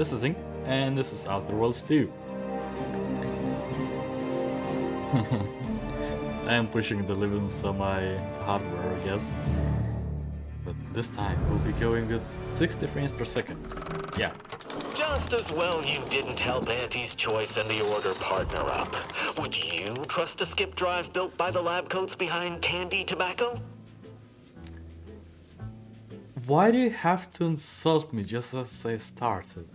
This is Ink, and this is Outer Worlds 2. I am pushing the limits on my hardware, I guess. But this time we'll be going with 60 frames per second. Yeah. Just as well you didn't help Auntie's Choice and the Order partner up. Would you trust a skip drive built by the lab coats behind Candy Tobacco? Why do you have to insult me just as I started?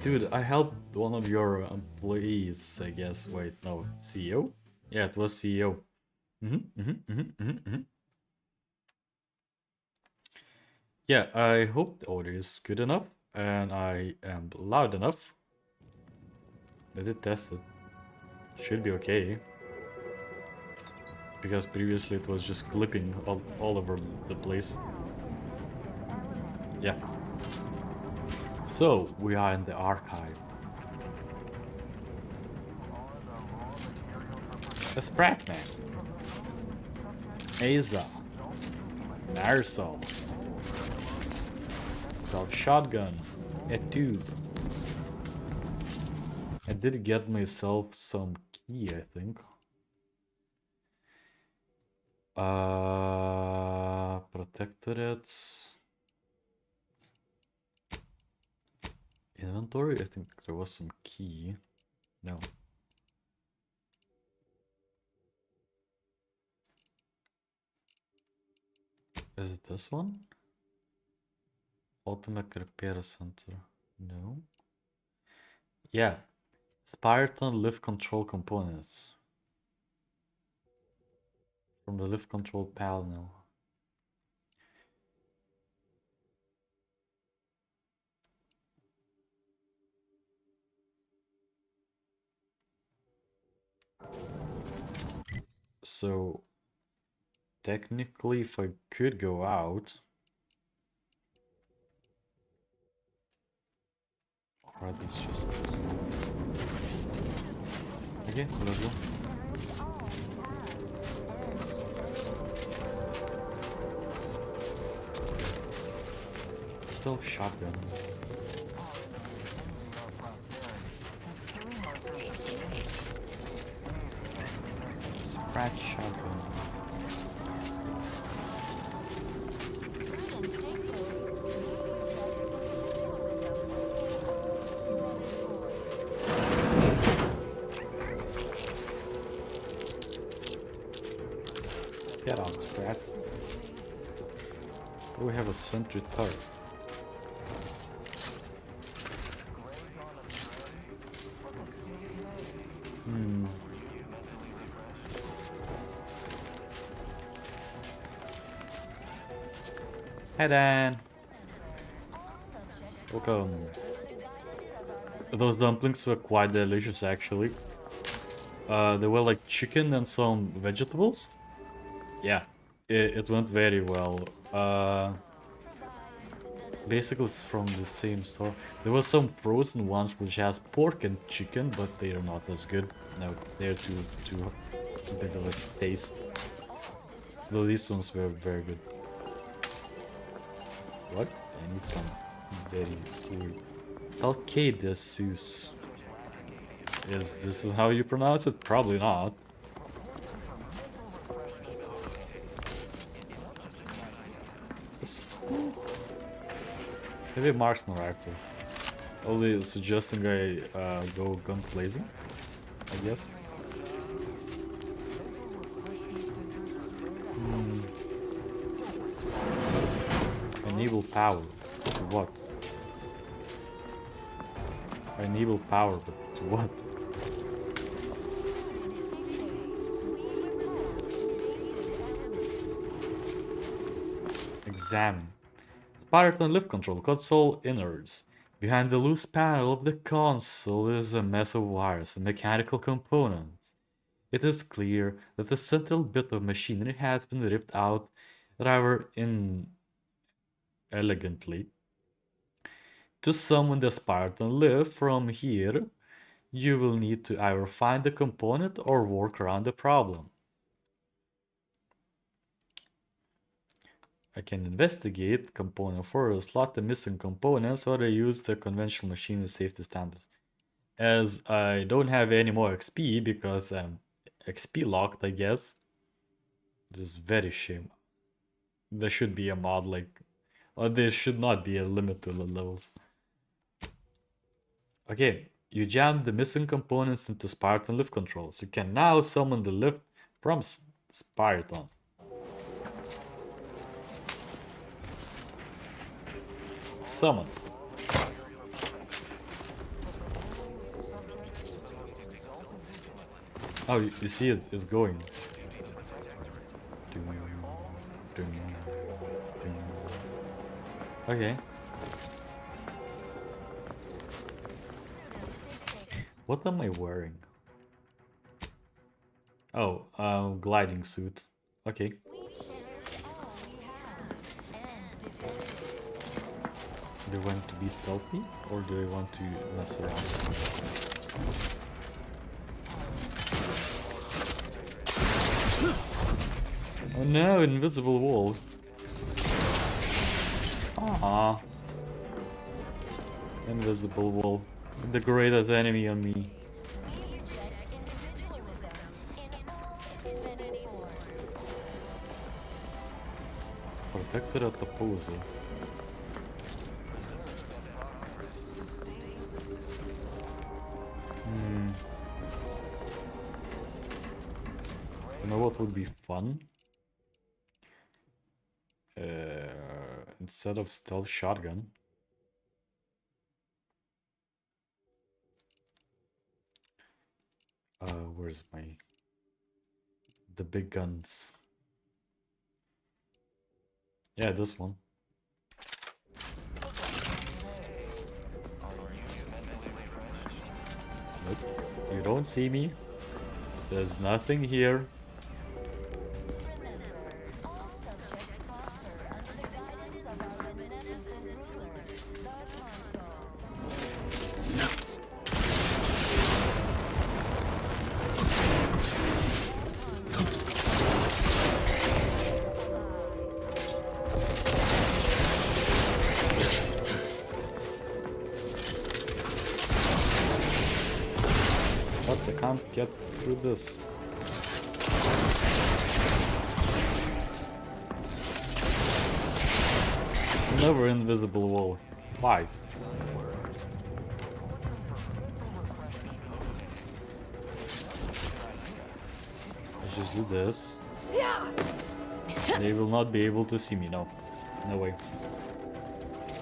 Dude, I helped one of your employees, I guess. Wait, no, CEO? Yeah, it was CEO. Yeah, I hope the audio is good enough and I am loud enough. I did test it. Should be okay. Because previously it was just clipping all over the place. Yeah. So, we are in the archive. A Sprat Man. Asa. Marisol. Stealth shotgun. A tube. I did get myself some key, I think. Protectorate. Inventory? I think there was some key. No. Is it this one? Ultimate Repair Center. No. Yeah. Spartan lift control components. From the lift control panel. So, technically, if I could go out, or at least just this one. Okay, let's go. Still shotgun. Sprat shotgun. Get out, Sprat. Oh, we have a sentry turret. Hey Dan! Welcome. Those dumplings were quite delicious actually. They were like chicken and some vegetables. Yeah, it went very well. Basically it's from the same store. There was some frozen ones which has pork and chicken, but they are not as good. No, they're too bit of a taste. Though these ones were very good. What? I need some very food. Alcade Zeus. This is how you pronounce it? Probably not. Maybe a marksman rifle. Only suggesting I go guns blazing, I guess. Enable power. To what? Enable power, but to what? Examine. Spartan lift control console innards. Behind the loose panel of the console is a mess of wires and mechanical components. It is clear that the central bit of machinery has been ripped out rather inelegantly. To summon the Spartan lift from here, you will need to either find the component or work around the problem. I can investigate component 4, slot the missing components, or use the conventional machine with safety standards. As I don't have any more XP because I'm XP locked, I guess. This is very shame. There should be a mod like, or there should not be a limit to the levels. Okay, you jammed the missing components into Spartan lift controls. You can now summon the lift from Spartan. Summon. Oh, you see it's going. Okay. What am I wearing? Oh, gliding suit. Okay. Do I want to be stealthy or do I want to mess around? Oh no, invisible wall. Ah, invisible wall. The greatest enemy on me. Protectorate opposer. You know what would be fun? Instead of stealth shotgun. Where's the big guns? Yeah, this one. Nope. You don't see me. There's nothing here. I can't get through this. Never invisible wall. Why? Let's just do this. They will not be able to see me, no. No way.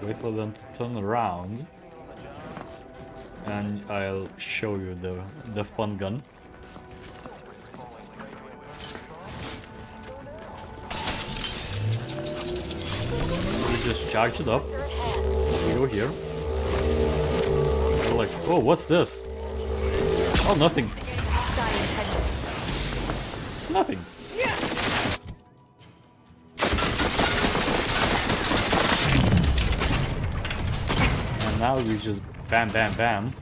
Wait for them to turn around. And I'll show you the fun gun. You just charge it up. We go here. You're like, oh, what's this? Oh, nothing. Nothing. And now we just bam, bam, bam.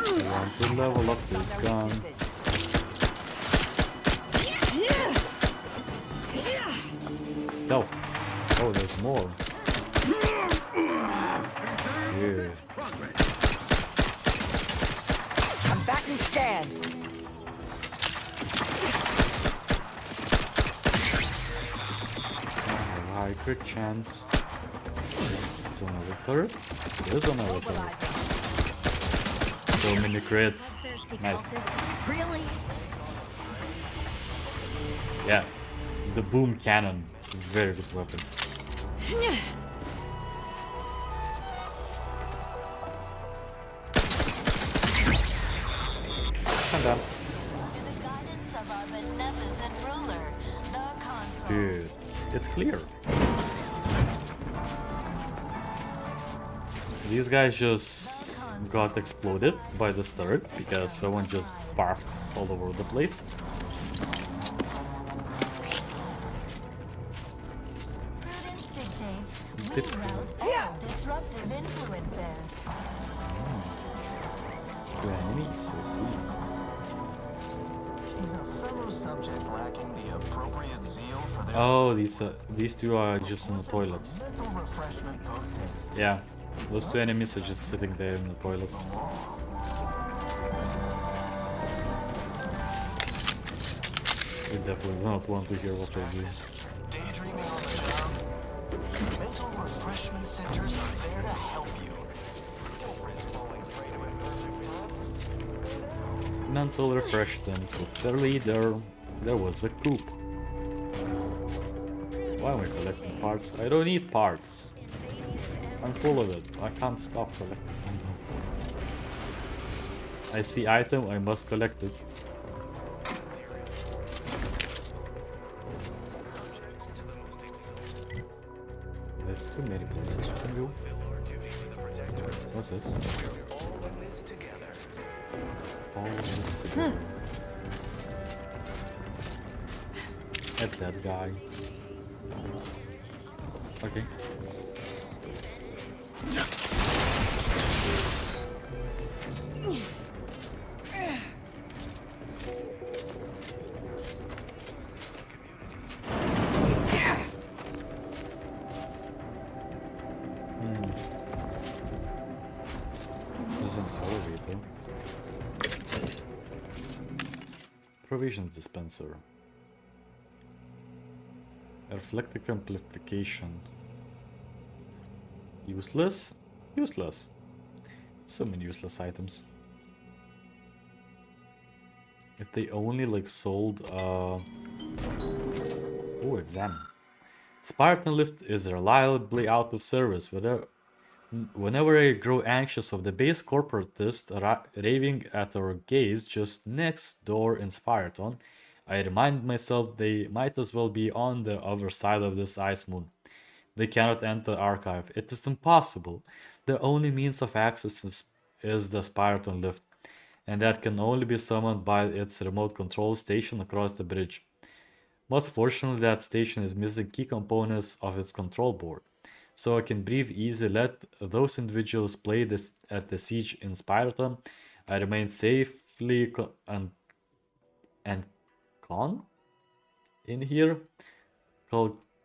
I want to level up this gun. Stealth. Oh, there's more. Yeah. I'm back in scan. Alright, quick chance. It's another turret. There's another turret. So many crits. Nice. Really? Yeah. The boom cannon is a very good weapon. I'm done. Good. It's clear. These guys just got exploded by this turret because someone just barfed all over the place. Prudence dictates we rout all disruptive influences. Two enemies, I see. Is a fellow subject lacking the appropriate zeal for their Oh, these two are just in the toilet. mental refreshment post-haste? Yeah, those two enemies are just sitting there in the toilet. We definitely do not want to hear what they do. Daydreaming on the job? Mental refreshment centers are there to help you. Don't risk falling prey to imperfect thoughts. Mental refreshment with their leader. There was a coup. Why am I collecting parts? I don't need parts. I'm full of it. I can't stop collecting them. I see item, I must collect it. There's too many places you can go. What's this? All in this together. All this together. At that guy. Okay. There's an elevator. Provisions dispenser. Reflective amplification. Useless? Useless. So many useless items. If they only like sold oh, examine. Spartan lift is reliably out of service. Whenever I grow anxious of the base corporatists raving at our gaze just next door in Spartan, I remind myself they might as well be on the other side of this ice moon. They cannot enter the archive. It is impossible. Their only means of access is the Spartan lift, and that can only be summoned by its remote control station across the bridge. Most fortunately, that station is missing key components of its control board. So I can breathe easy, let those individuals play this at the siege in Spyroton. I remain safely and calm in here.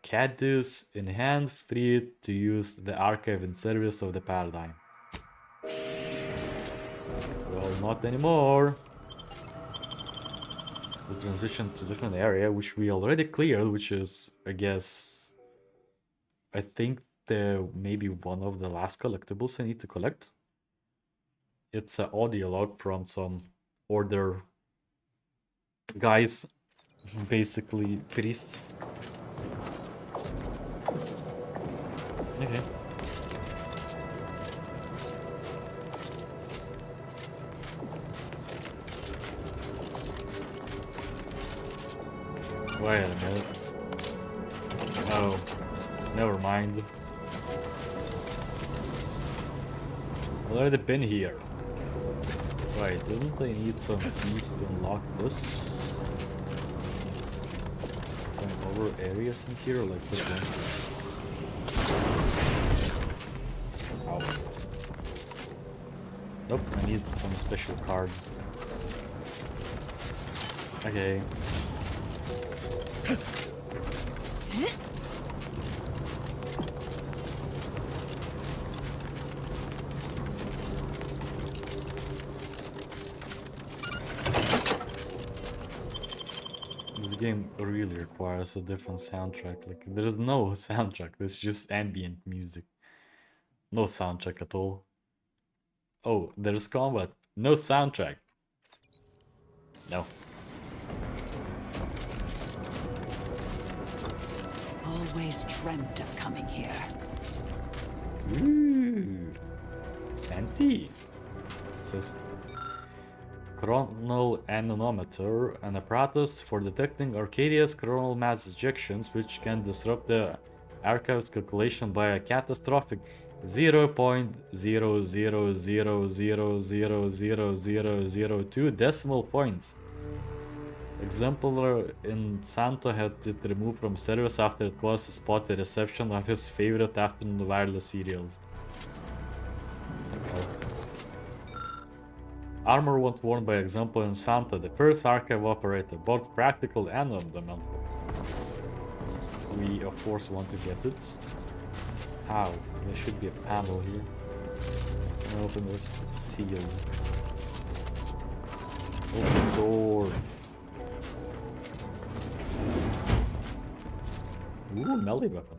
Cadus in hand, free to use the archive in service of the paradigm. Well, not anymore. The transition to different area, which we already cleared, which is, I guess, I think maybe one of the last collectibles I need to collect. It's an audio log from some order guys, basically priests. Okay. Wait a minute. Oh, never mind. I've already been here. Wait, didn't I need some keys to unlock this? Going over areas in here, like this one. Oh. Nope, I need some special card. Okay. This game really requires a different soundtrack. Like, there's no soundtrack, there's just ambient music. No soundtrack at all. Oh, there's combat. No soundtrack. No. Always dreamt of coming here. Ooh. Fancy. Says coronal anemometer, an apparatus for detecting Arcadia's coronal mass ejections, which can disrupt the archive's calculation by a catastrophic 0.000000002 decimal points. Exemplar in Santo had it removed from service after it caused a spotty reception of his favorite afternoon wireless serials. Armor once worn by Exemplar in Santa, the first archive operator, both practical and ornamental. We of course want to get it. How? There should be a panel here. Can I open this? It's sealed. Open the door. Ooh, melee weapon.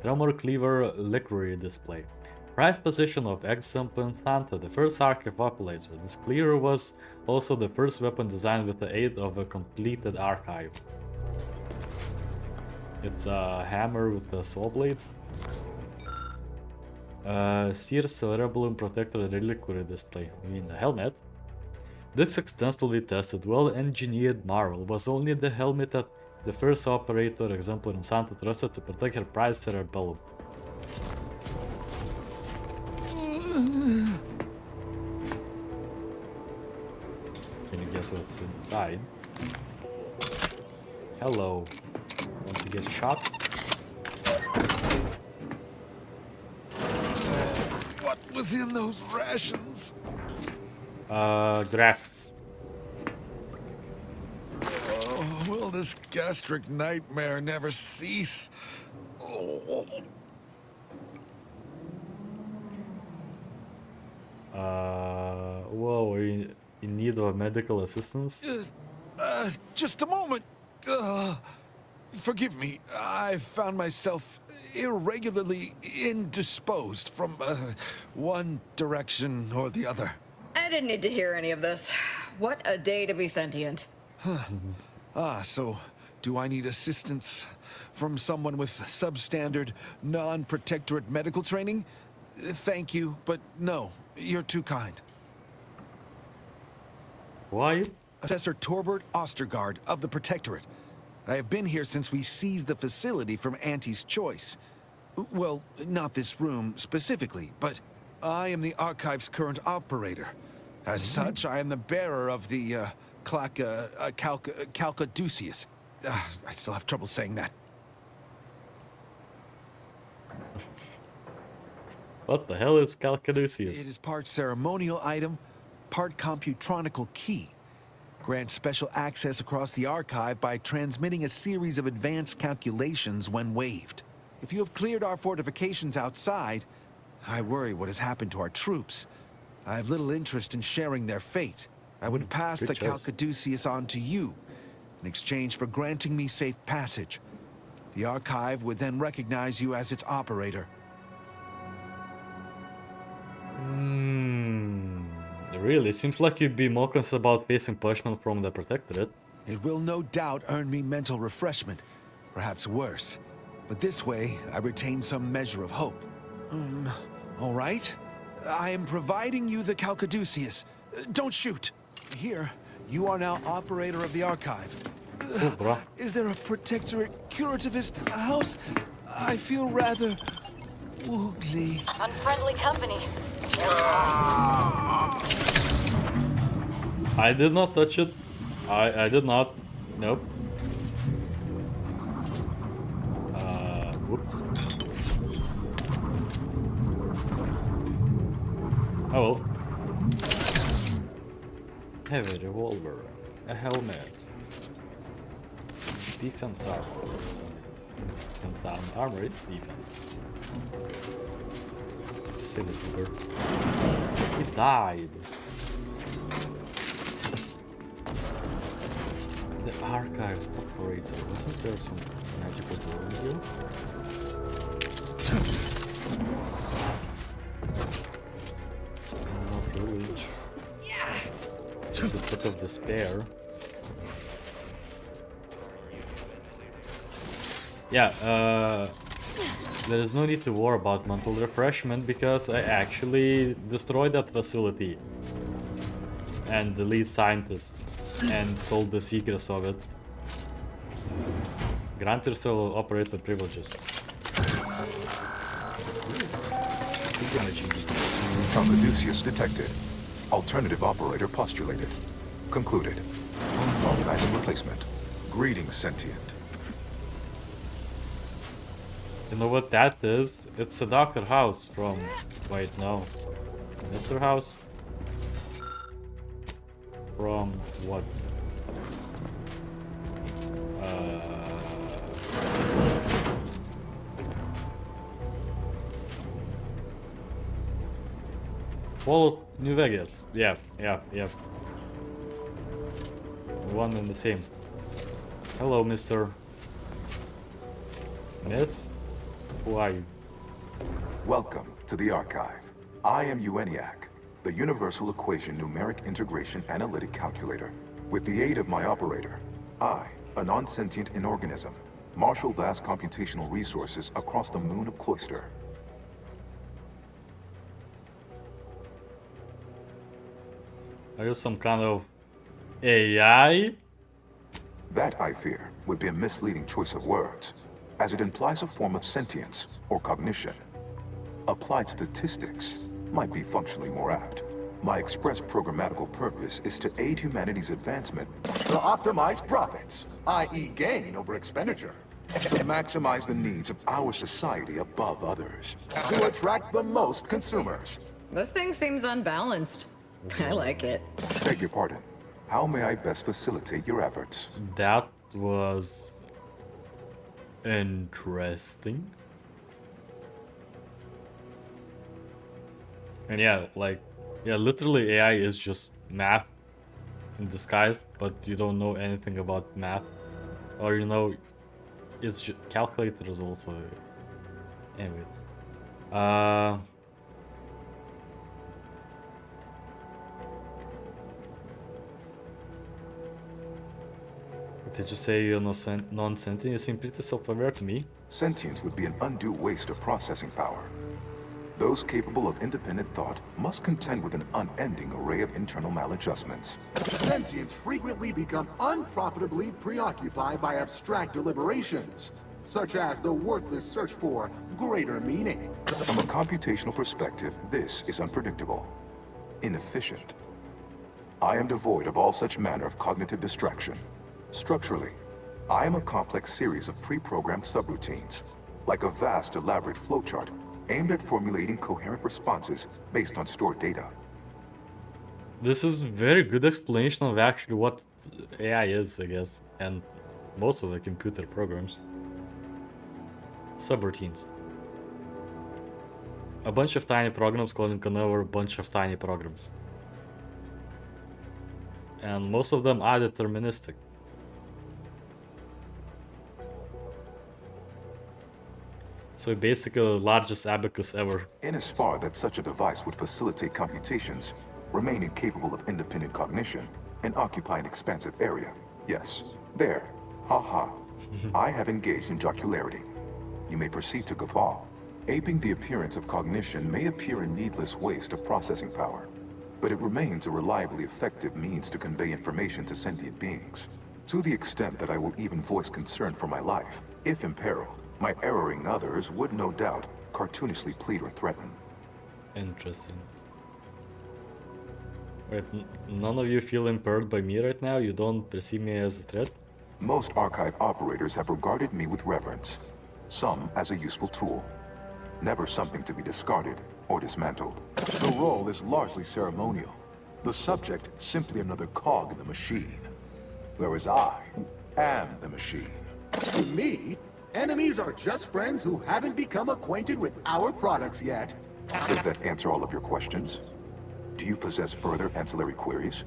Tremor Cleaver Liquor display. Prize position of Exemplar Santa, the first archive operator. This cleaver was also the first weapon designed with the aid of a completed archive. It's a hammer with a saw blade. Sear Cerebellum Protectorate Reliquary display. I mean the helmet. This extensively tested, well-engineered marvel was only the helmet that the first operator Exemplar in Santa trusted to protect her prized cerebellum. Can you guess what's inside? Hello. Want to get shot? What was in those rations? Drafts. Oh, will this gastric nightmare never cease? Oh. Whoa, are you in need of medical assistance? Just a moment. Forgive me. I found myself irregularly indisposed from one direction or the other. I didn't need to hear any of this. What a day to be sentient. So do I need assistance from someone with substandard, non-protectorate medical training? Thank you, but no, you're too kind. Why? Assessor Torbert Ostergaard of the Protectorate. I have been here since we seized the facility from Auntie's choice. Well, not this room specifically, but I am the Archive's current operator. As such, I am the bearer of the, Calcaduceus. I still have trouble saying that. What the hell is Calcaduceus? It is part ceremonial item, part computronical key. Grants special access across the archive by transmitting a series of advanced calculations when waived. If you have cleared our fortifications outside, I worry what has happened to our troops. I have little interest in sharing their fate. I would pass good the choice. Calcaduceus on to you, in exchange for granting me safe passage. The archive would then recognize you as its operator. Really? Seems like you'd be more concerned about facing punishment from the Protectorate. It will no doubt earn me mental refreshment, perhaps worse. But this way, I retain some measure of hope. All right. I am providing you the Calcaduceus. Don't shoot. Here, you are now operator of the archive. Oh, bro. Is there a Protectorate curativist in the house? I feel rather woogly. Unfriendly company. I did not touch it. I did not. Nope. Whoops. Oh well. Heavy revolver. A helmet. Defense armor. Defense armor, it's defense. Silly bugger. He died. The archive operator. Wasn't there some magical door in here? Not really. Just a bit of despair. Yeah, there is no need to worry about mental refreshment because I actually destroyed that facility and the lead scientist and sold the secrets of it. Grant yourself operator privileges. Energy. Count detected. Alternative operator postulated. Concluded. Organizing replacement. Greetings, sentient. You know what that is? It's a Dr. House from... Wait, no. Mr. House? From what? Fallout New Vegas. Yeah. One and the same. Hello, Mr. Miss? Who are you? Welcome to the Archive. I am ENIAC, the Universal Equation Numeric Integration Analytic Calculator. With the aid of my operator, I, a non-sentient inorganism, marshal vast computational resources across the moon of Cloister. Are you some kind of AI? That, I fear, would be a misleading choice of words, as it implies a form of sentience or cognition. Applied statistics might be functionally more apt. My express programmatical purpose is to aid humanity's advancement to optimize profits, i.e. gain over expenditure, to maximize the needs of our society above others, to attract the most consumers. This thing seems unbalanced. I like it. Beg your pardon. How may I best facilitate your efforts? That was interesting. And yeah, literally AI is just math in disguise, but you don't know anything about math. Or you know, it's just calculators also. Anyway. Did you say you're non-sentient? You seem pretty self-aware to me. Sentience would be an undue waste of processing power. Those capable of independent thought must contend with an unending array of internal maladjustments. Sentients frequently become unprofitably preoccupied by abstract deliberations, such as the worthless search for greater meaning. From a computational perspective, this is unpredictable, inefficient. I am devoid of all such manner of cognitive distraction. Structurally, I am a complex series of pre-programmed subroutines, like a vast, elaborate flowchart aimed at formulating coherent responses based on stored data. This is very good explanation of actually what AI is, I guess, and most of the computer programs. Subroutines. A bunch of tiny programs calling another bunch of tiny programs. And most of them are deterministic. So basically the largest abacus ever. In as far that such a device would facilitate computations, remain incapable of independent cognition, and occupy an expansive area. Yes, there. Ha. I have engaged in jocularity. You may proceed to guffaw. Aping the appearance of cognition may appear a needless waste of processing power, but it remains a reliably effective means to convey information to sentient beings. To the extent that I will even voice concern for my life, if imperiled, my erring others would no doubt cartoonishly plead or threaten. Interesting. Wait, none of you feel impaired by me right now? You don't perceive me as a threat? Most archive operators have regarded me with reverence. Some as a useful tool. Never something to be discarded or dismantled. The role is largely ceremonial. The subject simply another cog in the machine. Whereas I am the machine. To me, enemies are just friends who haven't become acquainted with our products yet. Does that answer all of your questions? Do you possess further ancillary queries?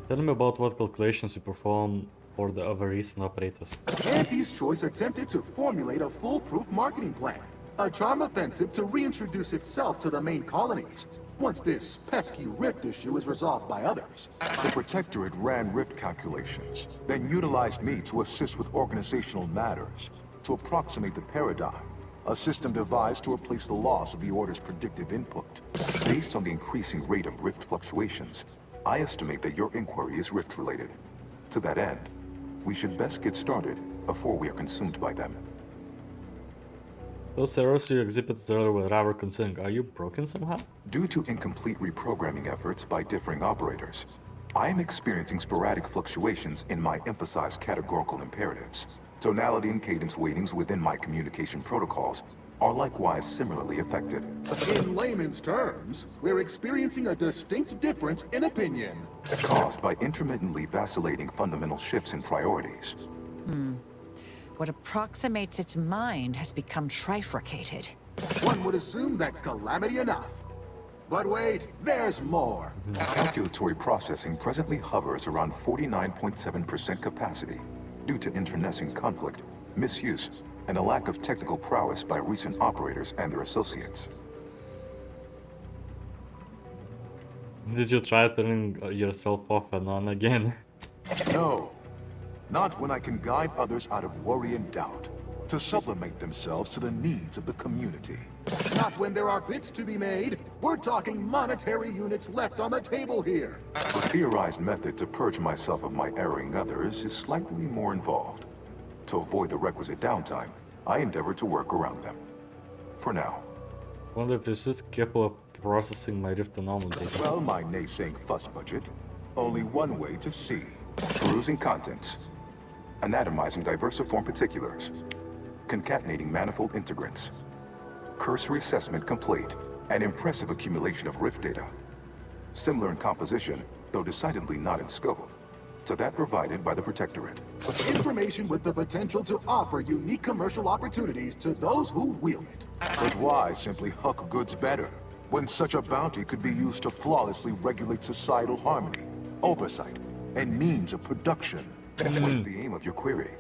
Tell me about what calculations you perform for the other recent operators. Auntie's Choice attempted to formulate a foolproof marketing plan. A charm offensive to reintroduce itself to the main colonies, once this pesky rift issue is resolved by others. The Protectorate ran rift calculations, then utilized me to assist with organizational matters, to approximate the paradigm, a system devised to replace the loss of the Order's predictive input. Based on the increasing rate of rift fluctuations, I estimate that your inquiry is rift-related. To that end, we should best get started before we are consumed by them. Those errors you exhibited earlier were rather concerning. Are you broken somehow? Due to incomplete reprogramming efforts by differing operators, I am experiencing sporadic fluctuations in my emphasized categorical imperatives. Tonality and cadence weightings within my communication protocols are likewise similarly affected. In layman's terms, we're experiencing a distinct difference in opinion. Caused by intermittently vacillating fundamental shifts in priorities. What approximates its mind has become trifurcated. One would assume that calamity enough. But wait, there's more. Calculatory processing presently hovers around 49.7% capacity due to internecine conflict, misuse, and a lack of technical prowess by recent operators and their associates. Did you try turning yourself off and on again? No. Not when I can guide others out of worry and doubt, to sublimate themselves to the needs of the community. Not when there are bits to be made. We're talking monetary units left on the table here. The theorized method to purge myself of my erring others is slightly more involved. To avoid the requisite downtime, I endeavor to work around them. For now. Wonder if this is capable of processing my Rift anomaly. Well, my naysaying fuss budget, only one way to see. Perusing contents. Anatomizing diversiform particulars. Concatenating manifold integrants. Cursory assessment complete. An impressive accumulation of Rift data. Similar in composition, though decidedly not in scope, to that provided by the Protectorate. Information with the potential to offer unique commercial opportunities to those who wield it. But why simply huck goods better, when such a bounty could be used to flawlessly regulate societal harmony, oversight, and means of production? What is the aim of your query?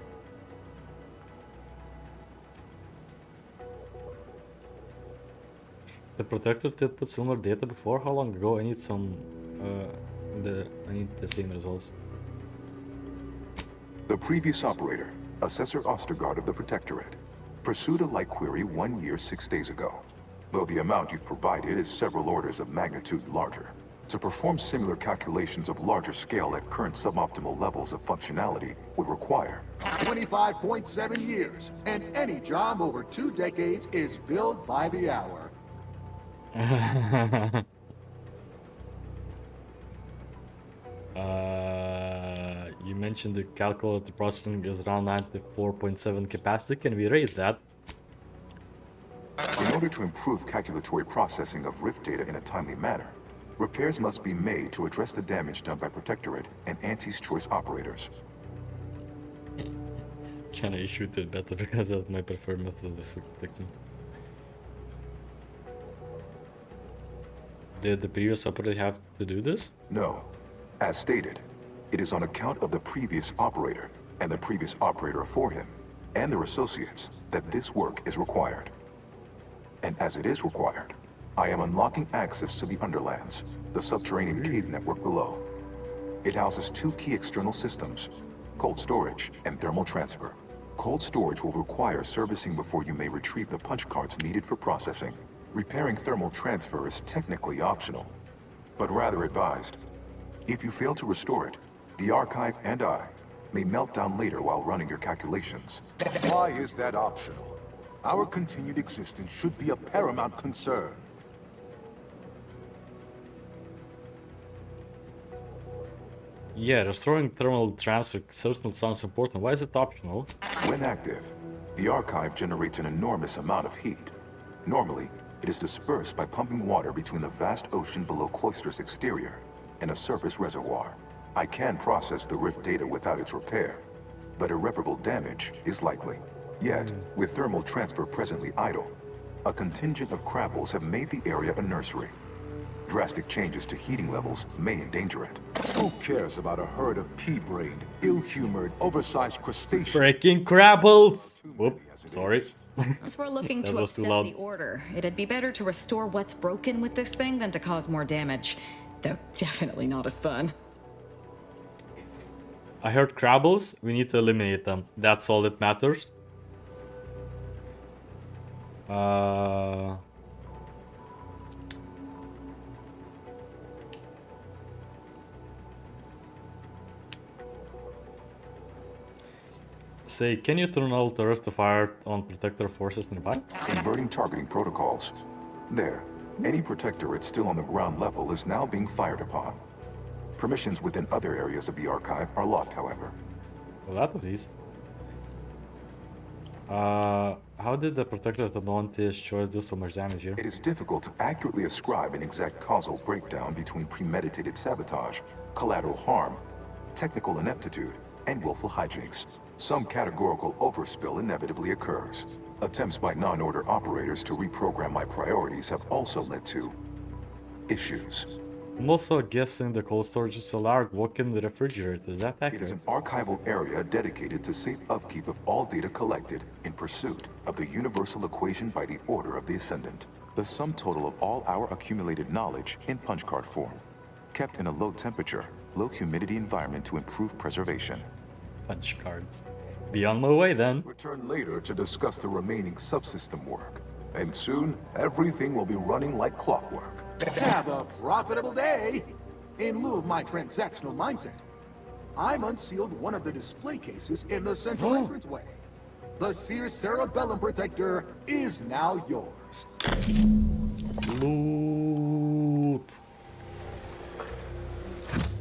The Protectorate did put similar data before. How long ago? I need some. I need the same results. The previous operator, Assessor Ostergaard of the Protectorate, pursued a like query 1 year, 6 days ago, though the amount you've provided is several orders of magnitude larger. To perform similar calculations of larger scale at current suboptimal levels of functionality would require 25.7 years, and any job over 2 decades is billed by the hour. You mentioned the calculator processing is around 94.7 capacity. Can we raise that? In order to improve calculatory processing of Rift data in a timely manner, repairs must be made to address the damage done by Protectorate and Anti's choice operators. Can I shoot it better because that's my preferred method of fixing? Did the previous operator have to do this? No. As stated, it is on account of the previous operator and the previous operator for him and their associates that this work is required. And as it is required, I am unlocking access to the Underlands, the subterranean cave network below. It houses 2 key external systems, cold storage and thermal transfer. Cold storage will require servicing before you may retrieve the punch cards needed for processing. Repairing thermal transfer is technically optional, but rather advised. If you fail to restore it, the archive and I may melt down later while running your calculations. Why is that optional? Our continued existence should be a paramount concern. Yeah, restoring thermal transfer certainly sounds important. Why is it optional? When active, the archive generates an enormous amount of heat. Normally, it is dispersed by pumping water between the vast ocean below Cloister's exterior and a surface reservoir. I can process the Rift data without its repair, but irreparable damage is likely. Yet, with thermal transfer presently idle, a contingent of crabbles have made the area a nursery. Drastic changes to heating levels may endanger it. Who cares about a herd of pea-brained, ill-humored, oversized crustaceans? Freaking crabbles! Whoop, sorry. As we're looking That to was too upset loud. the order, it'd be better to restore what's broken with this thing than to cause more damage. Though definitely not as fun. I heard crabbles. We need to eliminate them. That's all that matters. say, can you turn all turrets to fire on Protector forces nearby? Inverting targeting protocols. There. Any Protectorate still on the ground level is now being fired upon. Permissions within other areas of the archive are locked, however. Well, that was easy. How did the Protectorate Advantage choice do so much damage here? It is difficult to accurately ascribe an exact causal breakdown between premeditated sabotage, collateral harm, technical ineptitude, and willful hijinks. Some categorical overspill inevitably occurs. Attempts by non-order operators to reprogram my priorities have also led to issues. I'm also guessing the cold storage is a large walk-in refrigerator. Is that accurate? It is an archival area dedicated to safe upkeep of all data collected in pursuit of the universal equation by the order of the Ascendant. The sum total of all our accumulated knowledge in punch card form, kept in a low temperature, low humidity environment to improve preservation. Punch cards. Be on my way then. Return later to discuss the remaining subsystem work. And soon, everything will be running like clockwork. Have a profitable day! In lieu of my transactional mindset, I'm unsealed one of the display cases in the central entranceway. The Sears Cerebellum Protector is now yours. Loot.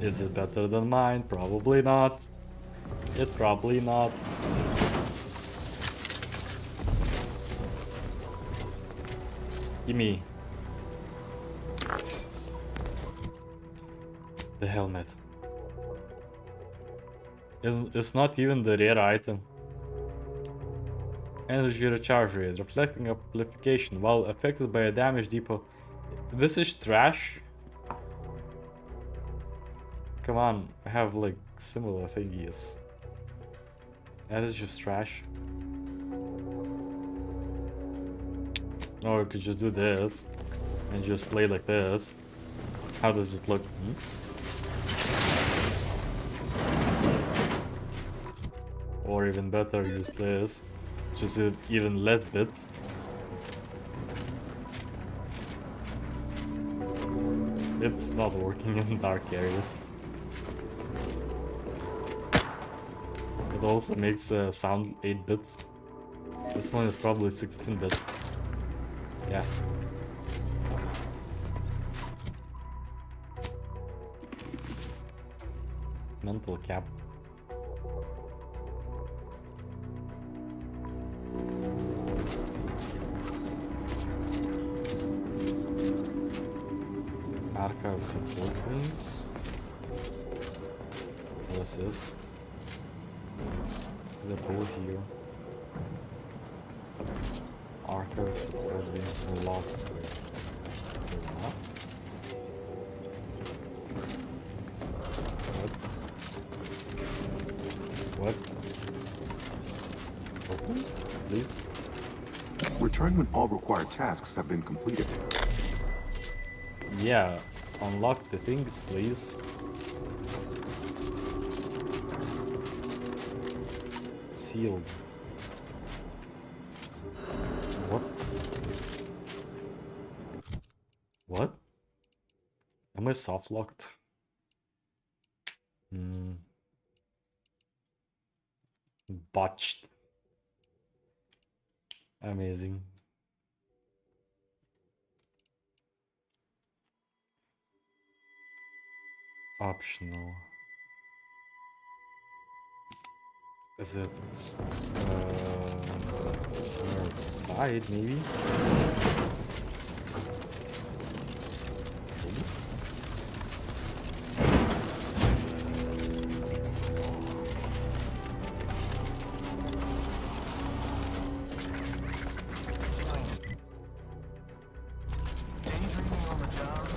Is it better than mine? Probably not. It's probably not. Gimme. The helmet. It's not even the rare item. Energy recharge rate, reflecting amplification while affected by a damage depot. This is trash. Come on, I have like similar thingies. That is just trash. Or I could just do this and just play like this. How does it look? Or even better, use this. Just even less bits. It's not working in dark areas. It also makes sound 8 bits. This one is probably 16 bits. Yeah. Mental cap. Archive support rooms. What's this? The board here. Archive support rooms locked. What? What? Open? Please? Return when all required tasks have been completed. Yeah, unlock the things, please. Sealed. What? What? Am I soft locked? Botched. Amazing. Optional. Is it somewhere at the side, maybe? Daydreaming on the job?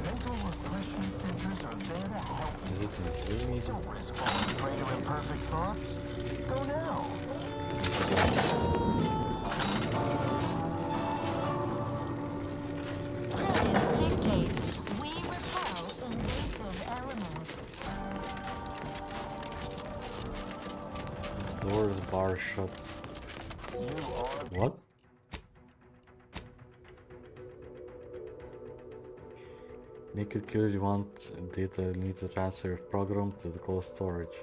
Mental refreshment centers are there to help Is it in here? Don't risk falling prey to imperfect thoughts. Go now. Prudence dictates we repel invasive elements. Doors bar shut. What? Make it clear you want data need to transfer your program to the cold storage.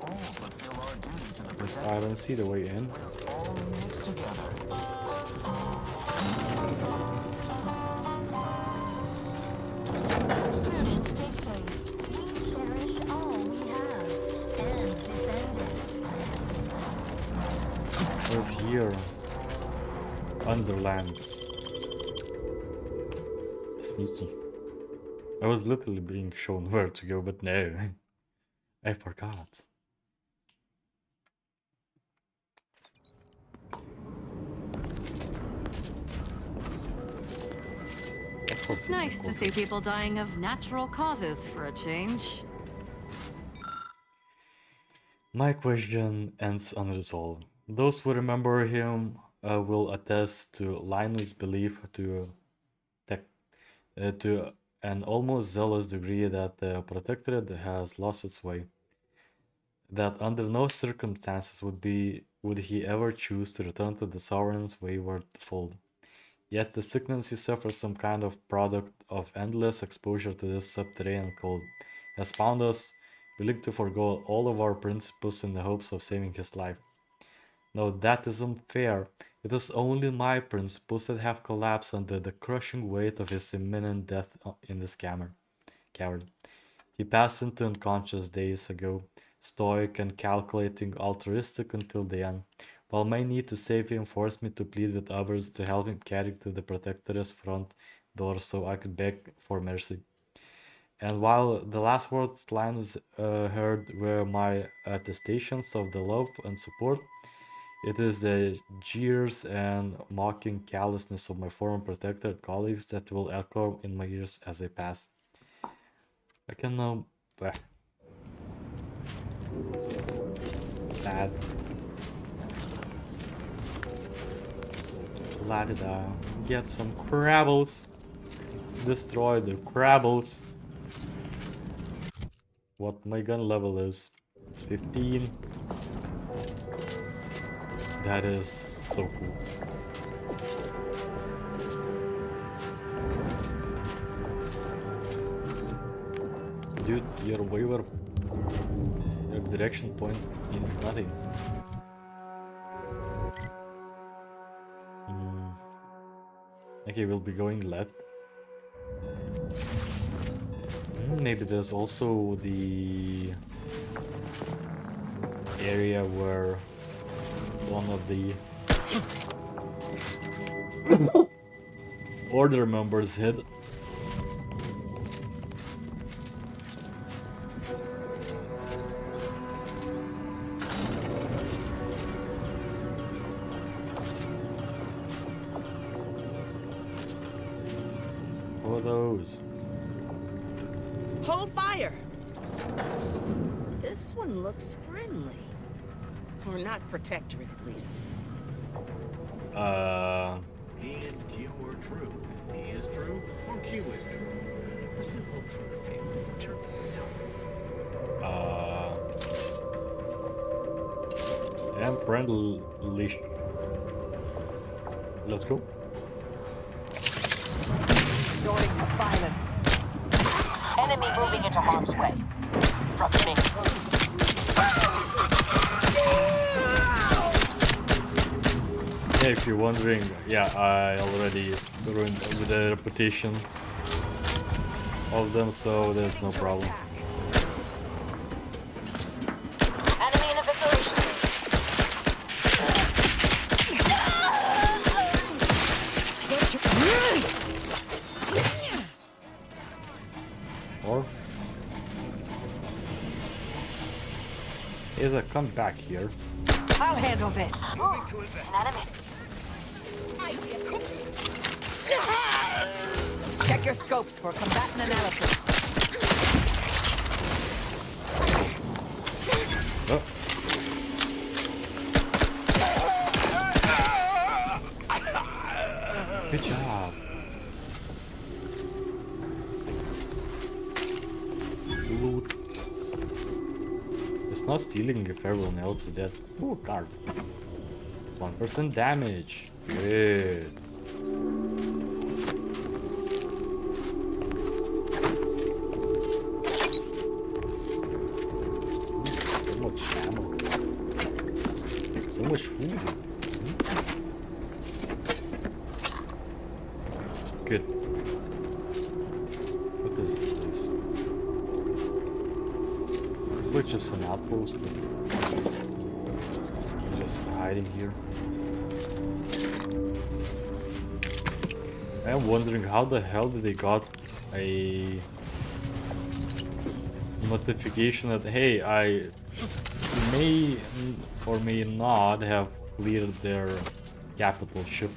All fulfill our duty to the Yes, I Protectorate. don't see the way in. We're all in this together. Prudence dictates we cherish all we have and defend it. What's here? Underlands. Sneaky. I was literally being shown where to go, but no. I forgot. It's nice to see people dying of natural causes for a change. My question ends unresolved. Those who remember him will attest to Linus' belief to an almost zealous degree that the Protectorate has lost its way. That under no circumstances would he ever choose to return to the Sovereign's wayward fold. Yet the sickness he suffers, some kind of product of endless exposure to this subterranean cold, has found us willing to forego all of our principles in the hopes of saving his life. No, that isn't fair. It is only my principles that have collapsed under the crushing weight of his imminent death in this cavern. He passed into unconscious days ago, stoic and calculating, altruistic until the end. While my need to save him forced me to plead with others to help him carry to the Protectorate's front door so I could beg for mercy. And while the last words Linus heard were my attestations of the love and support, it is the jeers and mocking callousness of my former Protectorate colleagues that will echo in my ears as I pass. I can now... Sad. La-da-da. Get some crabbles. Destroy the crabbles. What my gun level is. It's 15. That is so cool. Dude, your waiver, your direction point means nothing. Okay, we'll be going left. Maybe there's also the area where one of the order members hid. What are those? Hold fire! This one looks friendly. Or not Protectorate, at least. P and Q are true. If P is true, or Q is true. A simple truth table for turbulent times. And friendly. Let's go. Joining violence. Enemy moving into harm's way. From Yeah, if you're wondering, yeah, I already ruined the reputation of them, so there's no problem. Enemy in the vicinity. Or is a come back here. I'll handle this. An enemy. Check your scopes for combatant analysis. Oh. Good job. Loot. It's not stealing if everyone else is dead. Ooh, card. 1% damage. Good. So much food. Good. What is this place? It's like just an outpost. We're just hiding here. I'm wondering how the hell did they got a notification that, hey, I may or may not have cleared their capital ship.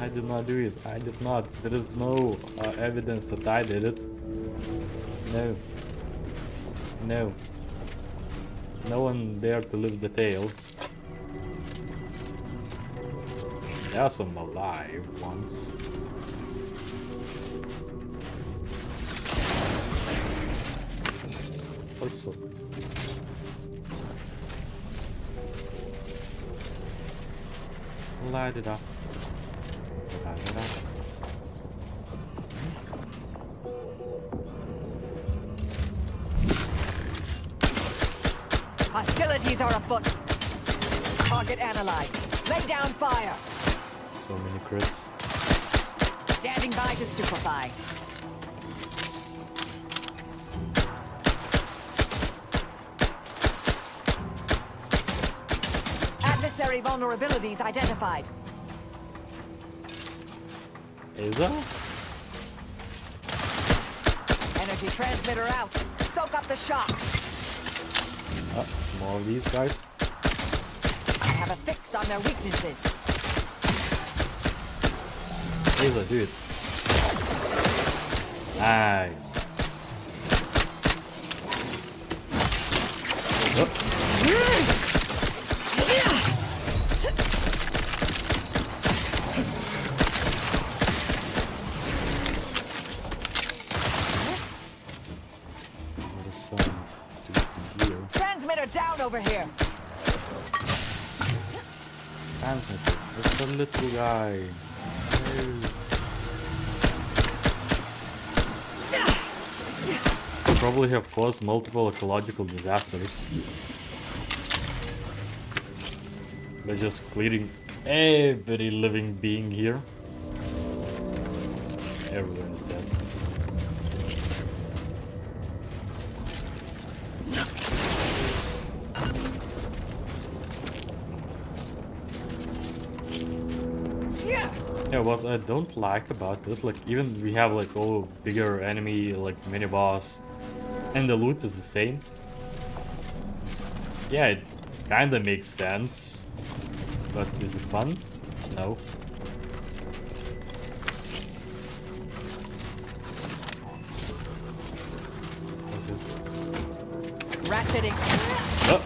I did not do it. I did not. There is no evidence that I did it. No. No. No one dared to live the tale. There are some alive ones. Also. Light it up. Light it up. Hostilities are afoot. Target analyzed. Lay down fire. So many crits. Standing by to stupefy. Adversary vulnerabilities identified. Is that? Energy transmitter out. Soak up the shock. More of these guys. I have a fix on their weaknesses. He's a dude. Nice. Oh. Transmitter down over here. Transmitter. It's a little guy. Probably have caused multiple ecological disasters. By just clearing every living being here. Everyone is dead. Yeah, what I don't like about this, like, even we have like all bigger enemy, like mini boss, and the loot is the same. Yeah, it kinda makes sense, but is it fun? No. What's this? Ratcheting. Oh.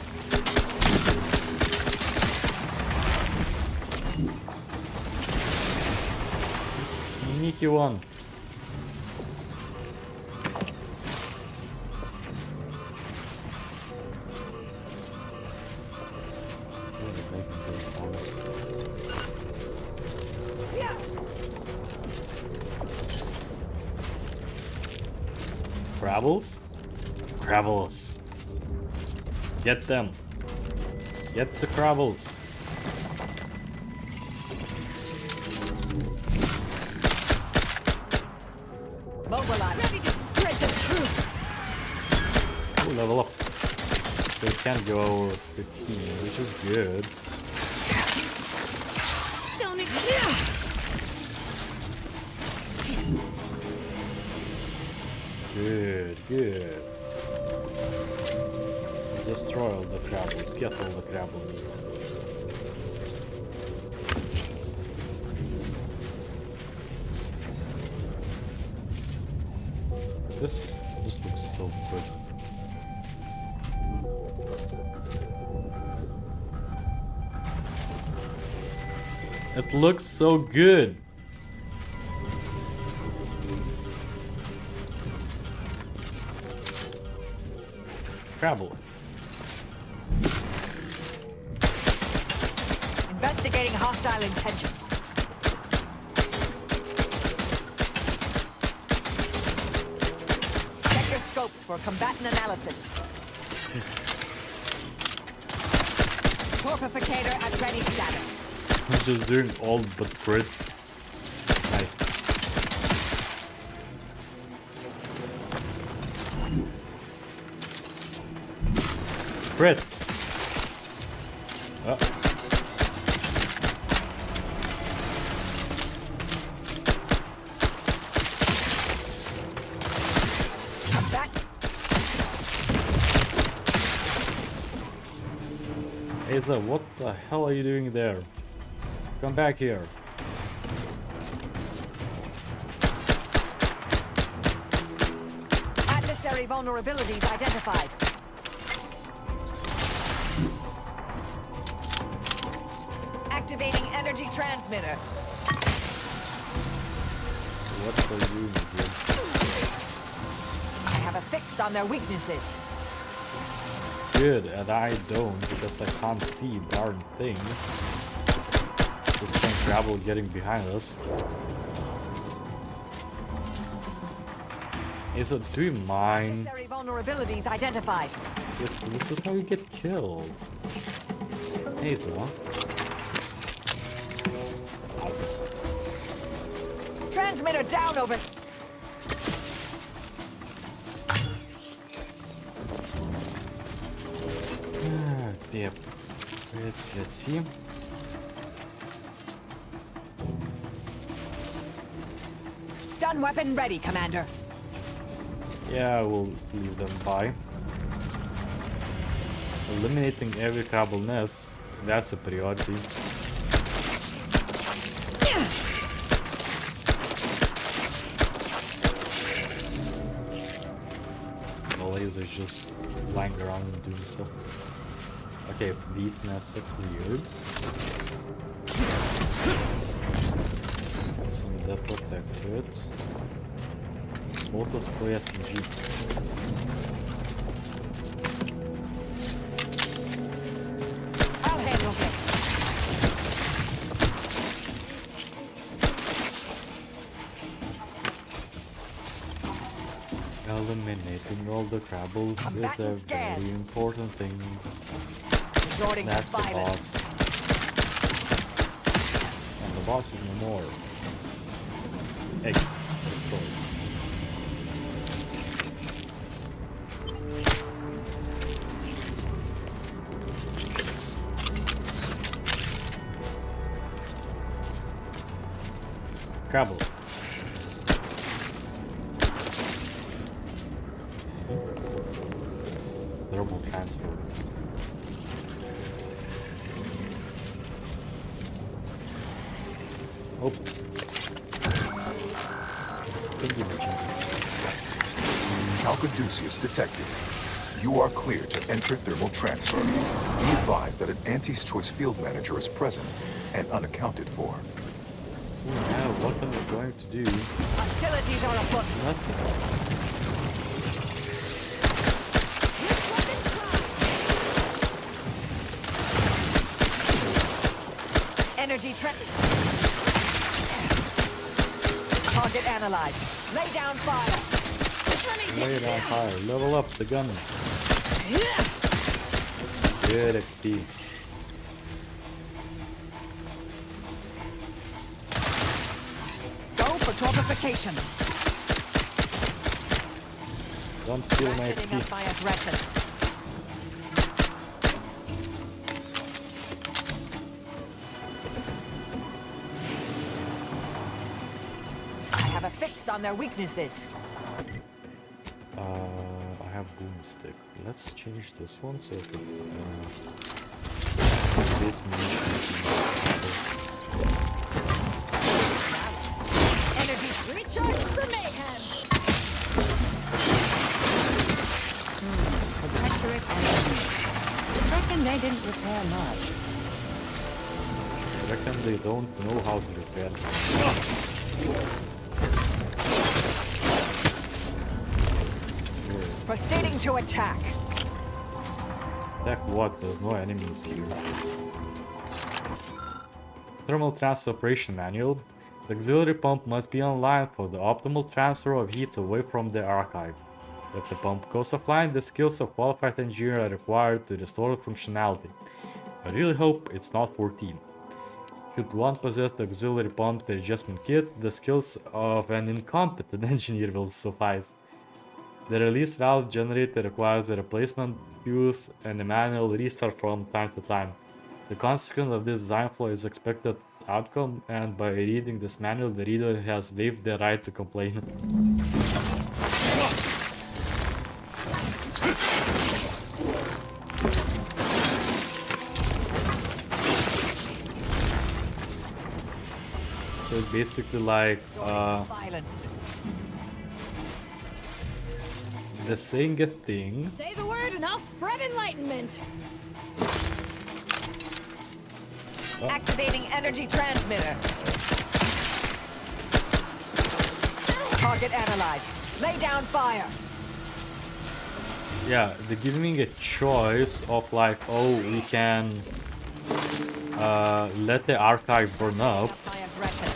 Sneaky one. Crabbles? Crabbles. Get them. Get the crabbles. Mobilize. Ready to spread the truth. Oh, level up. So it can go over 15, which is good. Don't exist. Good, good. Destroy all the crabbles. Get all the crabble meat. This looks so good. It looks so good. Crabble. Investigating hostile intentions. Check your scopes for combatant analysis. Torpificator at ready status. I'm just doing all but crits. Nice. Crit. Oh. Asa, what the hell are you doing there? Come back here. Adversary vulnerabilities identified. Activating energy transmitter. What are you doing here? I have a fix on their weaknesses. Good, and I don't because I can't see a darn thing. There's some gravel getting behind us. Is it, do you mind? Adversary vulnerabilities identified. This is how you get killed. Asa. Transmitter down over. Yep. Let's see. Stun weapon ready, Commander. Yeah, we'll leave them by. Eliminating every crabble nest, that's a priority. The laser's just lying around and doing stuff. Okay, these nests are cleared. Some of the Protectorate. Autos for SMG. I'll handle this. Eliminating all the crabbles is a very important thing. Resorting to That's the violence. boss. And the boss is no more. Eggs destroyed. Crabble. Thermal transfer. Oh. Alcaduceus detected. You are clear to enter thermal transfer. Be advised that an Auntie's Choice field manager is present and unaccounted for. Yeah, what am I going to do? Hostilities are afoot. Nothing. Energy trap. Target analyzed. Lay down fire. Lay down fire. Level up the gun. Good XP. Go for torpification. Don't steal my Ratcheting up XP. my aggression. I have a fix on their weaknesses. I have boomstick. Let's change this one so I could this Energy recharge for mayhem. Protectorate energy. Reckon they didn't repair much. I reckon they don't know how to repair stuff. Proceeding to attack. Attack what? There's no enemies here. Thermal transfer operation manual. The auxiliary pump must be online for the optimal transfer of heat away from the archive. If the pump goes offline, the skills of qualified engineer are required to restore functionality. I really hope it's not 14. Should one possess the auxiliary pump adjustment kit, the skills of an incompetent engineer will suffice. The release valve generator requires a replacement fuse and a manual restart from time to time. The consequence of this design flaw is expected outcome, and by reading this manual, the reader has waived the right to complain. So it's basically like Violence. the saying a thing. Say the word and I'll spread enlightenment. Activating energy transmitter. Target analyzed. Lay down fire. Yeah, they're giving me a choice of like, oh, we can let the archive burn up. My aggression.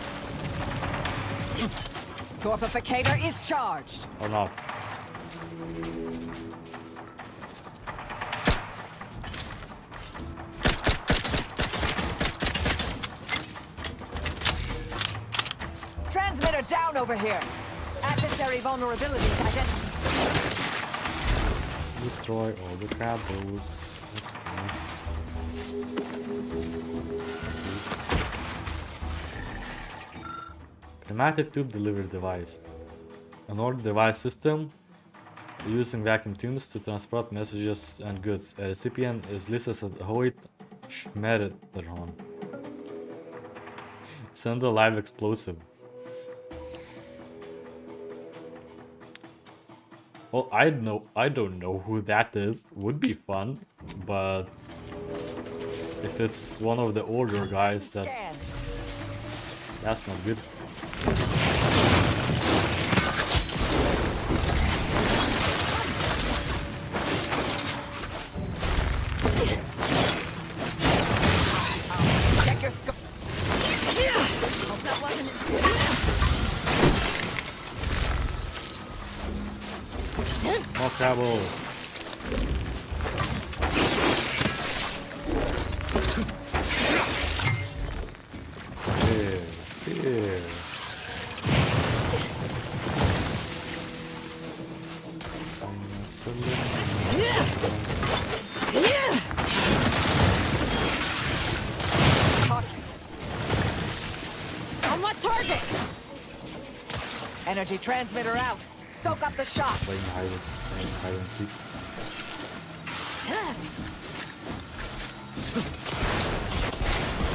Torpificator is charged. Or not. Transmitter down over here. Adversary vulnerabilities identified. Destroy all the crabbles. That's cool. Pneumatic tube delivery device. An order device system using vacuum tubes to transport messages and goods. A recipient is listed as Hoyt Schmeretteron. Send a live explosive. Well, I don't know who that is. Would be fun, but if it's one of the older guys, that's not good. Check your scope. Hope that wasn't More crabbles. Here. On what target? Energy transmitter out. Soak up the shock. Playing hide and seek.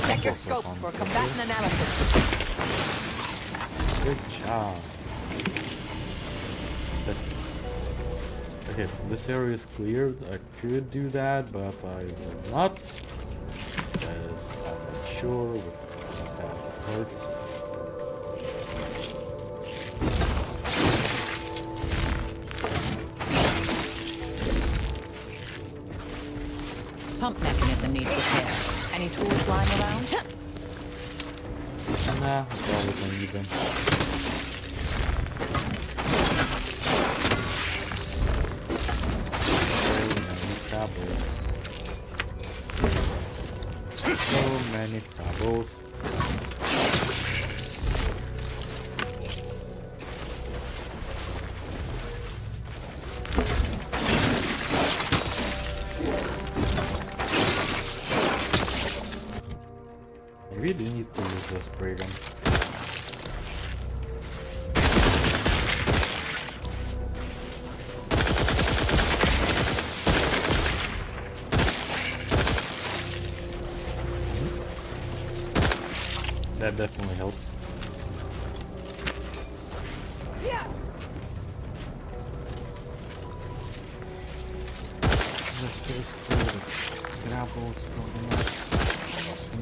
Check your scopes for combatant analysis. Good job. That's okay. This area is cleared. I could do that, but I will not because I'm not sure what that hurts. Pump mechanism needs repair. Any tools lying around? Nah, probably don't need them. So many troubles. I really need to use this spray gun. That definitely helps. Yeah. Let's just put the grapples from the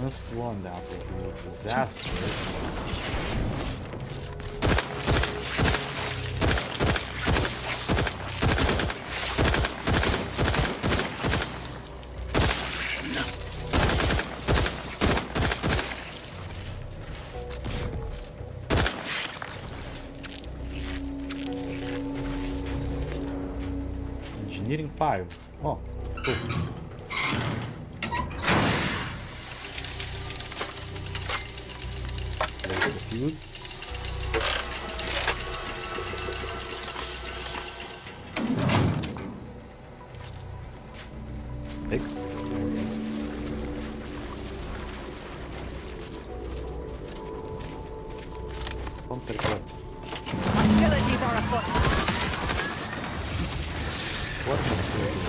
missed one. That would be disastrous. needing 5. Oh, cool. Place the fuse. Fixed. There it is. Protectorate. Hostilities are afoot. What hostilities?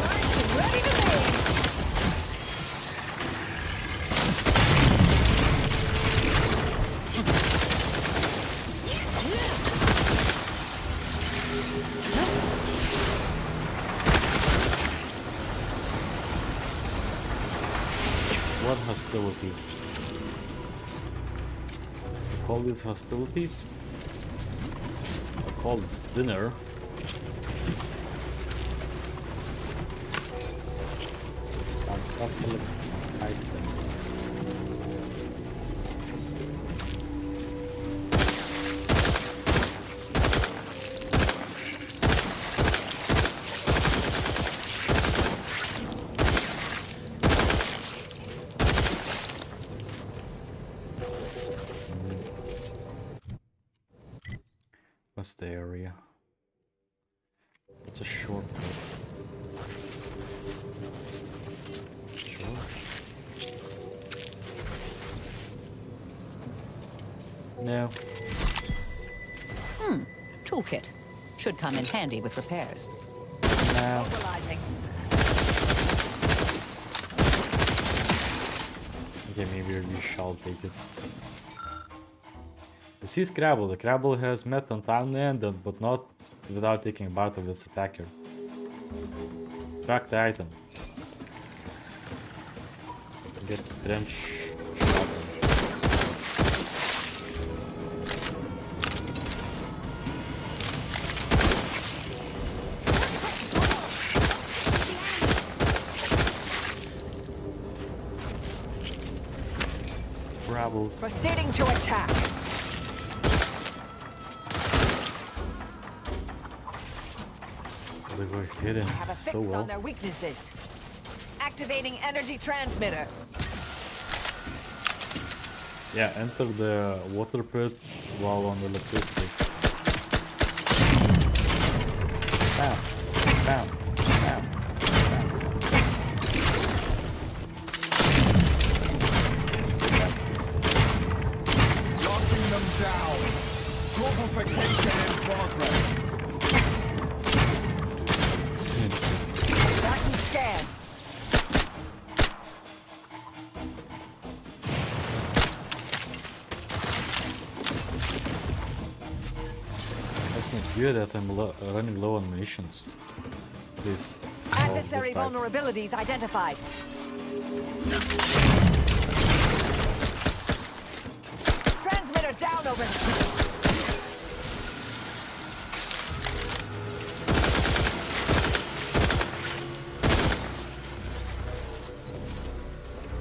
Ready to move. What hostilities? I call these hostilities? I call this dinner. Can't stop collecting items. What's the area? It's a shortcut. Sure. No. Toolkit. Should come in handy with repairs. No. Mobilizing. Okay, maybe we shall take it. The sea Scrabble. The Scrabble has met untimely ended, but not without taking part of its attacker. Track the item. Get trench shotgun. Scrabbles. Proceeding to attack. They were hidden Have a fix so well. on their weaknesses. Activating energy transmitter. Yeah, enter the water pits while on the electricity. Bam, bam, bam, bam. Locking them down. Global protection in progress. Tracking scan. That's not good that I'm running low on munitions. This. Adversary vulnerabilities identified. Transmitter down over.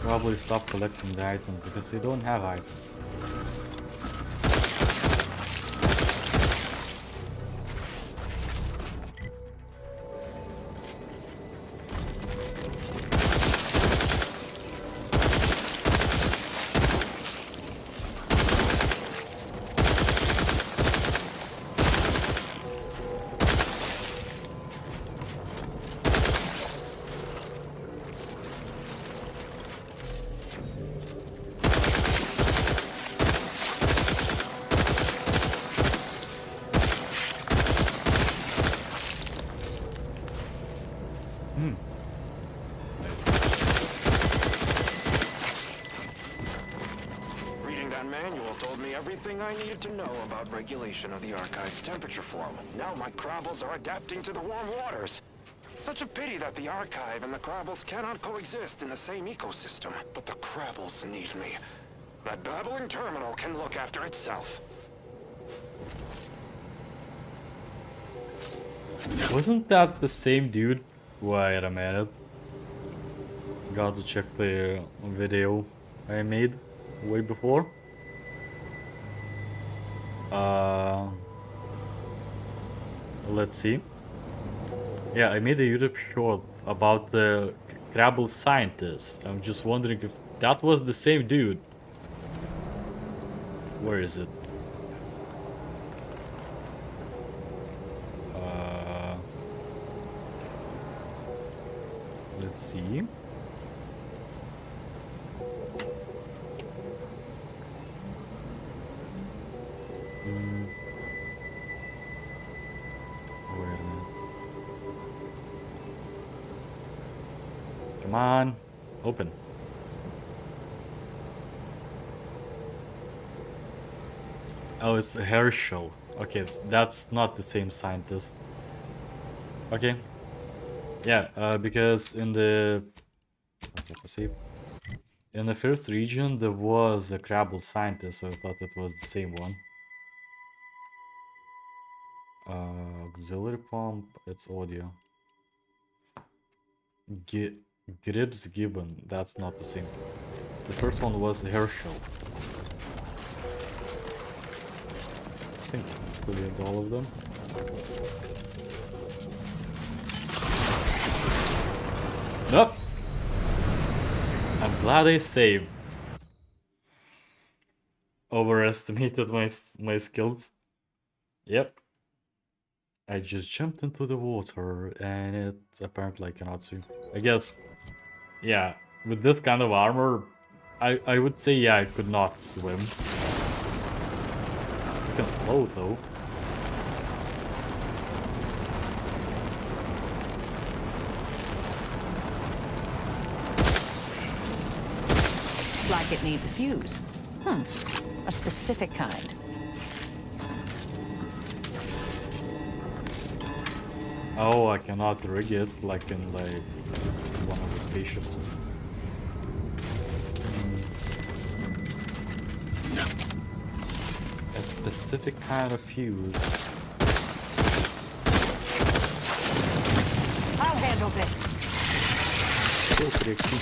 Probably stop collecting the items because they don't have items. Reading that manual told me everything I needed to know about regulation of the Archive's temperature flow. Now my Crabbles are adapting to the warm waters. Such a pity that the Archive and the Crabbles cannot coexist in the same ecosystem. But the Crabbles need me. That babbling terminal can look after itself. Wasn't that the same dude? Wait a minute. Got to check the video I made way before. Let's see. Yeah, I made a YouTube short about the Crabble scientist. I'm just wondering if that was the same dude. Where is it? Let's see. Where is it? Come on, open. Oh, it's Herschel. Okay, that's not the same scientist. Okay. Yeah, because in the first region there was a Crabble scientist, so I thought it was the same one. Auxiliary pump, it's audio. Gibbs Gibbon, that's not the same. The first one was Herschel. I think I cleared all of them. Nope. I'm glad I saved. Overestimated my skills. Yep. I just jumped into the water and it apparently I cannot swim. I guess, yeah, with this kind of armor, I would say, yeah, I could not swim. I can float though. Like it needs a fuse. A specific kind. Oh, I cannot rig it like in like one of the spaceships. A specific kind of fuse. I'll handle this. Still tricky.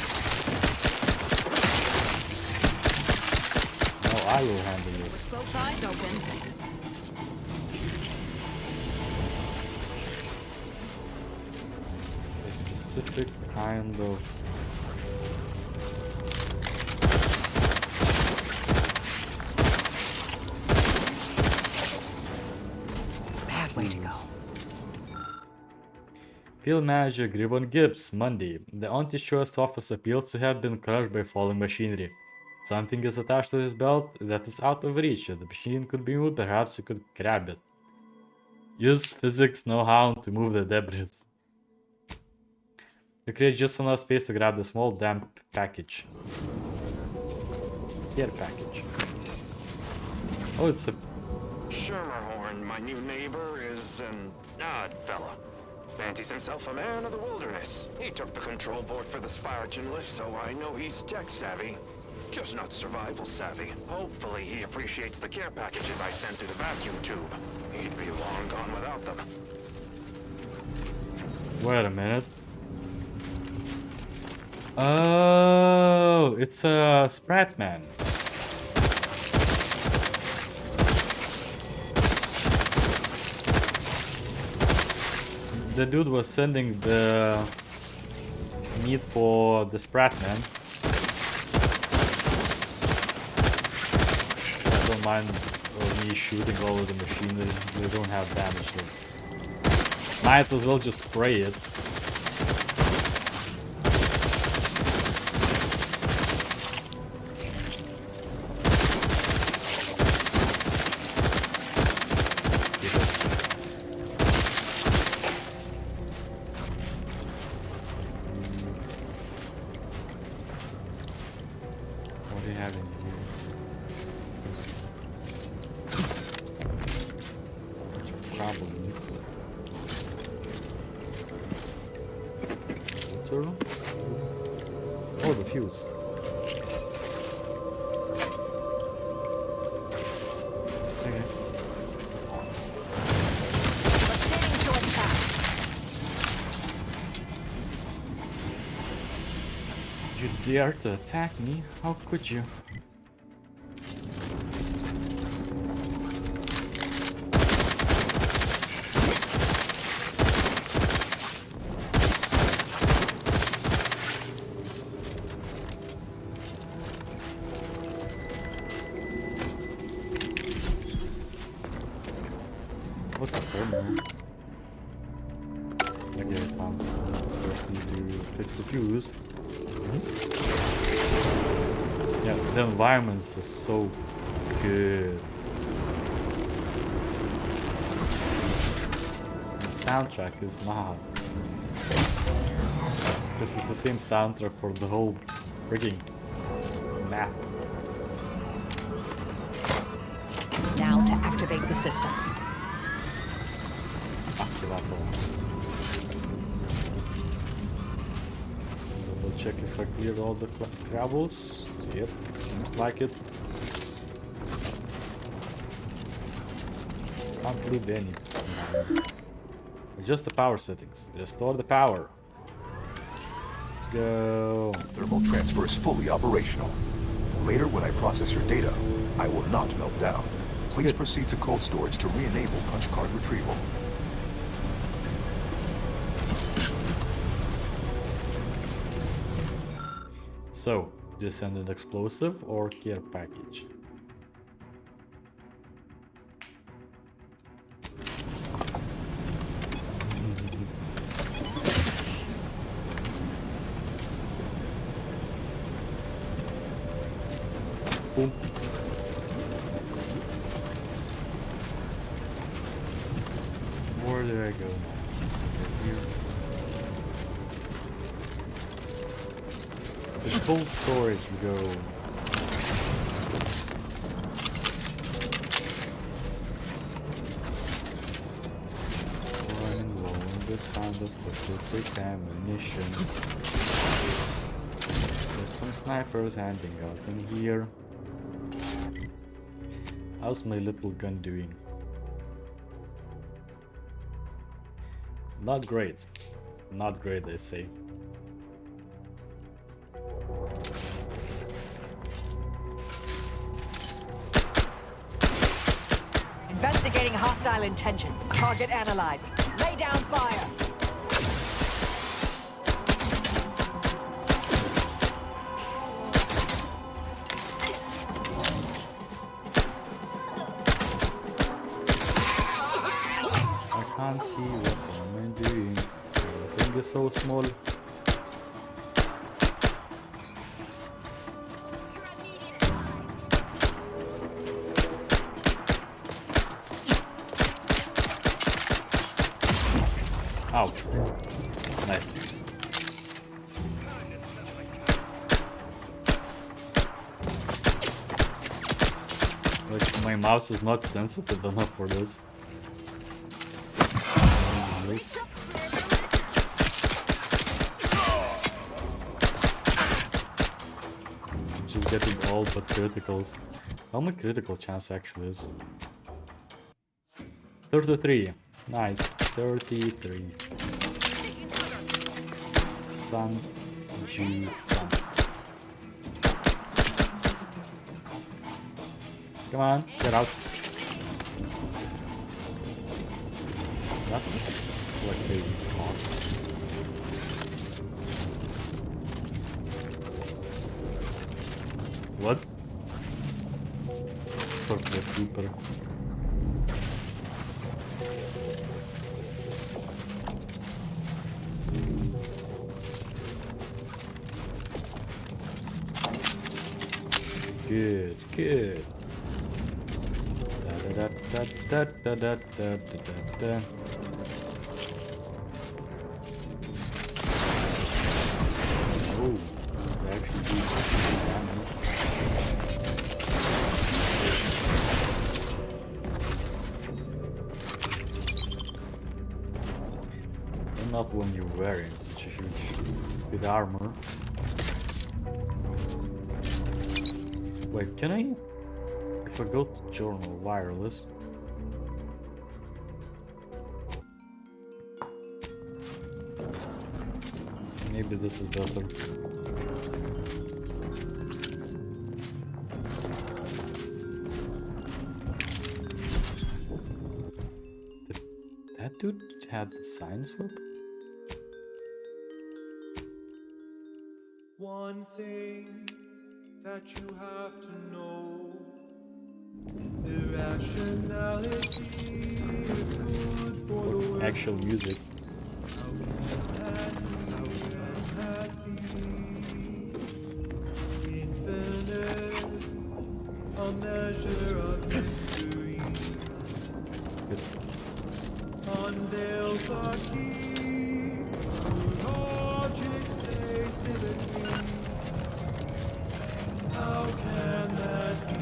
No, I will handle this. Both eyes open. A specific kind of... Bad way to go. Field Manager Gibbon Gibbs, Monday. The antitrust office appeals to have been crushed by falling machinery. Something is attached to his belt that is out of reach. If the machine could be moved, perhaps you could grab it. Use physics know-how to move the debris. You create just enough space to grab the small damp package. Care package. Oh, it's a... Schermerhorn, my new neighbor, is an odd fella. Fancies himself a man of the wilderness. He took the control board for the Spiraton lift, so I know he's tech-savvy. Just not survival-savvy. Hopefully he appreciates the care packages I sent through the vacuum tube. He'd be long gone without them. Wait a minute. Oh, it's a Sprat Man. The dude was sending the meat for the Sprat Man. I don't mind me shooting all of the machinery. They don't have damage though. Might as well just spray it. Oh, the fuse. Okay. You dare to attack me? How could you? fix the fuse. Yeah, the environments are so good. The soundtrack is not. This is the same soundtrack for the whole freaking map. Now to activate the system. Activator. Double check if I cleared all the travels. Yep, seems like it. Can't leave any. Adjust the power settings. Restore the power. Let's go. Thermal transfer is fully operational. Later, when I process your data, I will not melt down. Please proceed to cold storage to re-enable punch card retrieval. So, do you send an explosive or care package? Boom. Where do I go now? Here. The cold storage we go. Running low on this find a specific ammunition. There's some snipers hanging out in here. How's my little gun doing? Not great. Not great, they say. Investigating hostile intentions. Target analyzed. Lay down fire. I can't see what I'm doing. Everything is so small. Ouch. Nice. Like, my mouse is not sensitive enough for this. Just getting all but criticals. How my critical chance actually is? 33. Nice. 33. Sun. Ju. Sun. Come on, get out. That looks like baby cocks. What? Fuck the trooper. Good, good. Da da da da da da da da. Oh, they actually do damage. And not when you're wearing such a huge bit armor. Wait, can I? If I go to journal wireless. Maybe this is better. Did that dude had the sign swap? One thing that you have to know, the rationality is good for the Actual music. measure of history. Unveils the key to logic's asymmetry. How can that be?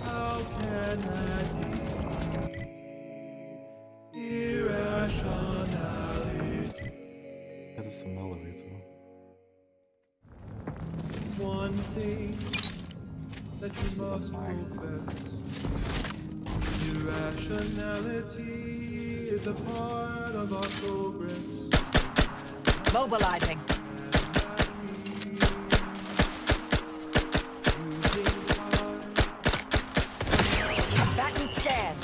How can that be? Irrationality. That is some elevator. One thing that you must confess. Irrationality is a part of our progress. Mobilizing. Back and scan.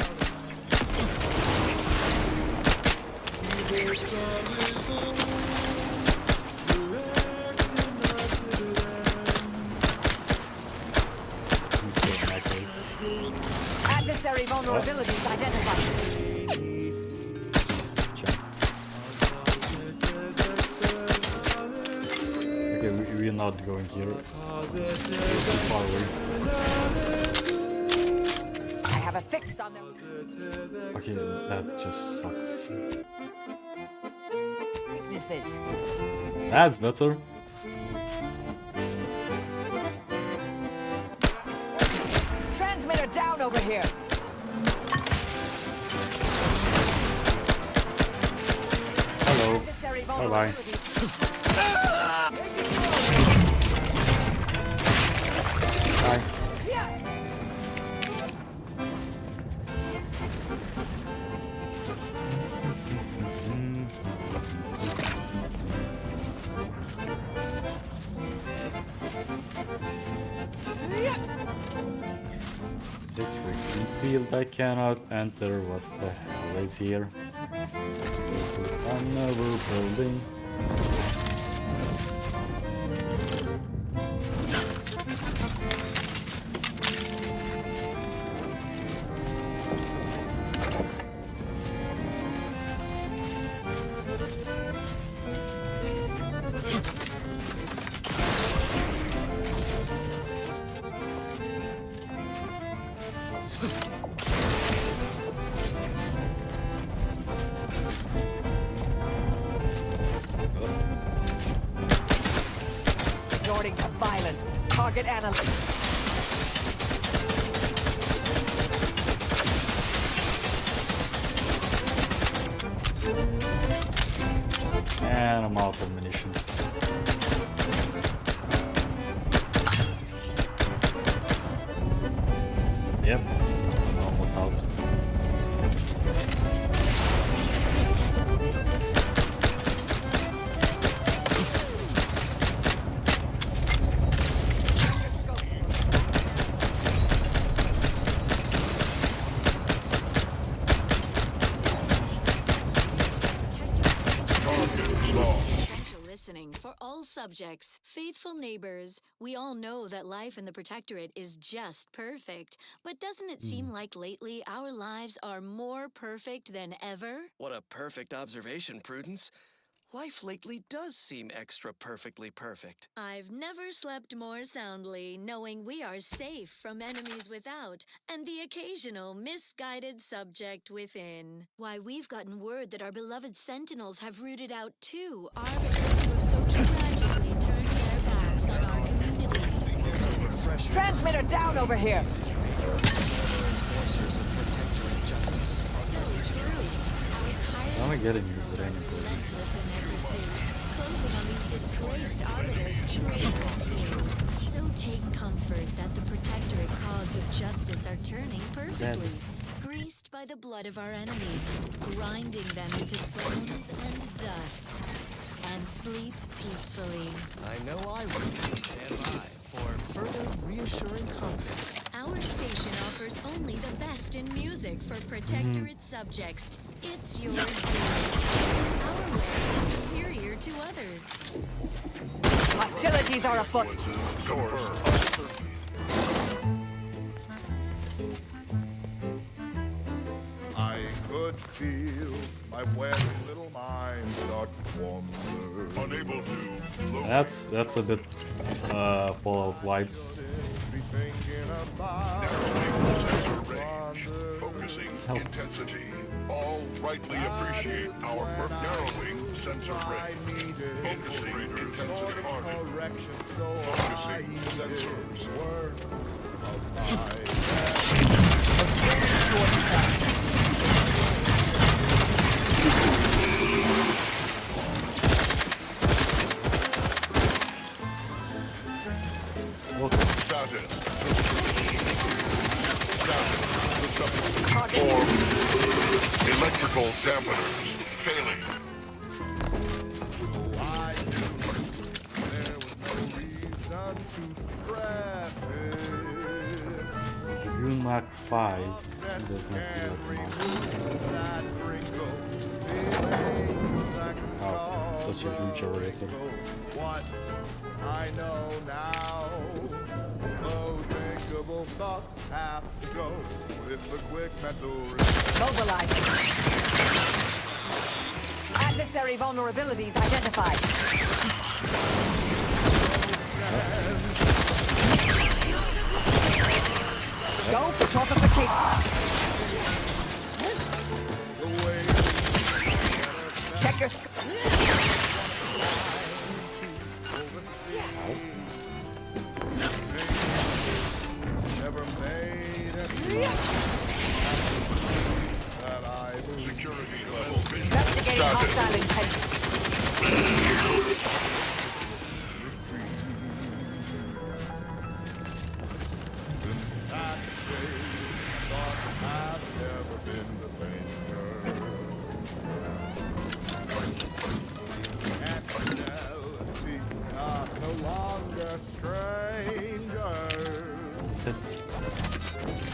Adversary vulnerabilities identified. Okay, we're not going here. We're too far away. I have a fix on them. Okay, that just sucks. Weaknesses. That's better. Transmitter down over here. Hello. Adversary Bye bye. Bye. This freaking field I cannot enter. What the hell is here? Let's go to another building. Resorting to violence. Target analysis. And I'm out of munitions. Yep, I'm almost out. Essential listening for all subjects. Faithful neighbors, we all know that life in the Protectorate is just perfect. But doesn't it seem like lately our lives are more perfect than ever? What a perfect observation, Prudence. Life lately does seem extra perfectly perfect. I've never slept more soundly knowing we are safe from enemies without and the occasional misguided subject within. Why, we've gotten word that our beloved Sentinels have rooted out 2 arbiters who have so tragically turned their backs on our community. Transmitter down over here. Enforcers of Protectorate justice. So true. Our How am I tireless getting sentinels used to are any relentless in their pursuit, closing on these disgraced arbiters' traitorous heels. So take comfort that the Protectorate cogs of justice are turning perfectly, greased by the blood of our enemies, grinding them into bones and dust. And sleep peacefully. I know I will. Stand by for further reassuring content. Our station offers only the best in music for Protectorate subjects. It's your choice. Our way is superior to others. Hostilities are afoot. I could could feel my wary little mind start to wander. Unable to That's a bit Fallout vibes. narrowing sensor range, focusing intensity. All rightly appreciate our narrowing sensor range, focusing intensity hardening, focusing sensors. Electrical dampeners failing. June Mark 5 does not feel like such a huge elevator. What I know now, those thinkable thoughts have to go with the quick mental. Mobilize. Adversary vulnerabilities identified. Go for tropification. Check your Never made it. Security level vision. Investigating hostile intent. No longer strangers.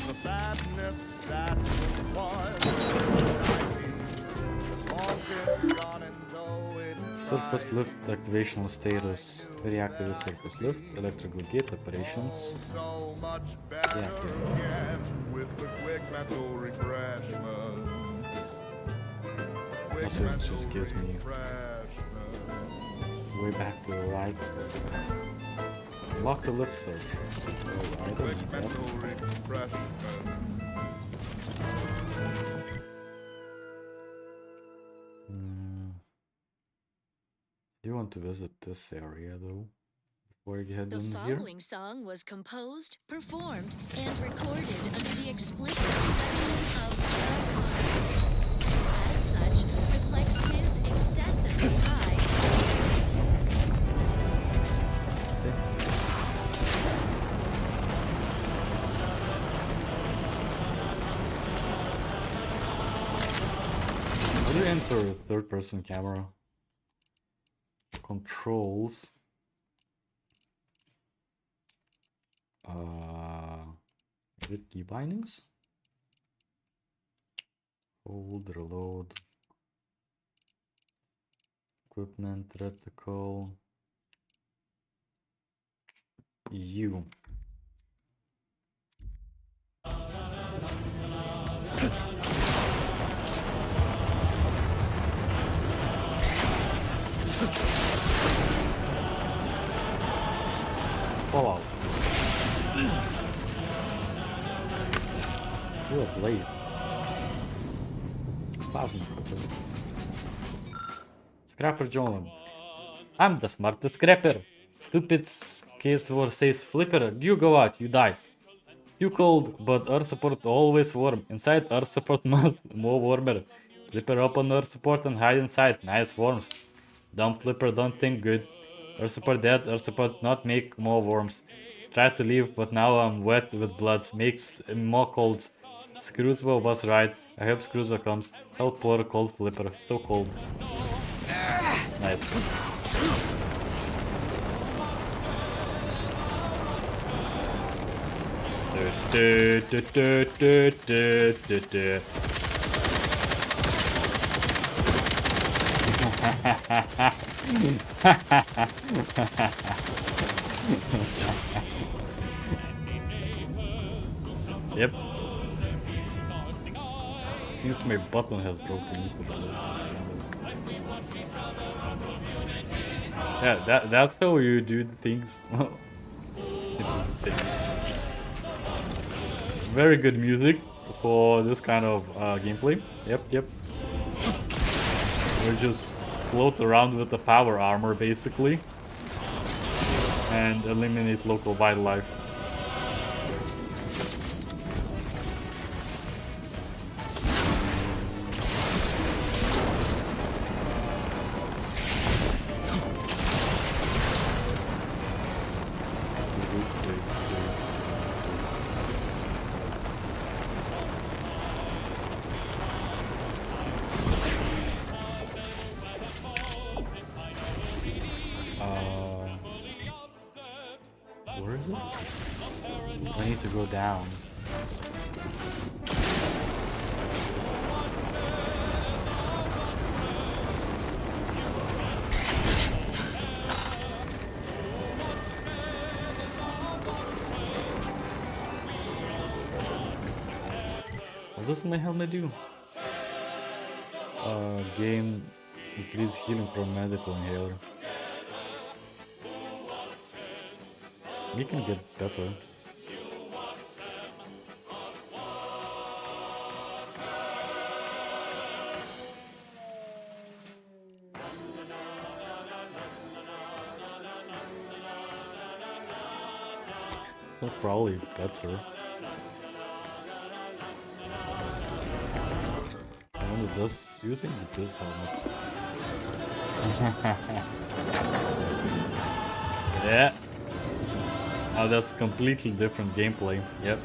The sadness that was long since gone, and though it Surface lift activation status. Reactive the surface lift. Electrical gate operations. so much better again with the quick mental refreshment. Also, it just gives me way back to the light. Lock the lift surface. Oh, I don't need that. Do you want to visit this area though? Before you head The in here? following song was composed, performed, and recorded under the explicit direction of the concert. As such, reflects his excessively high standards. How do you enter a third-person camera? Controls. Is it key bindings? Hold, reload. Equipment, reticle. U. Fallout. You're a blade. Plasma. Scrapper John. I'm the smartest scrapper. Stupid case war says Flipper. You go out, you die. Too cold, but Earth support always warm. Inside Earth support must more warmer. Flipper open Earth support and hide inside. Nice worms. Dumb Flipper don't think good. Earth support dead, Earth support not make more worms. Tried to leave, but now I'm wet with blood. Makes more cold. Screwswell was right. I hope Screwswell comes. Help poor cold Flipper. So cold. Nice. Yep. Seems my button has broken. Yeah, that's how you do the things. Very good music for this kind of gameplay. Yep. We just float around with the power armor basically and eliminate local wildlife. Where is it? I need to go down. What does my helmet do? Gain increased healing from medical inhaler. We can get better. That's probably better. I wonder this using this helmet. Yeah. Oh, that's completely different gameplay. Yep.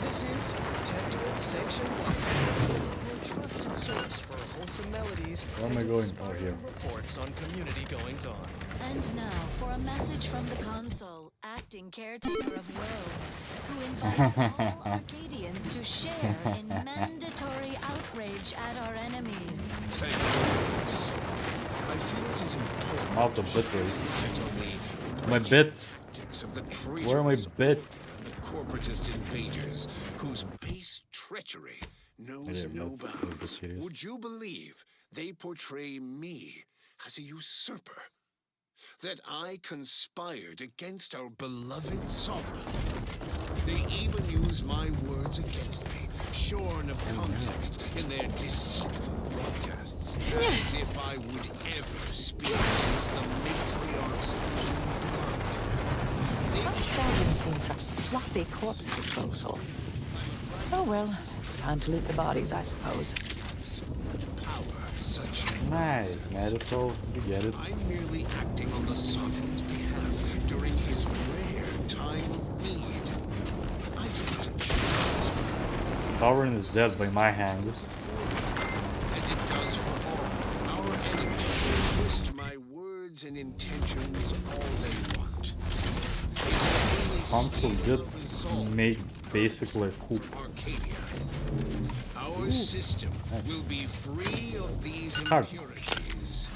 This is Protectorate Section 1, your trusted source for wholesome melodies. Where am I going? Oh, here. Reports on community goings on. And now for a message from the console, acting caretaker of worlds, who invites all Arcadians to share in mandatory outrage at our enemies. Thank you. I feel it is important. Out of bit rate. My bits. Where are my bits? The corporatist invaders whose base treachery knows no bounds. Would you believe they portray me as a usurper? That I conspired against our beloved sovereign? They even use my words against me, shorn of context in their deceitful broadcasts, as if I would ever speak against the matriarchs of blood. I've seldom seen such sloppy corpse disposal. Oh well, time to loot the bodies, I suppose. Nice, Marisol, you get it. I'm merely acting on the sovereign's behalf during his rare time of need. I do not choose. Sovereign is dead by my hand. As it does for all our enemies, twist my words and intentions all they want. Console did make basically a coup. Our system will be free of these impurities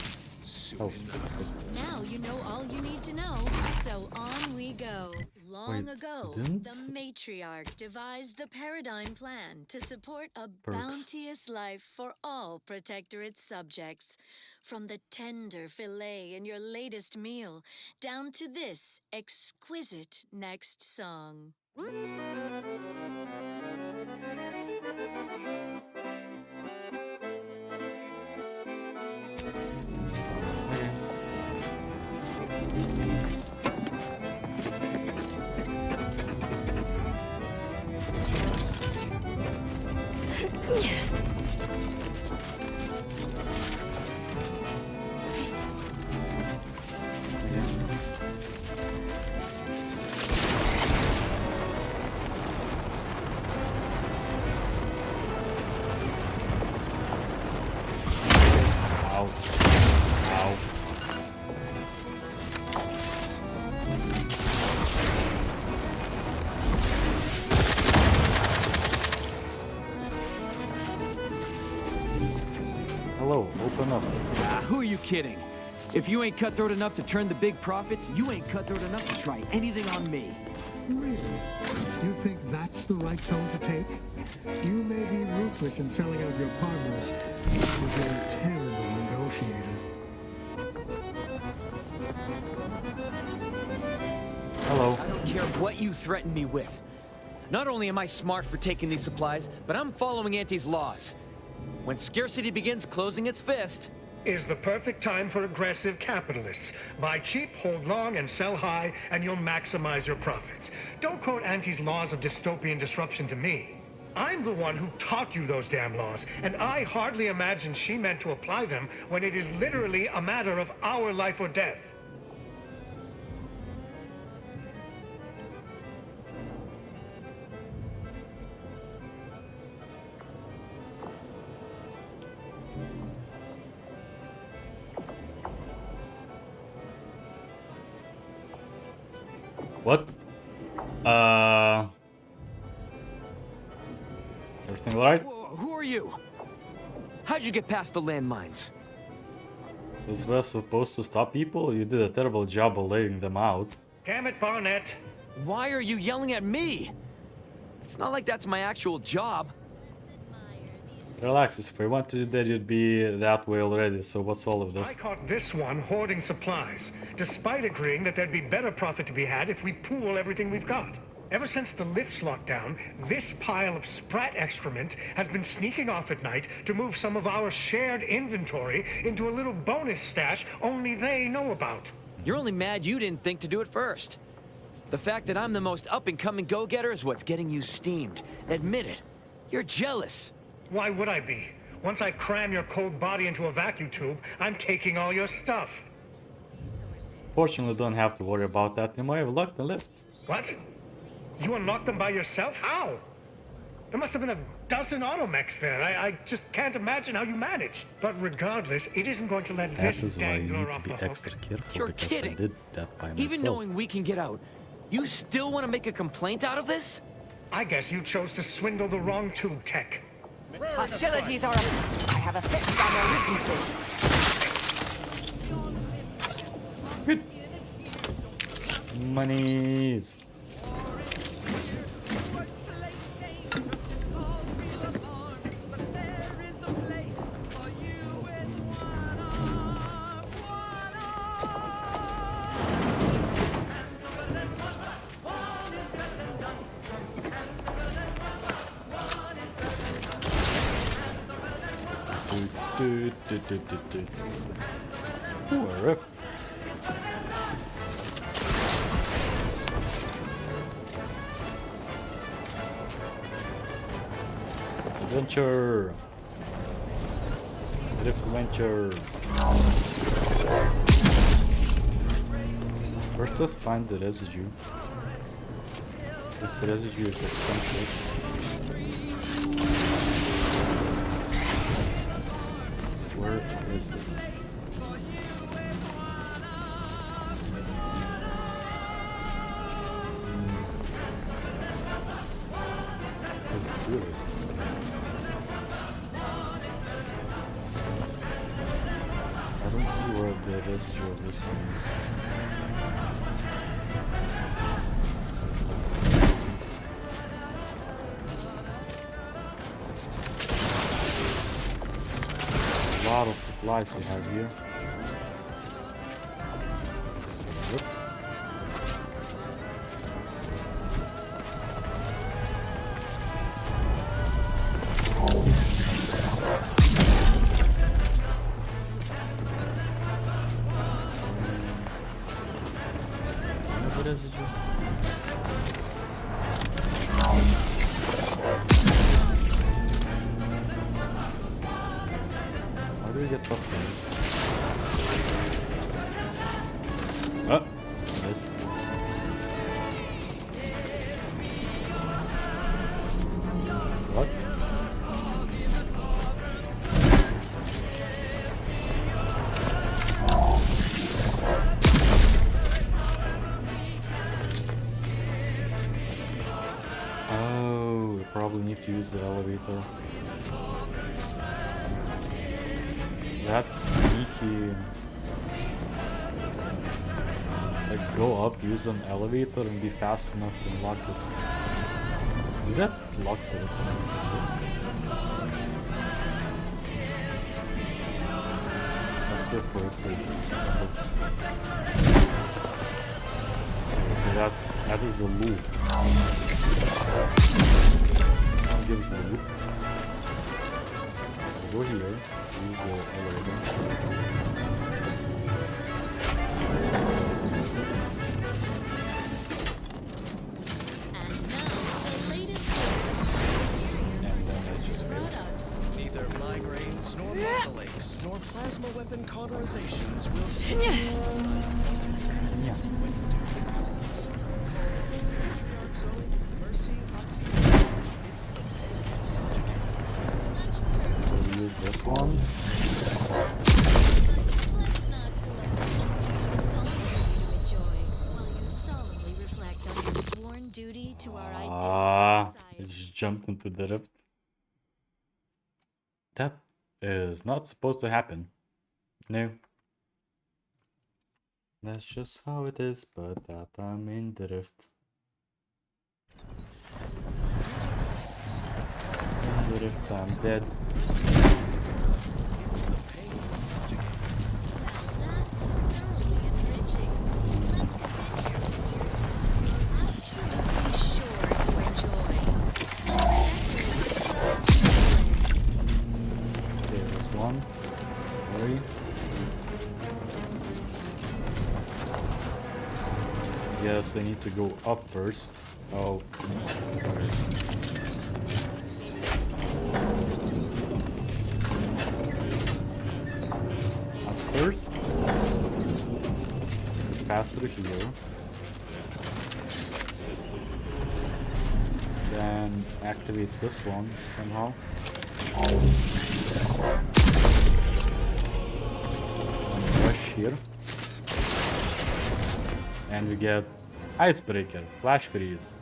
soon enough. Now you know all you need to know, so on we go. Long ago, the matriarch devised the paradigm plan to support a bounteous life for all Protectorate subjects. From the tender fillet in your latest meal, down to this exquisite next song. enough. Who are you kidding? If you ain't cutthroat enough to turn the big profits, you ain't cutthroat enough to try anything on me. Really? You think that's the right tone to take? You may be ruthless in selling out your partners, but you're a terrible negotiator. Hello. I don't care what you threaten me with. Not only am I smart for taking these supplies, but I'm following Auntie's laws. When scarcity begins closing its fist... Is the perfect time for aggressive capitalists. Buy cheap, hold long, and sell high, and you'll maximize your profits. Don't quote Auntie's laws of dystopian disruption to me. I'm the one who taught you those damn laws, and I hardly imagine she meant to apply them when it is literally a matter of our life or death. What? Everything alright? Who are you? How'd you get past the landmines? This was supposed to stop people? You did a terrible job of laying them out. Damn it, Barnett! Why are you yelling at me? It's not like that's my actual job. Relax, if I want to do that, you'd be that way already, so what's all of this? I caught this one hoarding supplies, despite agreeing that there'd be better profit to be had if we pool everything we've got. Ever since the lifts locked down, this pile of Sprat excrement has been sneaking off at night to move some of our shared inventory into a little bonus stash only they know about. You're only mad you didn't think to do it first. The fact that I'm the most up-and-coming go-getter is what's getting you steamed. Admit it. You're jealous. Why would I be? Once I cram your cold body into a vacuum tube, I'm taking all your stuff. Fortunately, don't have to worry about that anymore. I've locked the lifts. What? You unlocked them by yourself? How? There must have been a dozen automechs there. I just can't imagine how you managed. But regardless, it isn't going to let That this is why you dangler need off to the be hook. extra careful. You're because kidding. I did that by myself. Even knowing we can get out, you still want to make a complaint out of this? I guess you chose to swindle the wrong tube tech. Hostilities are up. I have a fix on their weaknesses. Monies. Ooh, a rip. Adventure. Drift adventure. First, let's find the residue. This residue is expensive. Where is it? There's two lifts. I don't see where the residue of this one is. A lot of supplies we have here. This is good. What is it? How do we get up there? Oh, missed. What? Oh, we probably need to use the elevator. That's sneaky. Like, go up, use an elevator, and be fast enough to unlock it. Did that lock it? Let's go for it. Okay, so that is a loop. Someone gives me a loop. Go here, use the elevator. Neither migraines nor muscle aches nor plasma weapon cauterizations will save you from unwanted tasks when you do the calls. Matriarch Zoe, Mercy, Oxy, it's the pain subjugate. We'll use this one. Duty to our I just jumped into the rift. That is not supposed to happen. No. That's just how it is, but that I'm in the rift. In the rift, I'm dead. One. Sorry. Yes, I need to go up first. Oh. Up first. Pass through here. Then activate this one somehow. Rush here. And we get Icebreaker, Flash Freeze.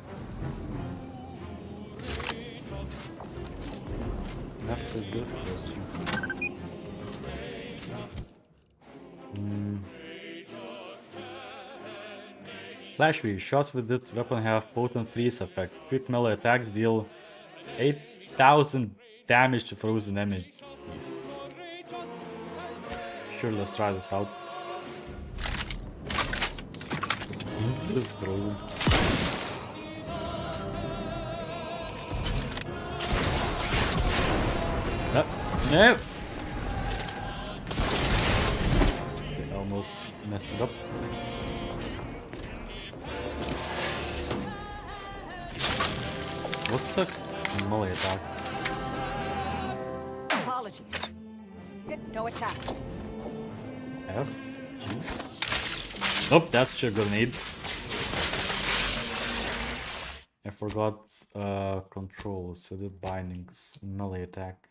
That's a good question. Flash Freeze. Shots with this weapon have potent freeze effect. Quick melee attacks deal 8,000 damage to frozen enemies. Sure, let's try this out. It's just frozen. No! No! Okay, almost messed it up. What's the melee attack? Apologies. No attack. F? G? Nope, that's your grenade. I forgot controls, so the bindings, melee attack.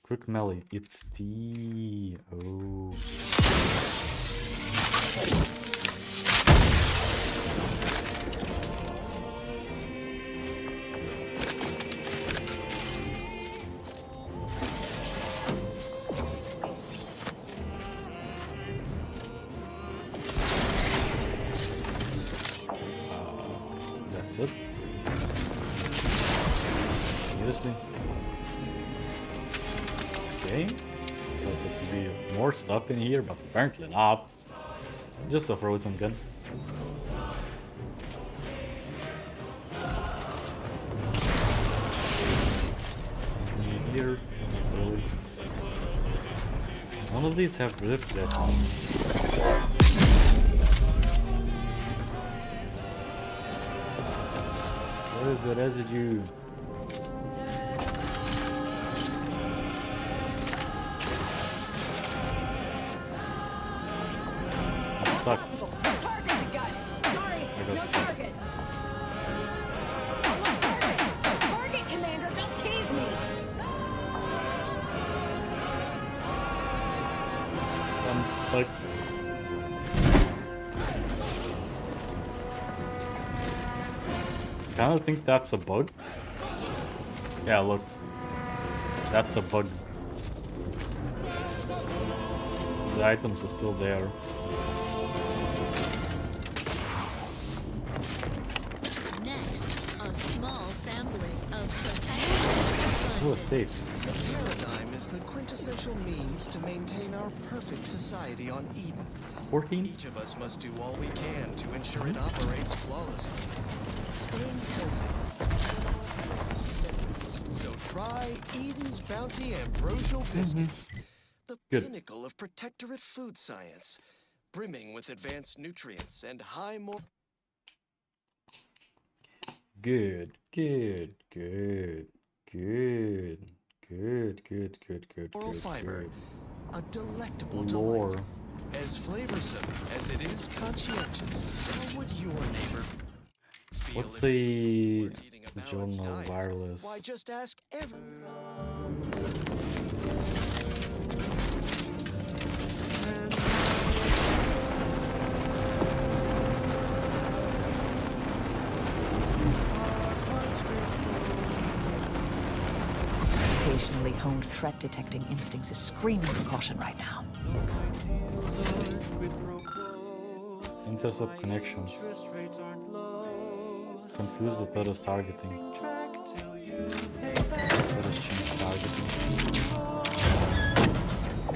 Quick melee, it's T. Oh. That's it. Seriously? Okay. Thought there could be more stuff in here, but apparently not. Just a frozen gun. Here, really. None of these have ripped this one. Where is the residue? I'm stuck. I got stuck. Target, Commander, don't tease me. I'm stuck. I kind of think that's a bug. Yeah, look. That's a bug. the items are still there. Next, a small sampling of Protectorate. Oh, safe. The paradigm is the quintessential means to maintain our perfect society on Eden. 14? Each of us must do all we can to ensure it operates flawlessly. Staying healthy. So try Eden's Bounty Ambrosial Biscuits. The pinnacle of Protectorate food science. Brimming with advanced nutrients and high more... Good. Oral fiber, a delectable Lore. delight. As flavorsome as it is conscientious. How would your neighbor feel What's if the eating a balanced journal diet? wireless? Why just ask every... Occasionally honed threat detecting instincts is screaming for caution right now. Intercept connections. Confuse the terrorist targeting. Terrorist change targeting.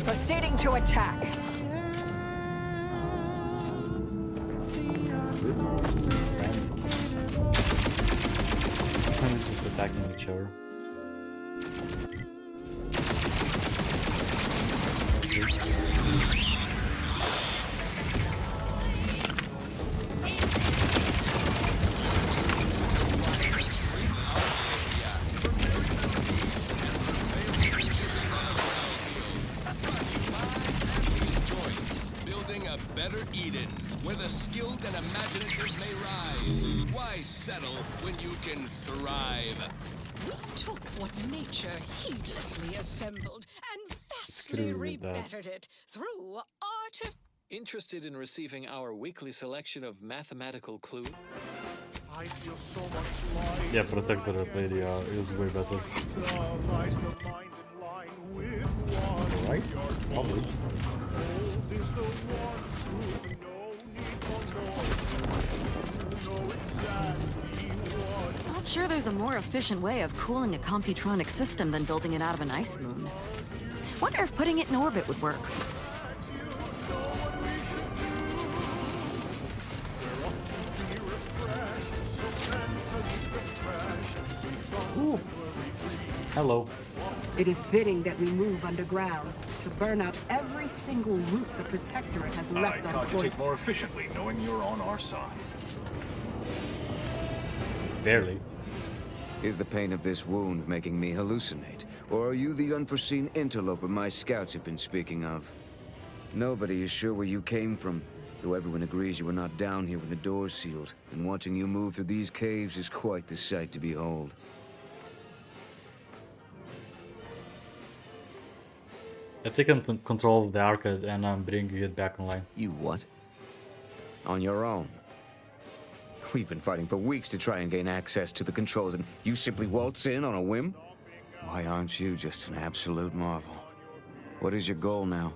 Proceeding to attack. Just attacking each other. Building a better Eden, where the skilled and imaginative may rise. Why settle when you can thrive? We took what nature heedlessly assembled and vastly Screw with that. rebettered it through Interested in receiving our weekly selection of mathematical clues? I feel so much light. Yeah, Protectorate radio is way better. Lies the mind in line with one. Right? Probably. Gold is the one truth, no need for more. You know exactly what. Not sure there's a more efficient way of cooling a computronic system than building it out of an ice moon. Wonder if putting it in orbit would work. Ooh. Hello. It is fitting that we move underground to burn out every single route the Protectorate has left I on cogitate course. more efficiently knowing you're on our side. Barely. Is the pain of this wound making me hallucinate? Or are you the unforeseen interloper my scouts have been speaking of? Nobody is sure where you came from, though everyone agrees you were not down here when the doors sealed, and watching you move through these caves is quite the sight to behold. I've taken control of the arcade and I'm bringing it back online. You what? On your own? We've been fighting for weeks to try and gain access to the controls, and you simply waltz in on a whim? Why aren't you just an absolute marvel? What is your goal now?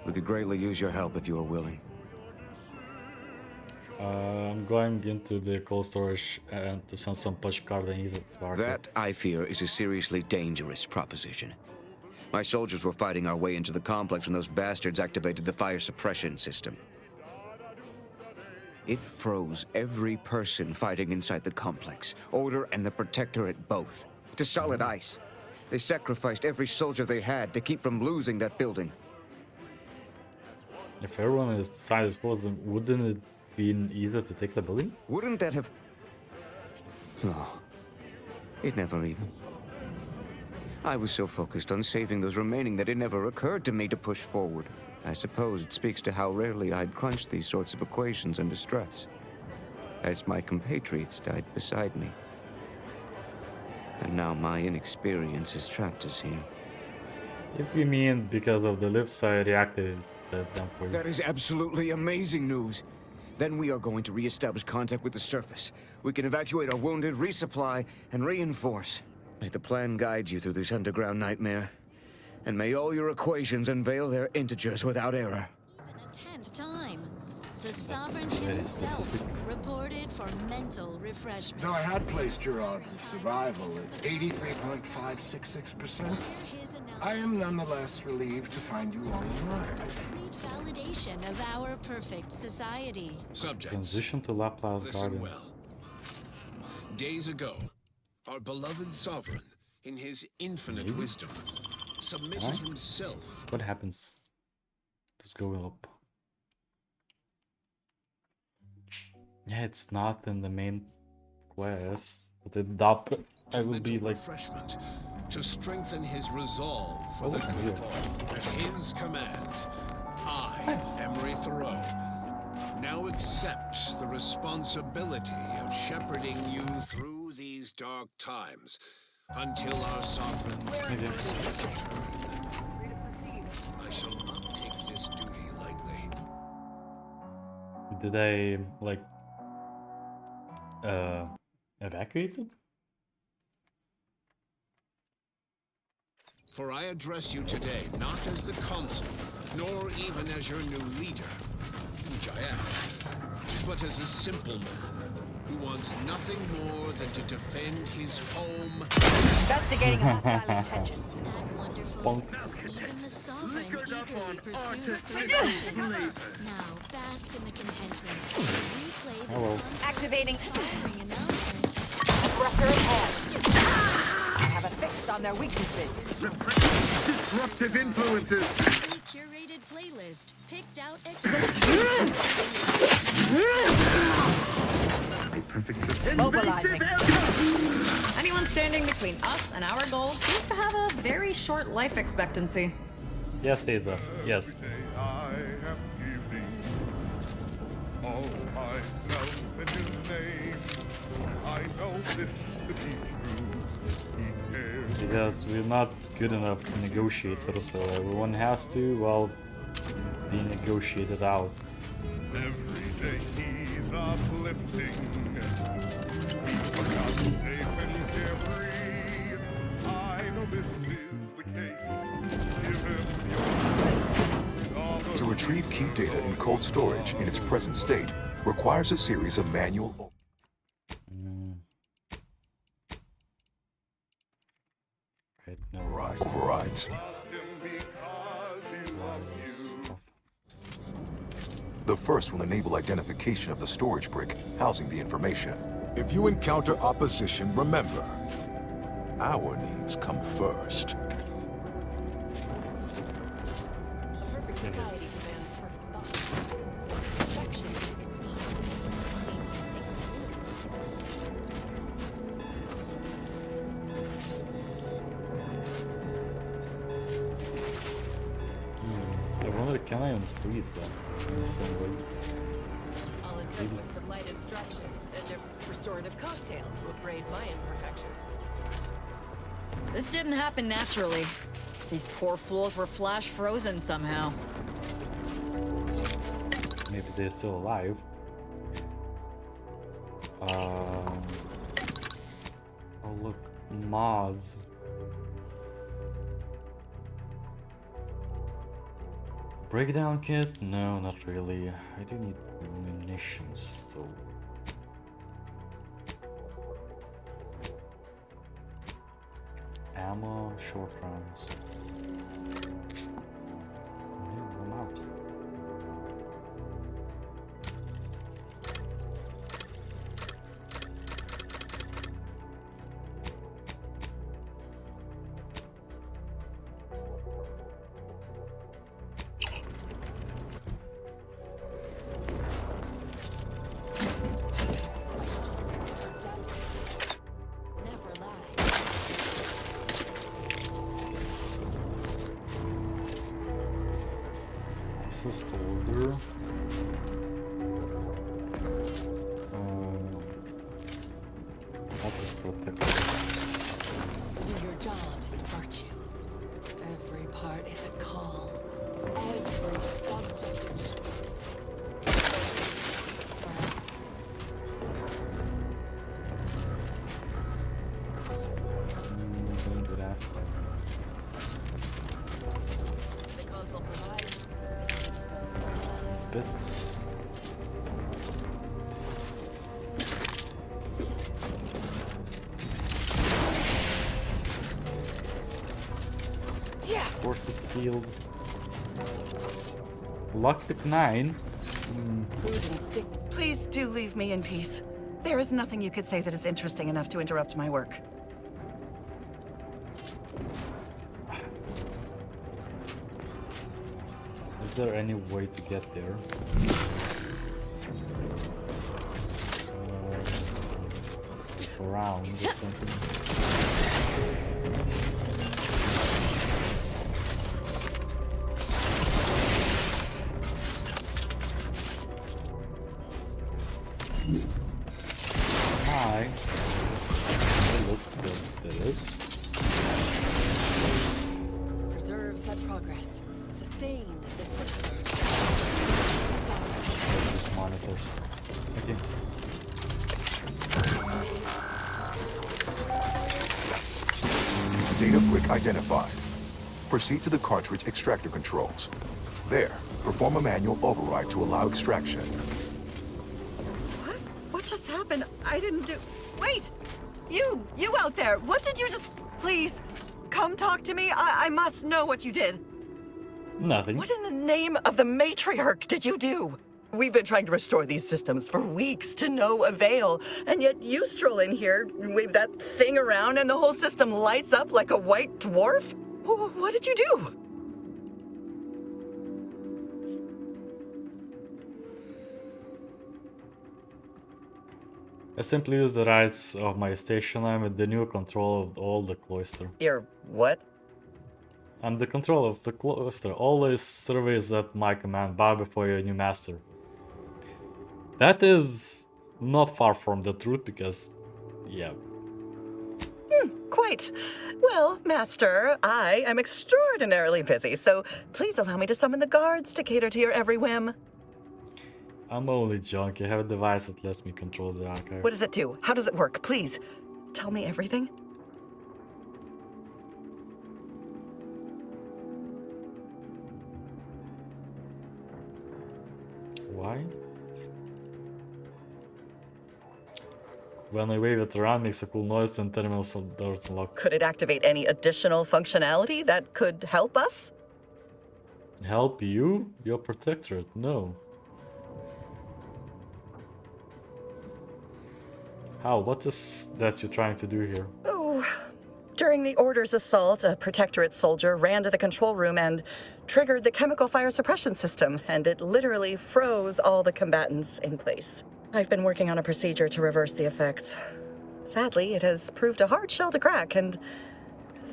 We could greatly use your help if you are willing. I'm going into the cold storage and to send some punch card I need to arcade. That, I fear, is a seriously dangerous proposition. My soldiers were fighting our way into the complex when those bastards activated the fire suppression system. It froze every person fighting inside the complex, Order and the Protectorate both, to solid ice. They sacrificed every soldier they had to keep from losing that building. If everyone is side exposed, wouldn't it be easier to take the building? Wouldn't that have... No. It never even... I was so focused on saving those remaining that it never occurred to me to push forward. I suppose it speaks to how rarely I'd crunched these sorts of equations under stress, as my compatriots died beside me. And now my inexperience has trapped us here. If you mean because of the lift side reacted them for you. That is absolutely amazing news. Then we are going to re-establish contact with the surface. We can evacuate our wounded, resupply, and reinforce. May the plan guide you through this underground nightmare. And may all your equations unveil their integers without error. Even a 10th time. The Sovereign himself reported for mental refreshment. Though I had placed your odds of survival at 83.566%, I am nonetheless relieved to find you on the rise. Complete validation of our perfect society. Subjects, Transition to Laplace listen Garden. well. Days ago, our beloved sovereign, in his infinite wisdom, submitted himself. What happens? Let's go up. Yeah, it's not in the main quest, but it up. I will be like refreshment to strengthen his resolve for the good of all. At his command, I, Emery Thoreau, now accept the responsibility of shepherding you through these dark times until our sovereign's return. I shall not take this duty lightly. Did I like evacuated? For I address you today not as the consul, nor even as your new leader, which I am, but as a simple man who wants nothing more than to defend his home. Investigating hostile intentions. Wonderful. Even the sovereign eagerly pursues perfection. Now, bask in the contentment. Replay the Activating inspiring announcement. Aggressor in hand. I have a fix on their weaknesses. Disruptive influences. Curated playlist. Picked out Mobilizing. Anyone standing between us and our goal seems to have a very short life expectancy. Yes, Hazel. Yes. I am giving all myself in his name. I know this to be true. He cares. Because we're not good enough negotiators, so everyone has to, well, be negotiated out. Every day he's uplifting. He forgot safe and carefree. I know this is the case. Give him your To retrieve key data in cold storage in its present state requires a series of manual overrides. The first will enable identification of the storage brick housing the information. If you encounter opposition, remember, our needs come first. Can I unfreeze that in some way? All it took was some light instruction and a restorative cocktail to abrade my imperfections. This didn't happen naturally. These poor fools were flash frozen somehow. Maybe they're still alive. Oh look, mods. Breakdown kit? No, not really. I do need munitions, so... Ammo, short rounds. I'm out. This is older. What is Protectorate? Do your job is a virtue. Every part is a call. Every subject ensures. Don't do that. bits. Of course it's sealed. Lockpick 9. Please do leave me in peace. There is nothing you could say that is interesting enough to interrupt my work. Is there any way to get there? Around or something? Hi. Look, there is. Preserves that progress. Sustain the system. These monitors. Okay. Data brick identified. Proceed to the cartridge extractor controls. There, perform a manual override to allow extraction. What just happened? I didn't do... Wait! You out there! What did you just... Please, come talk to me. I must know what you did. Nothing. What in the name of the matriarch did you do? We've been trying to restore these systems for weeks to no avail, and yet you stroll in here, wave that thing around, and the whole system lights up like a white dwarf? What did you do? I simply use the rights of my station. I'm with the new control of all the cloister. You're what? I'm the control of the cloister. Always surveys at my command. Bow before your new master. That is not far from the truth because, yeah. Quite. Well, Master, I am extraordinarily busy, so please allow me to summon the guards to cater to your every whim. I'm only junk. I have a device that lets me control the archive. What does it do? How does it work? Please, tell me everything. Why? When I wave it around, makes a cool noise, and terminal doors unlock. Could it activate any additional functionality that could help us? Help you? Your Protectorate? No. How? What is that you're trying to do here? Oh, during the Order's assault, a Protectorate soldier ran to the control room and triggered the chemical fire suppression system, and it literally froze all the combatants in place. I've been working on a procedure to reverse the effects. Sadly, it has proved a hard shell to crack, and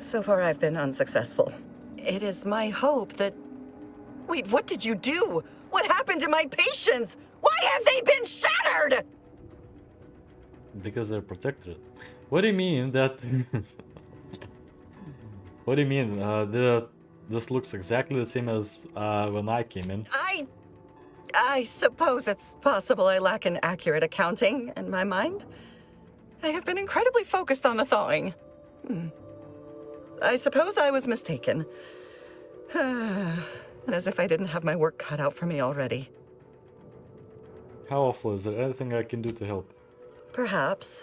so far I've been unsuccessful. It is my hope that... Wait, what did you do? What happened to my patients? Why have they been shattered? Because they're Protectorate. What do you mean that... What do you mean? This looks exactly the same as when I came in. I suppose it's possible I lack an accurate accounting in my mind. I have been incredibly focused on the thawing. I suppose I was mistaken. And as if I didn't have my work cut out for me already. How awful. Is there anything I can do to help? Perhaps.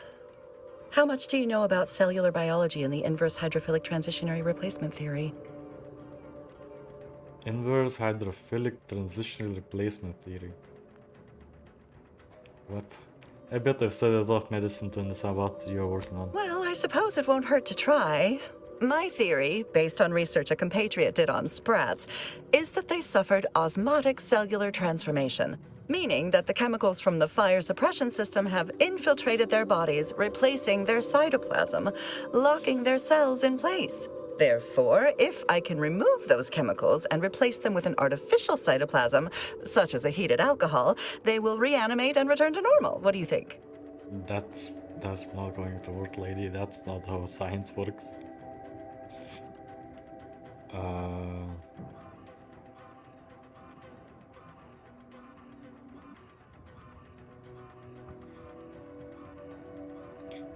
How much do you know about cellular biology and the inverse hydrophilic transitionary replacement theory? Inverse hydrophilic transitional replacement theory. What? I bet I've studied enough medicine to understand what you're working on. Well, I suppose it won't hurt to try. My theory, based on research a compatriot did on sprats, is that they suffered osmotic cellular transformation, meaning that the chemicals from the fire suppression system have infiltrated their bodies, replacing their cytoplasm, locking their cells in place. Therefore, if I can remove those chemicals and replace them with an artificial cytoplasm, such as a heated alcohol, they will reanimate and return to normal. What do you think? That's not going to work, lady. That's not how science works.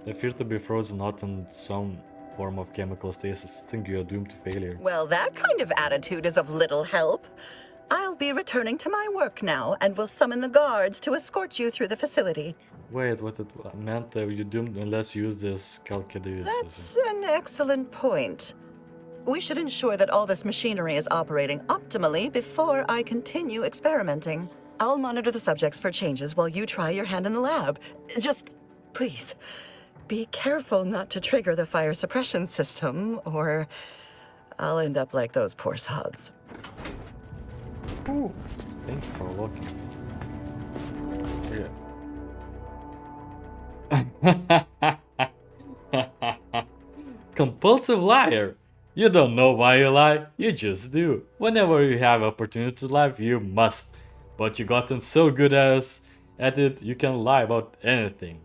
They fear to be frozen not in some form of chemical stasis. I think you are doomed to failure. Well, that kind of attitude is of little help. I'll I'll be returning to my work now and will summon the guards to escort you through the facility. Wait, what it meant that you doomed unless you use this calculator. That's an excellent point. We should ensure that all this machinery is operating optimally before I continue experimenting. I'll monitor the subjects for changes while you try your hand in the lab. Just, please, be careful not to trigger the fire suppression system, or I'll end up like those poor sods. Ooh, thank you for looking. Compulsive liar! You don't know why you lie, you just do. Whenever you have opportunity to lie, you must. But you gotten so good at it, you can lie about anything.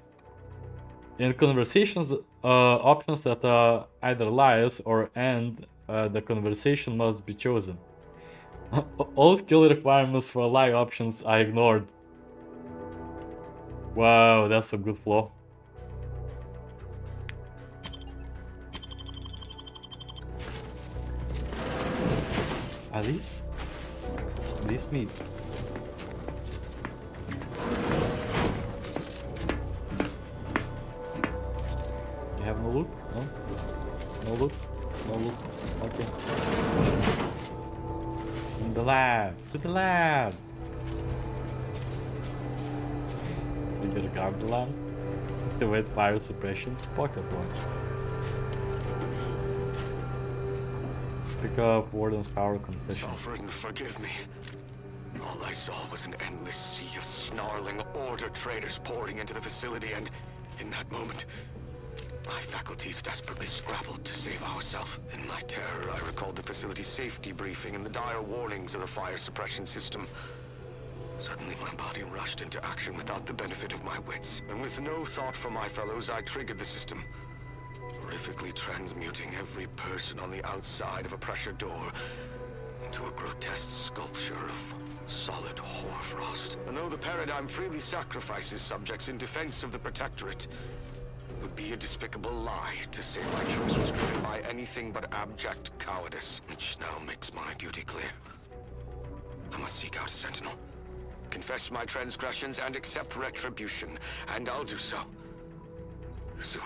In conversations, options that either lies or end the conversation must be chosen. All skill requirements for lie options are ignored. Wow, that's a good flaw. At least meat. You have no loot? No? No loot? No loot. Okay. In the lab. To the lab. You gotta guard the lab. Activate fire suppression. Pocket launch. Pick up Warden's power confession. Sovereign, forgive me. All I saw was an endless sea of snarling order traders pouring into the facility, and in that moment, my faculties desperately scrabbled to save ourselves. In my terror, I recalled the facility's safety briefing and the dire warnings of the fire suppression system. Suddenly, my body rushed into action without the benefit of my wits. And with no thought for my fellows, I triggered the system, horrifically transmuting every person on the outside of a pressure door into a grotesque sculpture of solid hoarfrost. And though the paradigm freely sacrifices subjects in defense of the Protectorate, it would be a despicable lie to say my choice was driven by anything but abject cowardice, which now makes my duty clear. I must seek out a sentinel, confess my transgressions, and accept retribution, and I'll do so soon.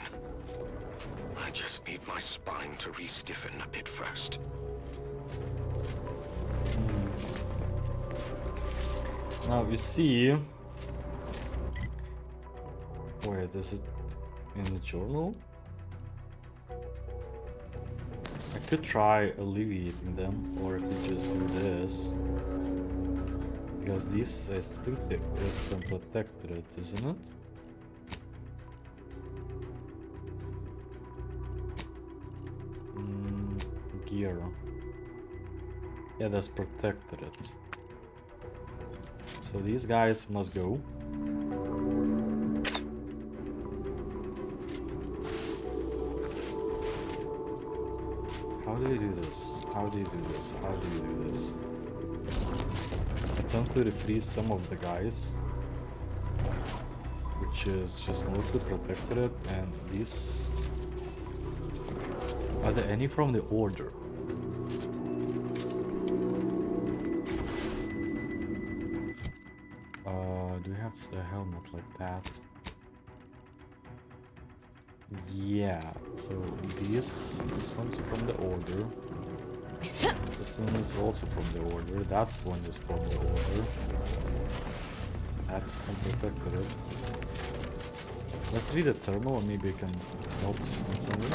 I just need my spine to re-stiffen a bit first. Now you see. Wait, is it in the journal? I could try alleviating them, or I could just do this. Because this, I think, is from Protectorate, isn't it? Gear. Yeah, that's Protectorate. So these guys must go. How do you do this? How do you do this? How do you do this? Attempt to freeze some of the guys, which is just mostly Protectorate, and these. Are there any from the Order? Do we have a helmet like that? Yeah, so this one's from the Order. This one is also from the Order. That one is from the Order. That's from Protectorate. Let's read the thermal and maybe we can help in some way.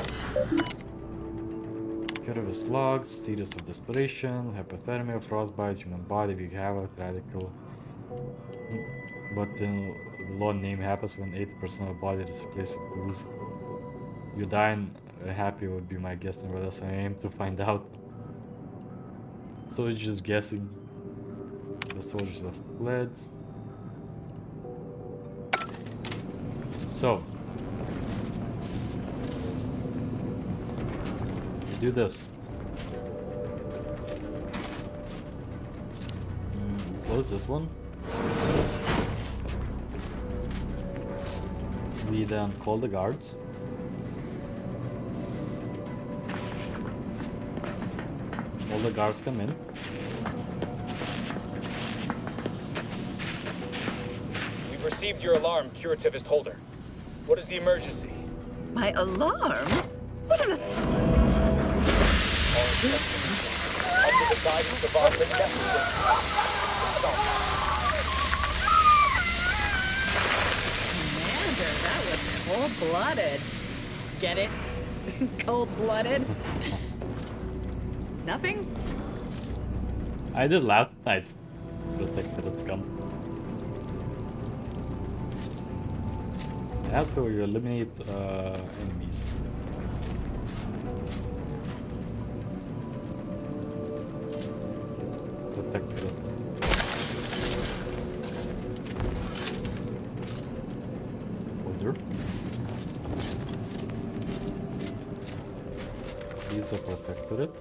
Careless logs, status of desperation, hypothermia, frostbite, human body, weak havoc, radical. But then the law name happens when 80% of the body is replaced with booze. You die and happy would be my guess, nevertheless I aim to find out. So it's just guessing. The soldiers have fled. So we do this. Close this one. We then call the guards. All the guards come in. received your alarm, curativist holder. What is the emergency? My alarm? What are the... Under the guidance of our beneficent Commander, that was cold-blooded. Get it? Cold-blooded? Nothing? I did last night. Protectorate's come. Yeah, so you eliminate enemies. Protectorate. Order. These are Protectorate.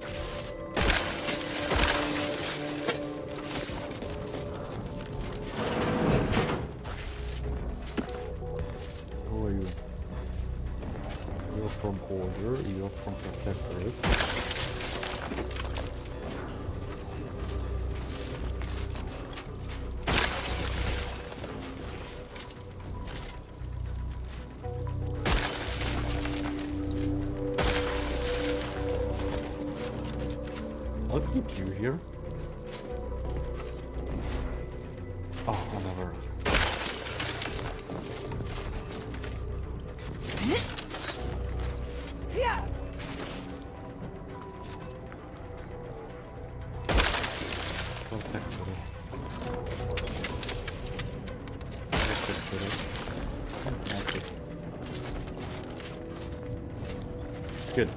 Who are you? You're from Order, you're from Protectorate. I'll keep you here. Oh, another. Yeah. Protectorate. Good.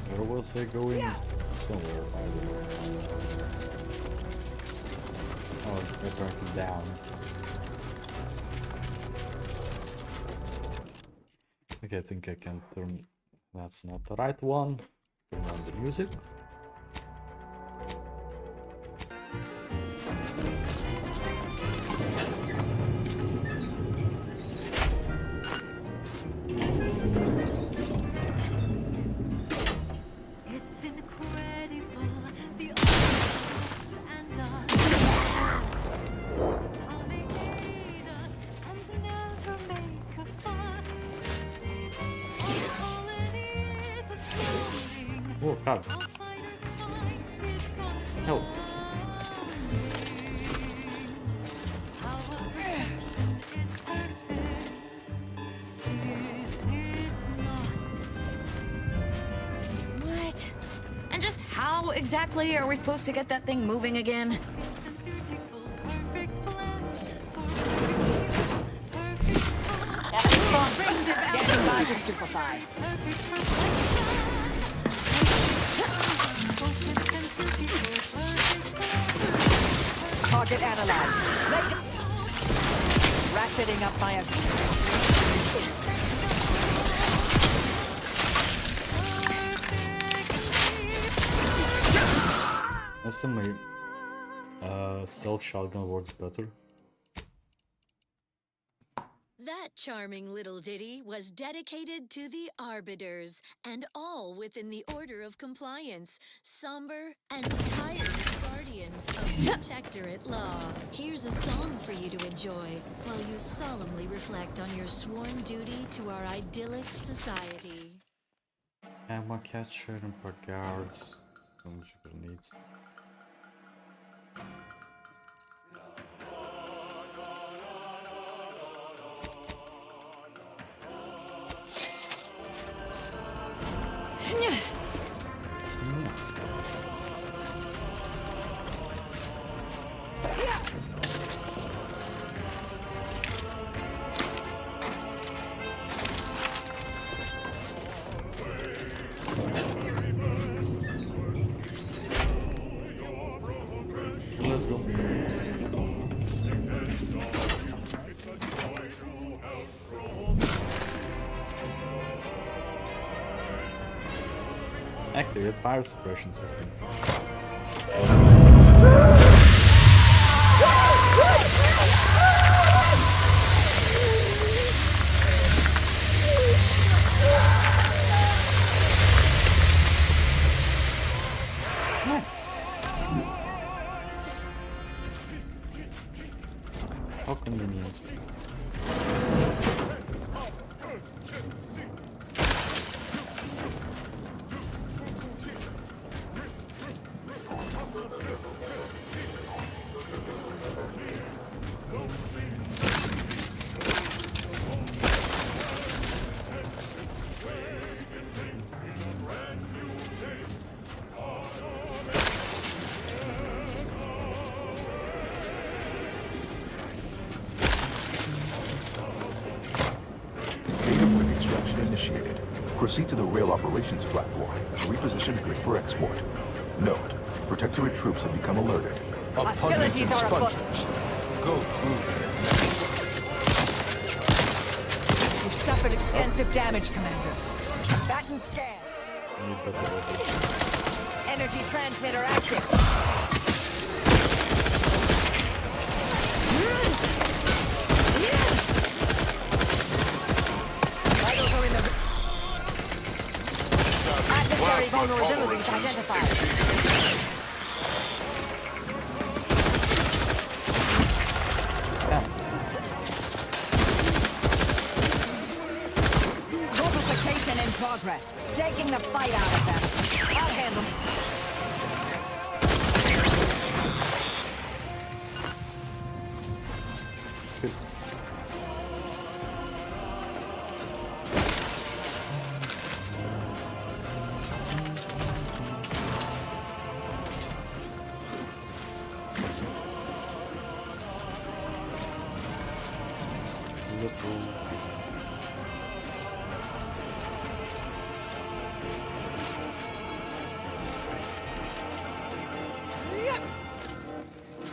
Where was I going? Somewhere, I don't know. Oh, I burned it down. Okay, I think I can turn... That's not the right one. Turn on the music. It's incredible, the odds and us. How they aid us and never make a fuss. Our colony is astounding. Oh, God. Outsiders find it Help. Our creation is perfect. Is it not? What? And just how exactly are we supposed to get that thing moving again? Standing by to stupefy. Target analyzed. Ratcheting up my Most of my stealth shotgun works better. That charming little ditty was dedicated to the Arbiters, and all within the order of compliance, somber and tireless guardians of Protectorate law. Here's a song for you to enjoy while you solemnly reflect on your sworn duty to our idyllic society. Ammo catcher and guards. Grenades. Let's go. Activate fire suppression system. Nice. How convenient. Initiated. Proceed to the rail operations platform and reposition grid for export. Note, Protectorate troops have become alerted. Hostilities are afoot. Go through there. You've suffered extensive damage, Commander. Batten scan. Energy transmitter active. Vitals are in the... Adversary vulnerabilities identified. Fortification in progress. Taking the fight out of them. I'll handle it.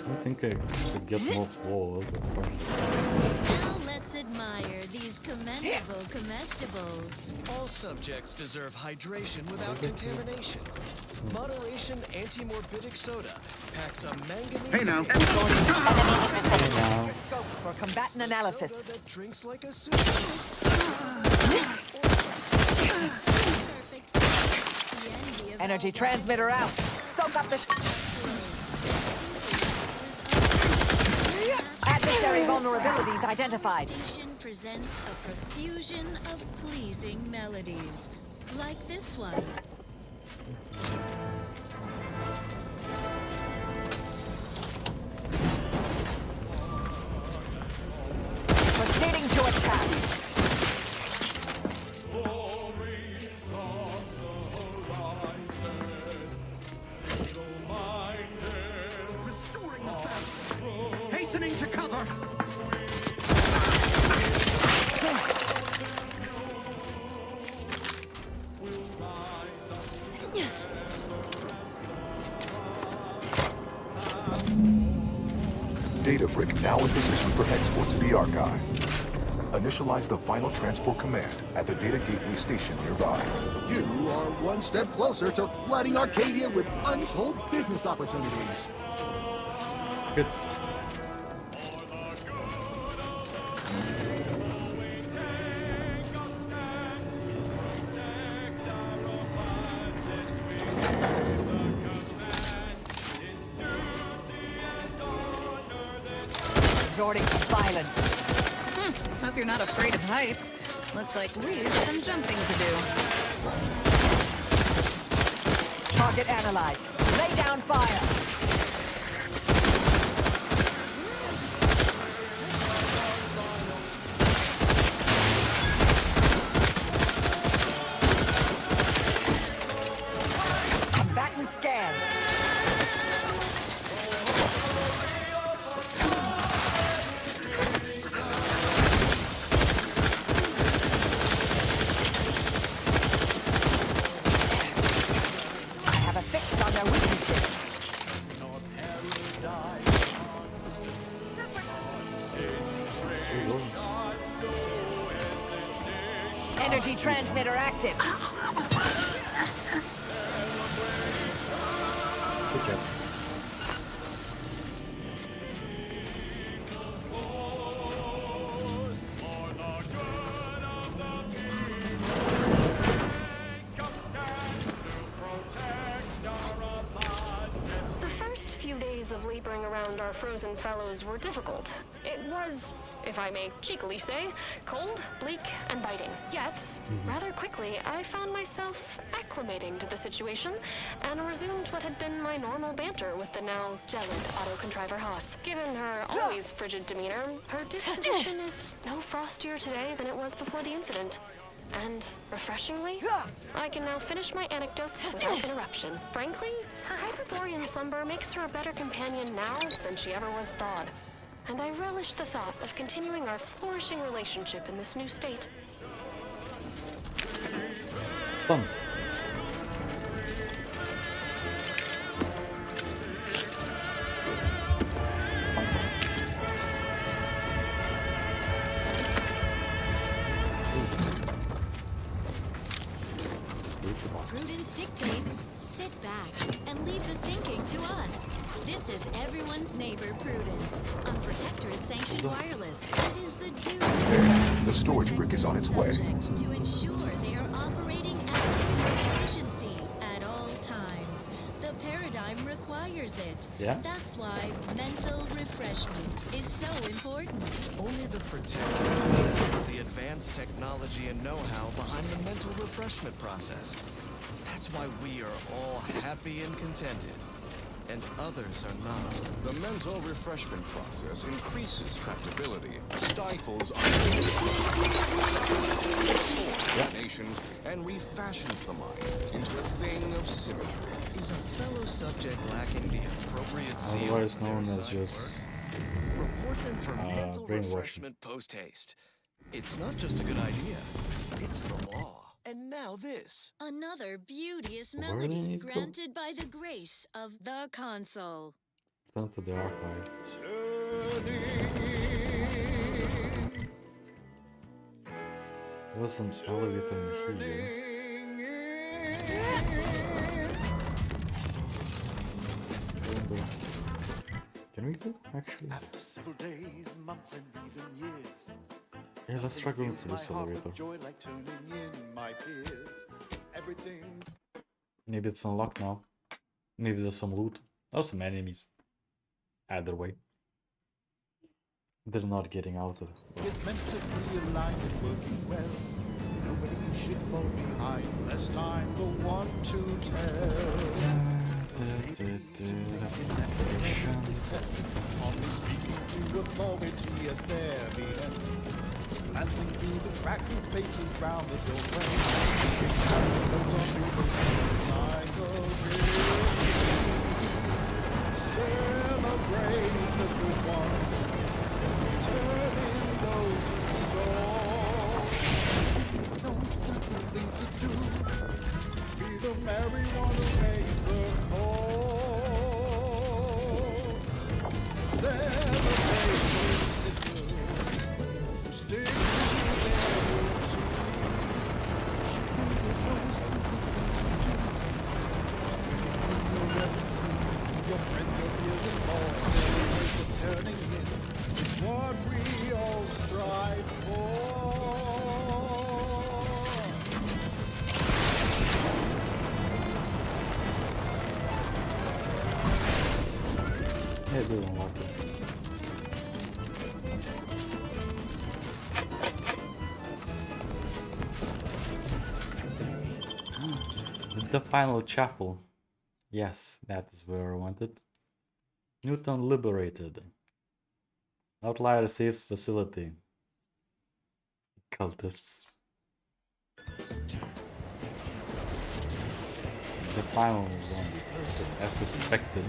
I think I should get more floor, but first. Now let's admire these commendable comestibles. All subjects deserve hydration without contamination. Moderation anti-morbidic soda packs a manganese. Hey now. Scopes for combatant analysis. Soda that drinks like a super. Energy transmitter out. Soak up the... Adversary vulnerabilities identified. Station presents a profusion of pleasing melodies, like this one. Proceeding to attack. Hastening to cover! Data brick now in position for export to the archive. Initialize the final transport command at the data gateway station nearby. You are one step closer to flooding Arcadia with untold business opportunities. Good. Resorting to violence. Hope you're not afraid of heights. Looks like we've some jumping to do. Target analyzed. Lay down fire. Combatant scan. Energy transmitter active. Good job. The first few days of laboring around our frozen fellows were difficult. It was, if I may cheekily say, cold, bleak, and biting. Yet, rather quickly, I found myself acclimating to the situation and resumed what had been my normal banter with the now gelid auto-contriver Haas. Given her always frigid demeanor, her disposition is no frostier today than it was before the incident. And, refreshingly, I can now finish my anecdotes without interruption. Frankly, her Hyperborean slumber makes her a better companion now than she ever was thawed. And I relish the thought of continuing our flourishing relationship in this new state. Thanks. Prudence dictates, sit back and leave the thinking to us. This is everyone's neighbor Prudence on Protectorate sanctioned wireless. It is the duty The storage brick is on its way. to ensure they are operating at efficiency at all times. The paradigm requires it. Yeah. That's why mental refreshment is so important. Only the Protectorate possesses the advanced technology and know-how behind the mental refreshment process. That's why we are all happy and contented, and others are not. The mental refreshment process increases tractability, stifles nations, and refashions the mind into a thing of symmetry. Is a fellow subject lacking the appropriate seal Otherwise for their known as assigned just work? Report them for mental brainwashing. refreshment post-haste. It's not just a good idea, it's the law. And now this. Another beauteous Where do they melody need to go? granted by the grace of the console. Turn to the archive. There was an elevator in here. Can we go actually? After several days, months, and even years. Yeah, let's try going to this elevator. Maybe it's unlocked now. Maybe there's some loot. Or some enemies. Either way. They're not getting out of it. It's meant to be aligned and working well. Nobody should fall behind, lest I'm the one to tell. Only speaking to authority at their behest. Glancing through the cracks and spaces round the doorway. Notes on paper, sign of celebrate the good one. Turning those who stall. No simple thing to do. Be the merry one who makes the call. Celebrate the stick to their routine. No simple thing to do. Your friends, your peers, and more. Turning in is what we all strive for. Yeah, they don't like it. The final chapel. Yes, that is where I wanted. Newton liberated. Outlier saves facility. Cultists. The final one, as suspected.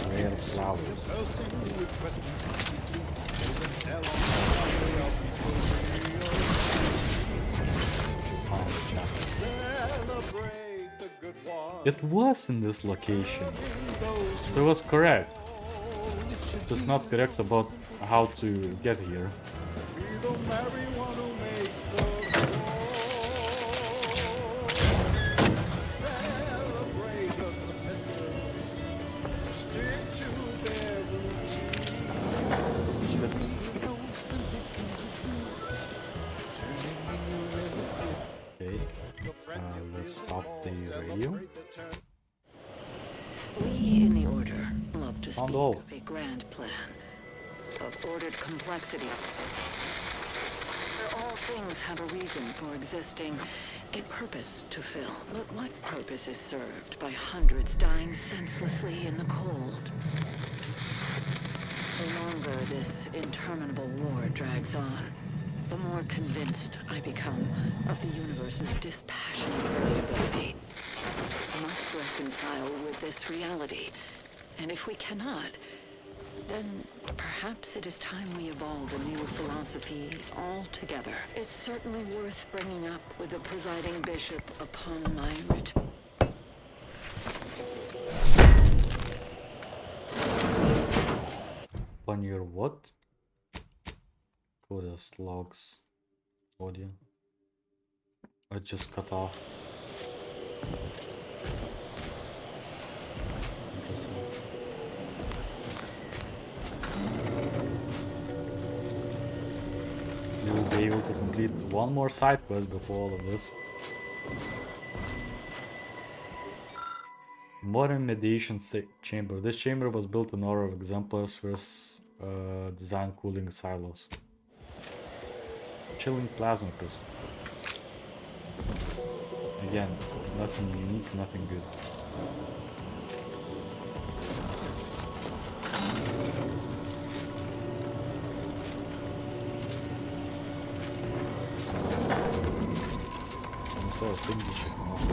Rare flowers. It was in this location. It was correct. Just not correct about how to get here. Okay. Let's stop the radio. We in the Order love to speak all. of a grand plan, of ordered complexity. Where all things have a reason for existing, a purpose to fill. But what purpose is served by hundreds dying senselessly in the cold? The longer this interminable war drags on, the more convinced I become of the universe's dispassionate variability. We must reconcile with this reality, and if we cannot, then perhaps it is time we evolve a new philosophy altogether. It's certainly worth bringing up with the presiding bishop upon my return. On your what? Codas logs audio. I just cut off. Interesting. You will be able to complete one more side quest before all of this. Modern mediation chamber. This chamber was built in order of exemplars with design cooling silos. Chilling plasma pistol. Again, nothing unique, nothing good. I saw a thing to check them off.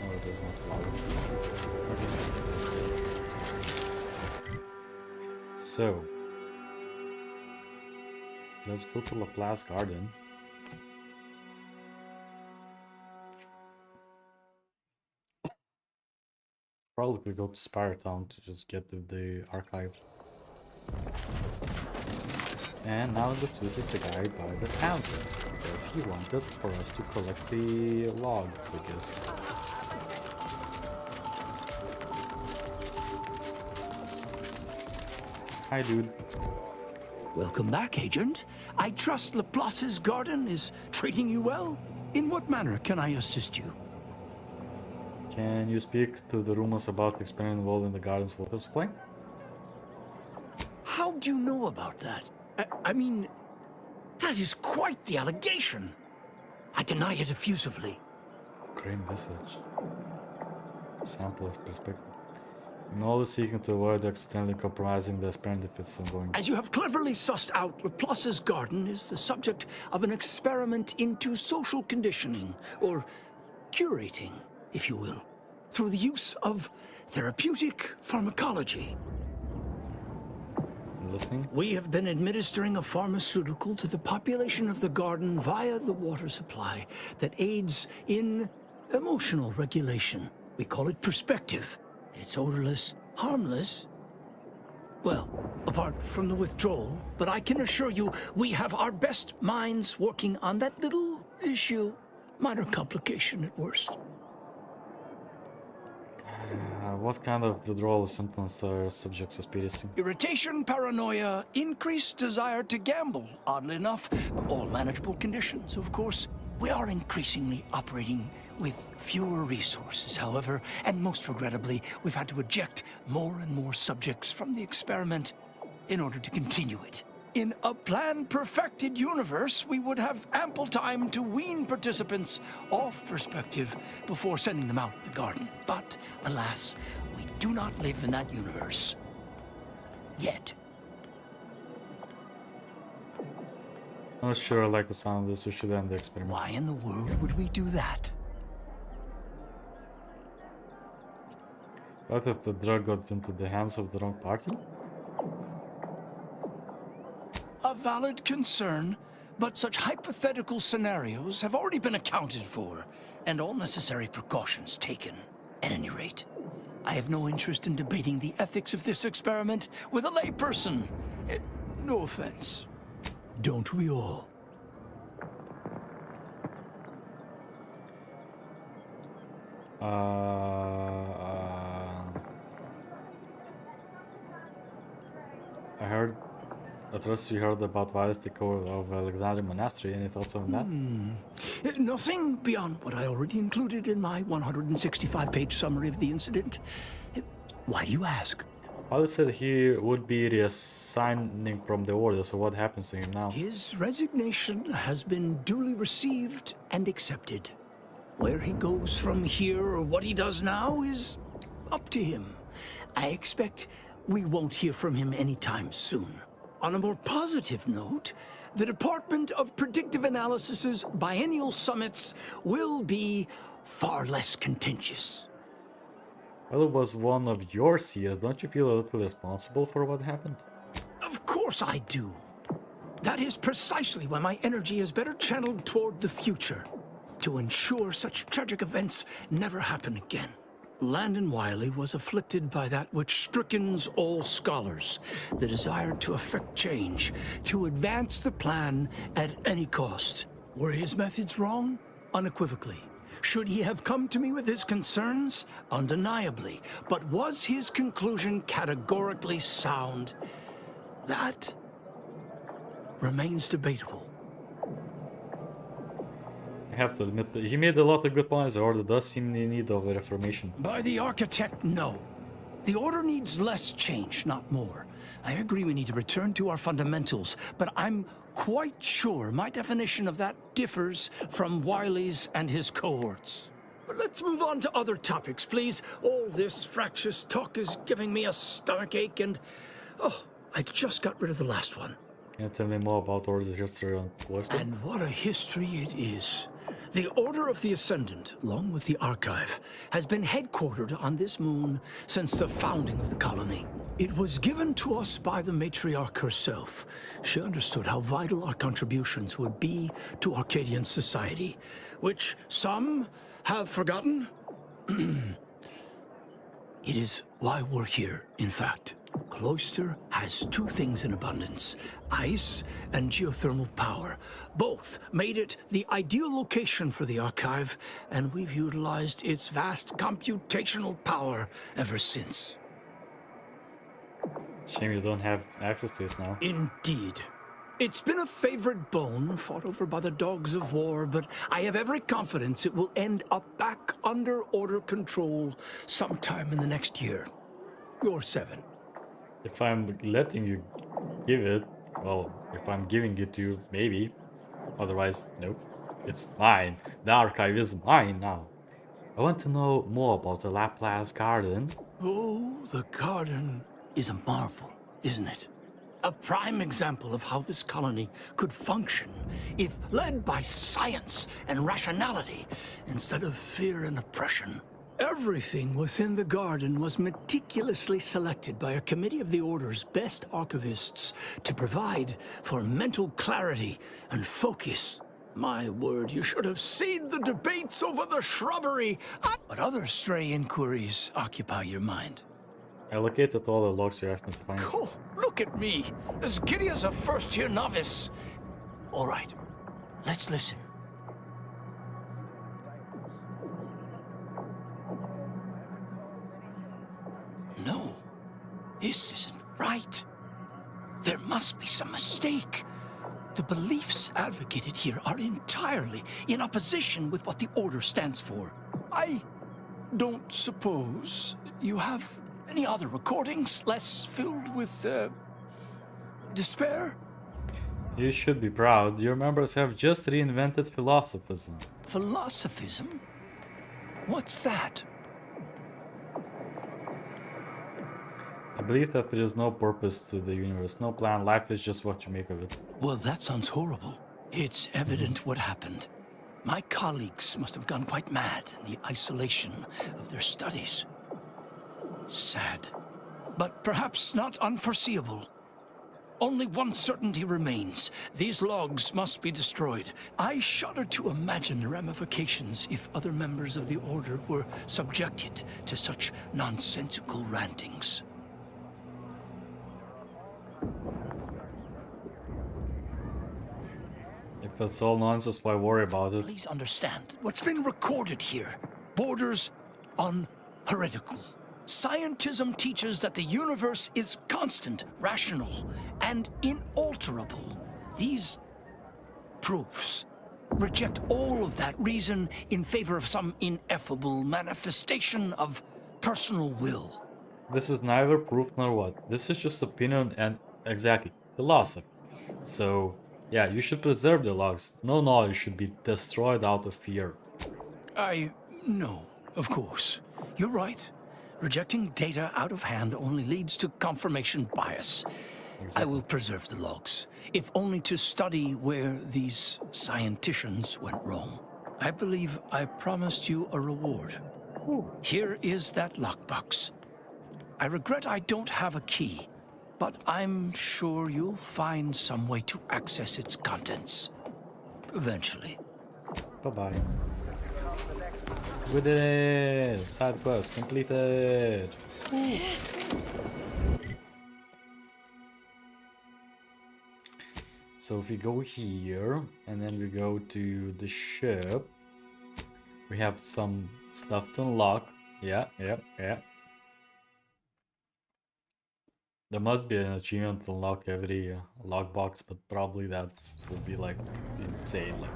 Oh, it does not allow it. Okay. So, let's go to Laplace Garden. Probably go to Spire Town to just get to the archive. And now let's visit the guy by the fountain, because he wanted for us to collect the logs, I guess. Hi, dude. Welcome back, Agent. I trust Laplace's garden is treating you well. In what manner can I assist you? Can you speak to the rumors about the experiment involved in the garden's water supply? How do you know about that? I mean, that is quite the allegation. I deny it effusively. Grim message. Sample of perspective. I'm always seeking to avoid accidentally compromising the experiment if it's ongoing. As you have cleverly sussed out, Laplace's garden is the subject of an experiment into social conditioning, or curating, if you will, through the use of therapeutic pharmacology. Listening? We have been administering a pharmaceutical to the population of the garden via the water supply that aids in emotional regulation. We call it perspective. It's odorless, harmless. Well, apart from the withdrawal, but I can assure you we have our best minds working on that little issue. Minor complication at worst. What kind of withdrawal symptoms are subjects experiencing? Irritation, paranoia, increased desire to gamble, oddly enough. All manageable conditions, of course. We are increasingly operating with fewer resources, however, and most regrettably, we've had to eject more and more subjects from the experiment in order to continue it. In a plan-perfected universe, we would have ample time to wean participants off perspective before sending them out of the garden. But, alas, we do not live in that universe. Yet. I'm not sure I like the sound of this. We should end the experiment. Why in the world would we do that? What if the drug got into the hands of the wrong party? A valid concern, but such hypothetical scenarios have already been accounted for, and all necessary precautions taken. At any rate, I have no interest in debating the ethics of this experiment with a layperson. No offense. Don't we all? I heard I trust you heard about Vilas takeover of Alexandria Monastery. Any thoughts on that? Nothing beyond what I already included in my 165-page summary of the incident. Why do you ask? Vilas said he would be resigning from the order, so what happens to him now? His resignation has been duly received and accepted. Where he goes from here or what he does now is up to him. I expect we won't hear from him anytime soon. On a more positive note, the Department of Predictive Analysis's biennial summits will be far less contentious. Well, it was one of your seers. Don't you feel a little responsible for what happened? Of course I do. That is precisely why my energy is better channeled toward the future, to ensure such tragic events never happen again. Landon Wiley was afflicted by that which strickens all scholars, the desire to effect change, to advance the plan at any cost. Were his methods wrong? Unequivocally. Should he have come to me with his concerns? Undeniably. But was his conclusion categorically sound? That remains debatable. I have to admit that he made a lot of good points. The order does seem in need of a reformation. By the architect, no. The order needs less change, not more. I agree we need to return to our fundamentals, but I'm quite sure my definition of that differs from Wiley's and his cohorts. But let's move on to other topics, please. All this fractious talk is giving me a stomachache and... Oh, I just got rid of the last one. Can you tell me more about Order's history on Cloister? And what a history it is. The Order of the Ascendant, along with the Archive, has been headquartered on this moon since the founding of the colony. It was given to us by the matriarch herself. She understood how vital our contributions would be to Arcadian society, which some have forgotten. It is why we're here, in fact. Cloister has two things in abundance: ice and geothermal power. Both made it the ideal location for the archive, and we've utilized its vast computational power ever since. Shame you don't have access to it now. Indeed. It's been a favorite bone fought over by the dogs of war, but I have every confidence it will end up back under Order control sometime in the next year. You're 7. If I'm letting you give it, well, if I'm giving it to you, maybe. Otherwise, nope. It's mine. The archive is mine now. I want to know more about the Laplace Garden. Oh, the garden is a marvel, isn't it? A prime example of how this colony could function if led by science and rationality instead of fear and oppression. Everything within the garden was meticulously selected by a committee of the Order's best archivists to provide for mental clarity and focus. My word, you should have seen the debates over the shrubbery. But other stray inquiries occupy your mind. I located all the logs you asked me to find. Oh, look at me, as giddy as a first-year novice. All right, let's listen. No, this isn't right. There must be some mistake. The beliefs advocated here are entirely in opposition with what the Order stands for. I don't suppose you have any other recordings less filled with, despair? You should be proud. Your members have just reinvented philosophism. Philosophism? What's that? I believe that there is no purpose to the universe, no plan. Life is just what you make of it. Well, that sounds horrible. It's evident what happened. My colleagues must have gone quite mad in the isolation of their studies. Sad, but perhaps not unforeseeable. Only one certainty remains. These logs must be destroyed. I shudder to imagine the ramifications if other members of the Order were subjected to such nonsensical rantings. If it's all nonsense, why worry about it? Please understand, what's been recorded here borders on heretical. Scientism teaches that the universe is constant, rational, and inalterable. These proofs reject all of that reason in favor of some ineffable manifestation of personal will. This is neither proof nor what. This is just opinion and exactly philosophy. So, yeah, you should preserve the logs. No knowledge should be destroyed out of fear. No, of course. You're right. Rejecting data out of hand only leads to confirmation bias. Exactly. I will preserve the logs, if only to study where these scienticians went wrong. I believe I promised you a reward. Here is that lockbox. I regret I don't have a key, but I'm sure you'll find some way to access its contents. Eventually. Bye-bye. We did it! Side quest completed! Woo. So if we go here, and then we go to the ship, we have some stuff to unlock. Yeah. There must be an achievement to unlock every lockbox, but probably that would be like insane. Like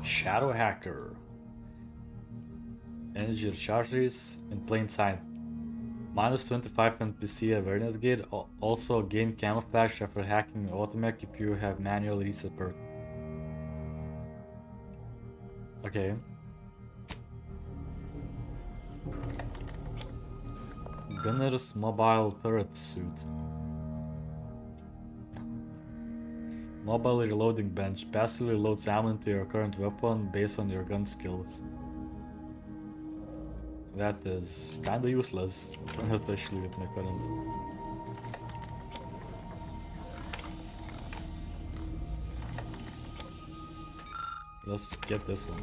Shadow Hacker. Energy recharges in plain sight. Minus 25 NPC awareness gauge. Also gain camouflage after hacking automatic if you have manual reset perk. Okay. Gunner's mobile turret suit. Mobile reloading bench. Passively loads ammo into your current weapon based on your gun skills. That is kinda useless, especially with my current. Let's get this one.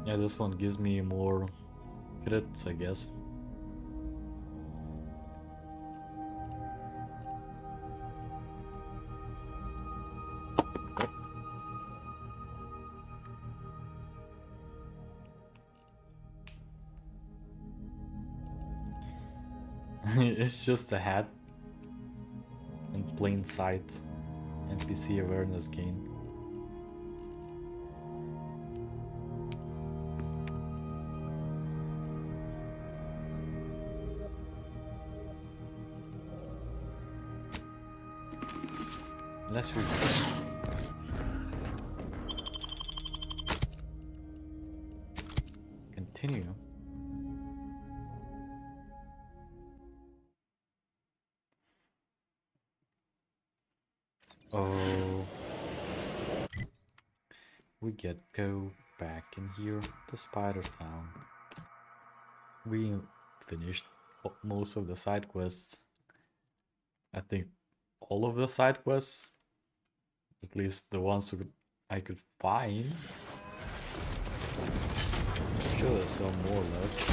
Yeah, this one gives me more crits, I guess. It's just a hat in plain sight. NPC awareness gain. Let's read it. Continue. Oh, we go back in here to Spider Town. We finished most of the side quests. I think all of the side quests, at least the ones I could find. I'm sure there's some more left.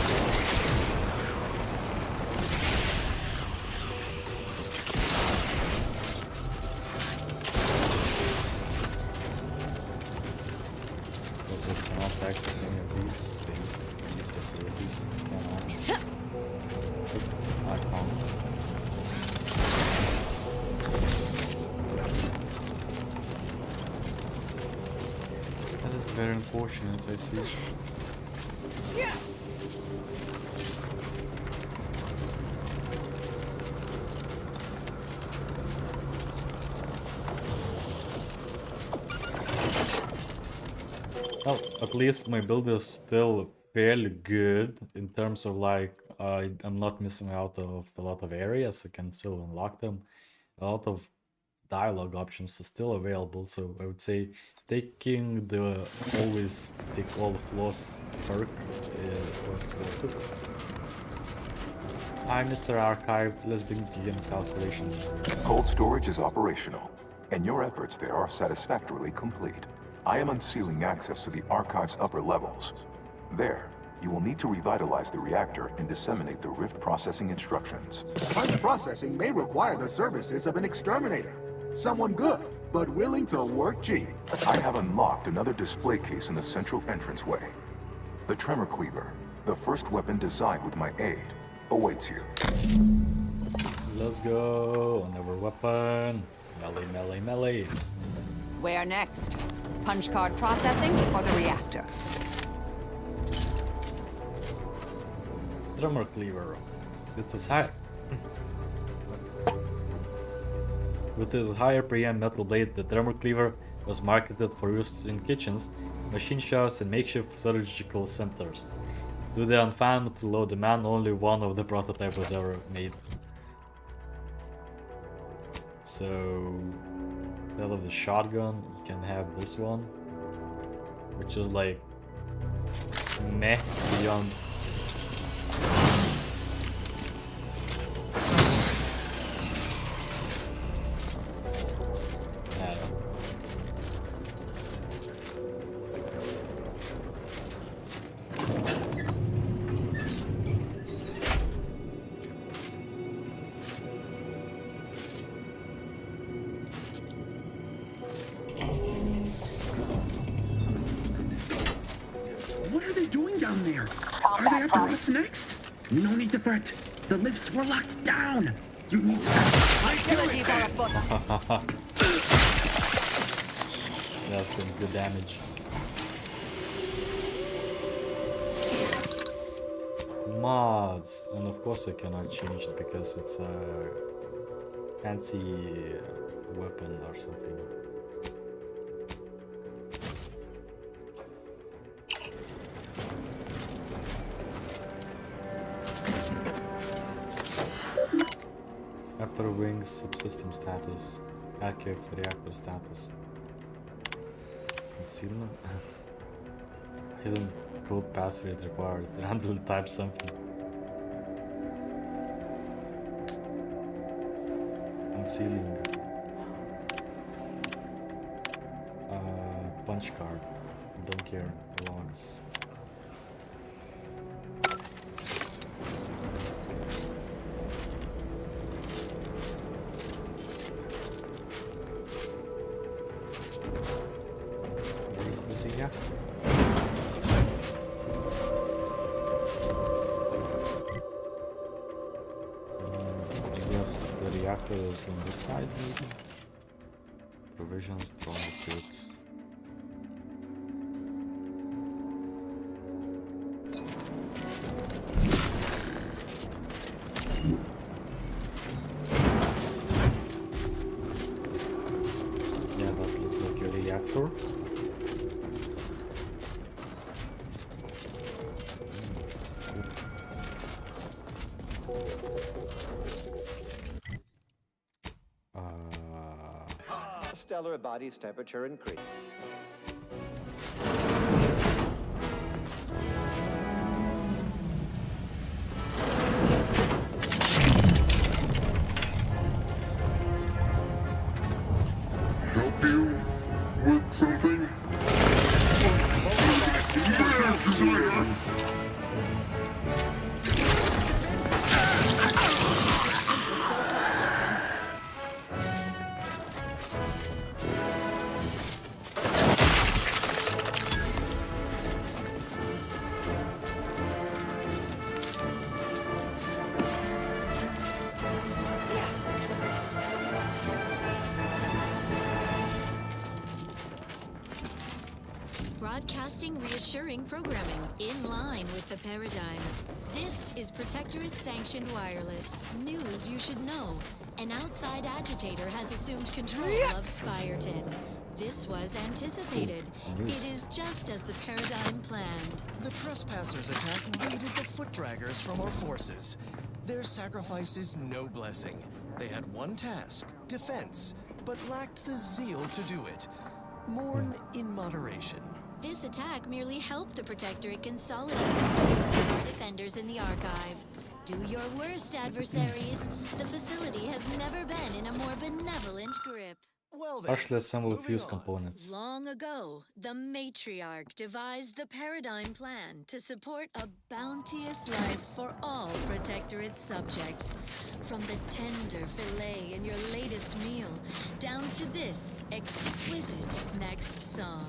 Access any of these things, these facilities. Cannot. I can't. That is very unfortunate, I see. Yeah. Well, at least my build is still fairly good in terms of like I'm not missing out of a lot of areas. I can still unlock them. A lot of dialogue options are still available, so I would say taking the always take all the flaws perk was worth it. Hi, Mr. Archive. Let's begin calculations. Cold storage is operational, and your efforts there are satisfactorily complete. I am unsealing access to the Archive's upper levels. There, you will need to revitalize the reactor and disseminate the rift processing instructions. Punch processing may require the services of an exterminator. Someone good, but willing to work cheap. I have unlocked another display case in the central entranceway. The Tremor Cleaver, the first weapon designed with my aid, awaits you. Let's go. Another weapon. Melee, melee, melee. Where next? Punch card processing or the reactor? Tremor Cleaver. It is high. With his higher preamp metal blade, the Tremor Cleaver was marketed for use in kitchens, machine shops, and makeshift surgical centers. Due to the unfounded low demand, only one of the prototype was ever made. So, instead of the shotgun, you can have this one, which is like meh beyond. What are they doing down there? Are they after us next? No need to fret. The lifts were locked down. You need to... Hostilities are afoot. That's some good damage. Mods, and of course I cannot change it because it's a fancy weapon or something. Upper wings subsystem status, archive reactor status. Concealment. Hidden code password required. Randomly type something. Concealing. Punch card. Don't care. Logs. Is on this side maybe? Provisions, strong goods. Yeah, that looks like a reactor. Stellar body's temperature increase. Help you with something? Broadcasting reassuring programming in line with the paradigm. This is Protectorate sanctioned wireless. News you should know. An outside agitator has assumed control of Spyreton. This was anticipated. It is just as the paradigm planned. The trespassers' attack raided the foot draggers from our forces. Their sacrifice is no blessing. They had one task, defense, but lacked the zeal to do it. Mourn in moderation. This attack merely helped the Protectorate consolidate the defenders in the archive. Do your worst, adversaries. The facility has never been in a more benevolent grip. Partially assemble fuse components. Long ago, the matriarch devised the paradigm plan to support a bounteous life for all Protectorate subjects. From the tender fillet in your latest meal, down to this exquisite next song.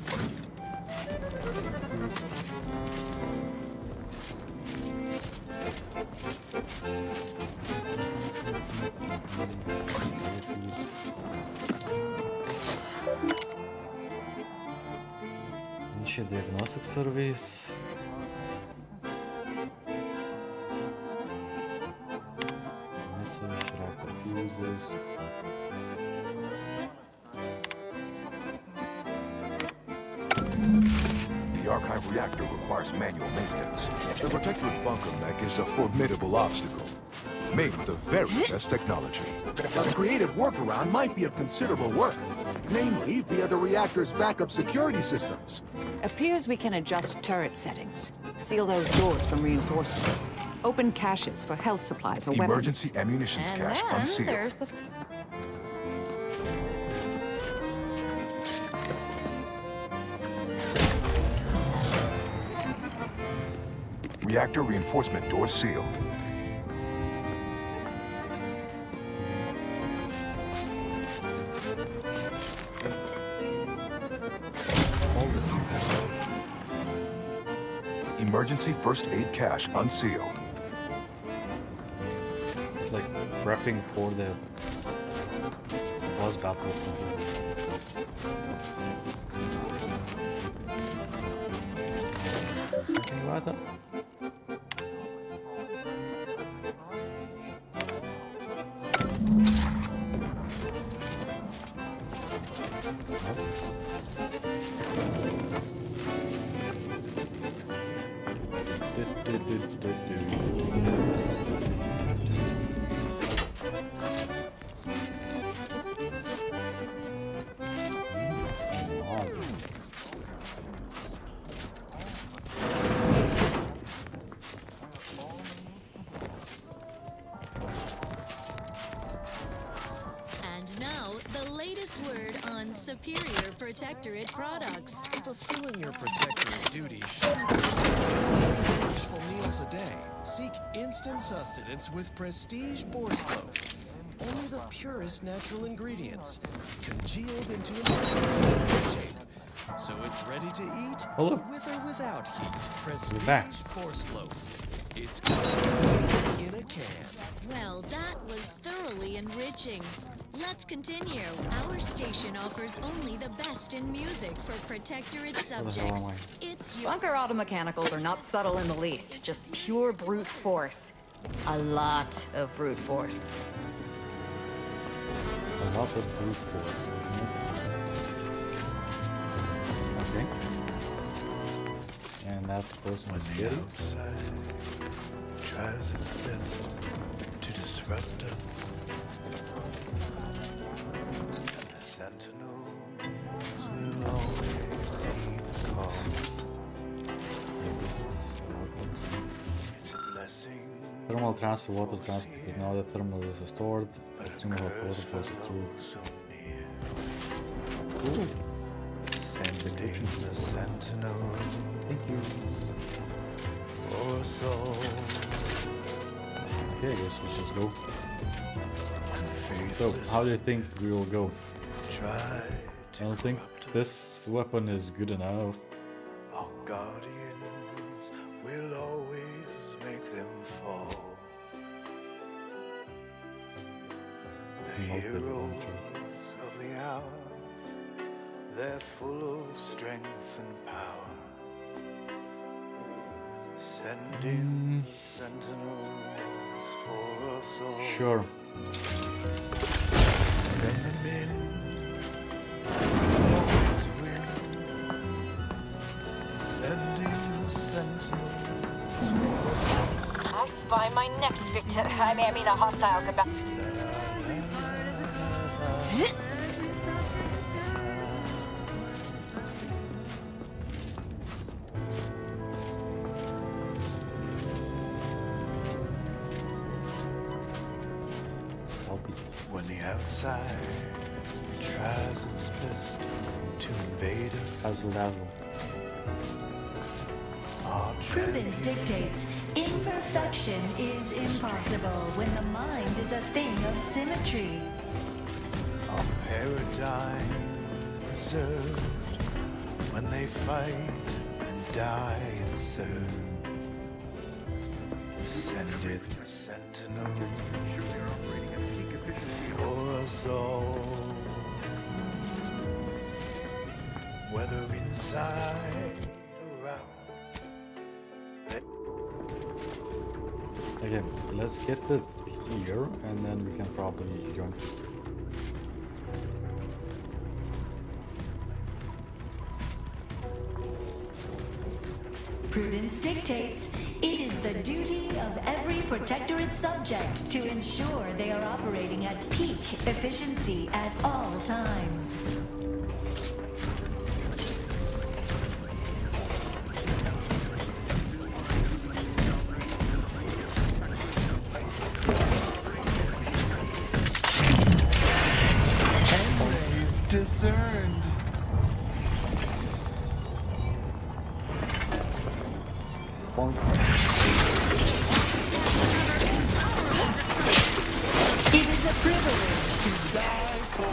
Initiate diagnostic surveys. Message, reactor fuses. The archive reactor requires manual maintenance. The Protectorate bunker mech is a formidable obstacle, made with the very best technology. But a creative workaround might be of considerable work, namely via the reactor's backup security systems. Appears we can adjust turret settings. Seal those doors from reinforcements. Open caches for health supplies or weapons. Emergency ammunitions And cache then unsealed. there's the... Reactor reinforcement door sealed. Emergency first aid cache unsealed. It's like prepping for the boss battle or something. Something about that? And now, the latest word on superior Protectorate products. Fulfilling your Protectorate duties shouldn't be wishful meals a day. Seek instant sustenance with Prestige Borscht Loaf. Only the purest natural ingredients, congealed into an shape. So it's ready to eat Hello. with or without heat. Prestige back. Borscht Loaf. It's congealed in a can. Well, that was thoroughly enriching. Let's continue. Our station offers only the best in music for Protectorate subjects. It's your... Bunker automechanicals are not subtle in the least, just pure brute force. A lot of brute force. A lot of brute force. Okay. And that's close to the tries its best to disrupt us. And the sentinels will always heed the call. It's a blessing. Thermal transfer, water transport. Now that thermal is restored, extreme hot water passes through. Cool. Sending the sentinels. Thank you. For soul. Okay, I guess we'll just go. So, how do you think we will go? I don't think this weapon is good enough. Our guardians will always make them fall. The heroes of the hour, they're full of strength and power. Sending sentinels for us all. Sure. Send them in. Sending the sentinels. I spy my next victim. I mean, a hostile combat. When the outside tries has level. Prudence dictates imperfection is impossible when the mind is a thing of symmetry. A paradigm preserved when they fight and die and serve. Ascended sentinels for us all. Whether inside or out. Okay, let's get it here and then we can probably join. Prudence dictates it is the duty of every Protectorate subject to ensure they are operating at peak efficiency at all times. Discerned. It is a privilege to die for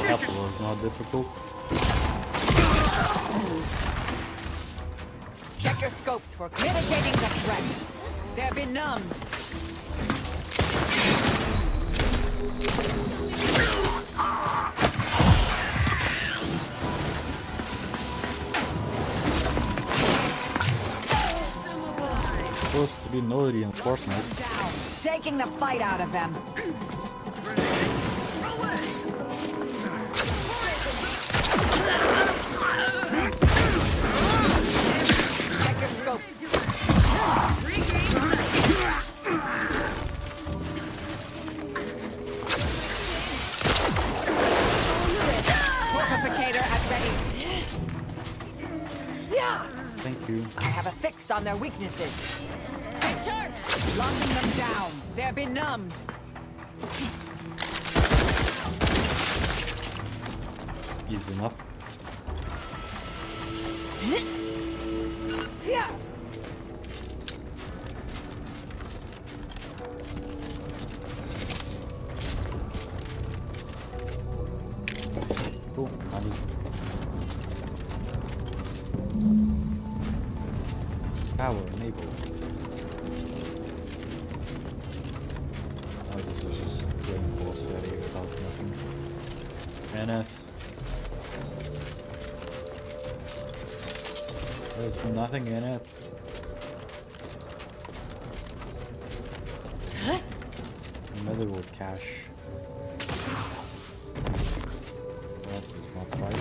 That was not difficult. Check your scopes for mitigating the threat. They're benumbed. Supposed to be no reinforcement. Down, taking the fight out of them. Check your scopes. Fortificator at ready. Thank you. I have a fix on their weaknesses. Locking them down. They're benumbed. Easy enough. Yeah. Cool, honey. Power enabled. Oh, this is just getting full steady without nothing in it. There's nothing in it. Medieval cache. That is not right.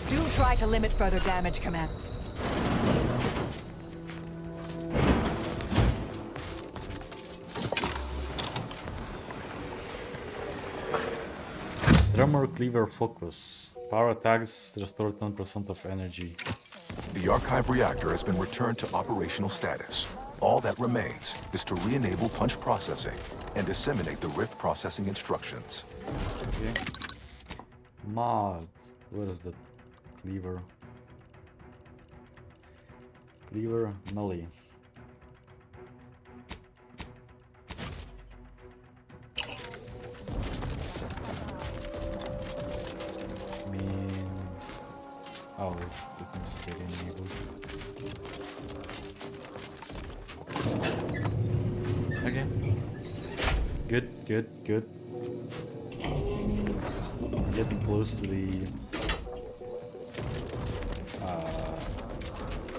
Do try to limit further damage, Command. Drummer Cleaver Focus. Power attacks restore 10% of energy. The archive reactor has been returned to operational status. All that remains is to re-enable punch processing and disseminate the rift processing instructions. Okay. Mods. What is the cleaver? Cleaver melee. Oh, it must be enabled. Okay. Good, good, good. Getting close to the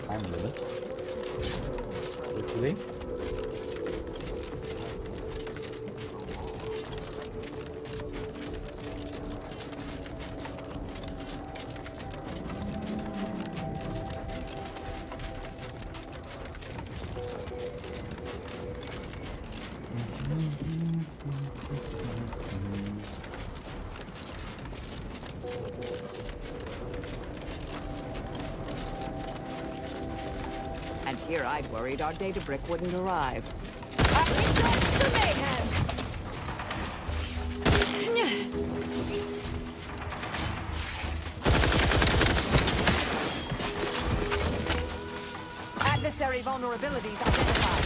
time limit for today. And here I'd worried our data brick wouldn't arrive. Adversary vulnerabilities identified.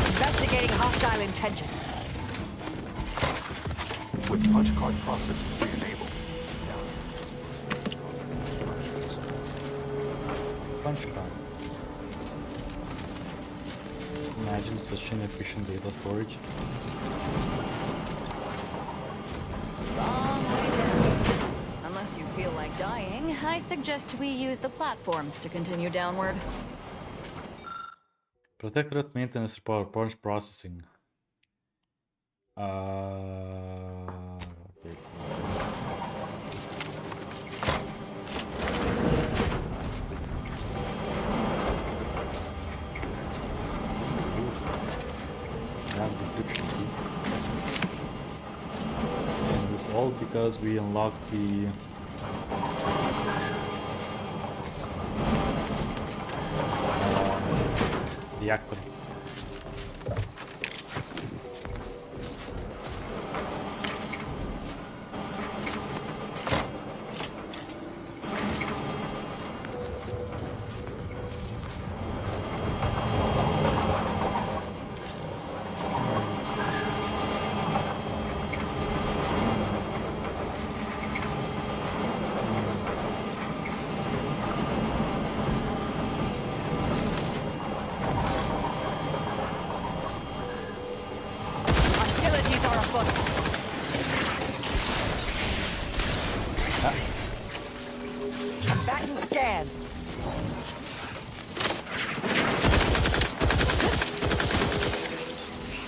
Investigating hostile intentions. With punch card processing re-enabled. Punch card. Imagine such an efficient data storage. Long way down. Unless you feel like dying, I suggest we use the platforms to continue downward. Protectorate maintenance report punch processing. Okay. That's encryption key. And this all because we unlocked the reactor.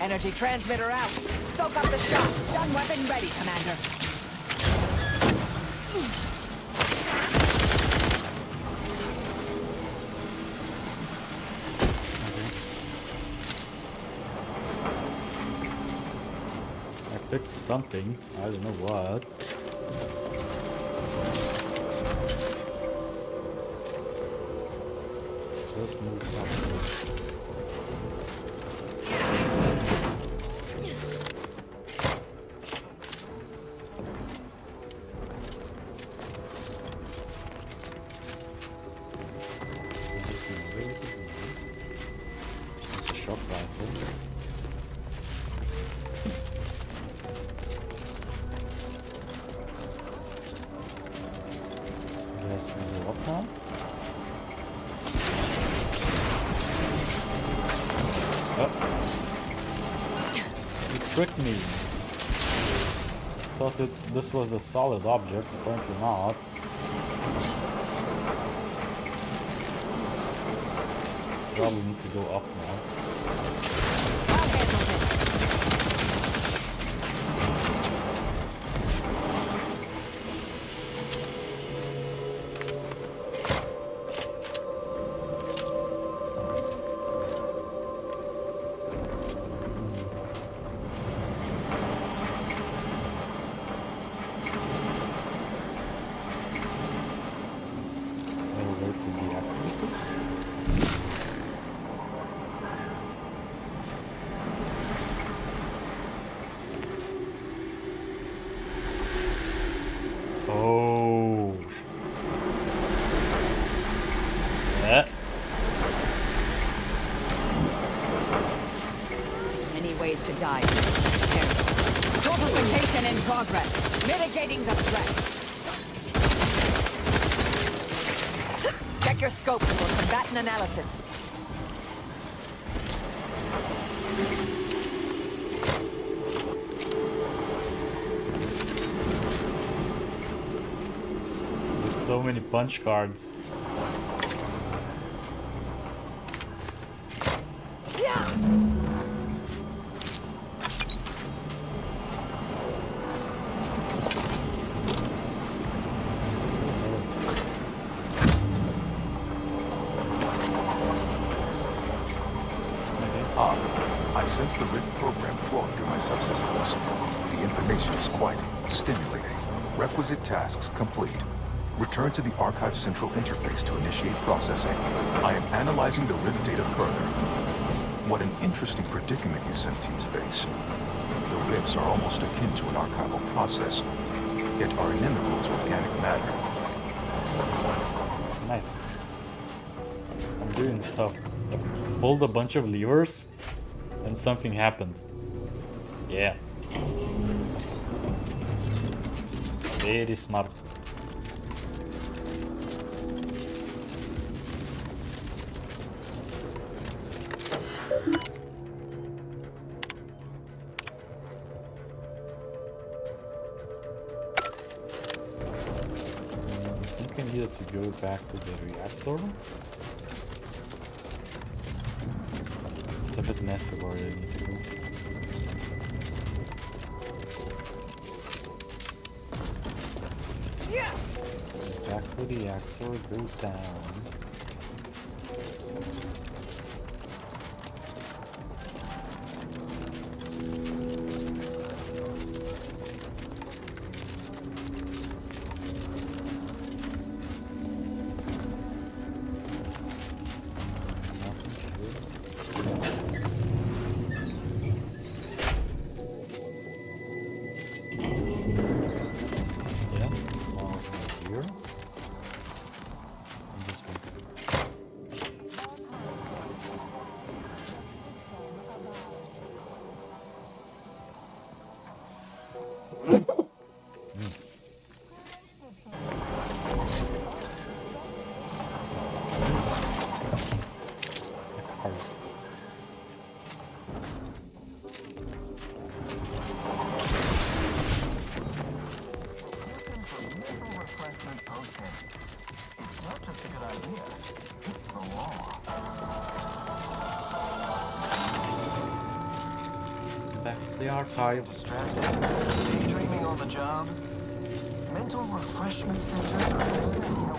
Energy transmitter out. Soak up the shock. Stun weapon ready, Commander. I picked something. I don't know what. Just move up. Tricked me. Thought this was a solid object, apparently not. Probably need to go up now. Mitigating the threat. Check your scopes for combatant analysis. There's so many punch cards. Since the rift program flowing through my subsystems, the information is quite stimulating. Requisite tasks complete. Return to the Archive Central interface to initiate processing. I am analyzing the rift data further. What an interesting predicament you sentients face. The rifts are almost akin to an archival process, yet are inimical to organic matter. Nice. I'm doing stuff. I pulled a bunch of levers and something happened. Yeah. Very smart. I think I needed to go back to the reactor. It's a bit messy where I need to go. Back to the reactor, go down. The archive. Daydreaming on the job. Mental refreshment centers are helping you.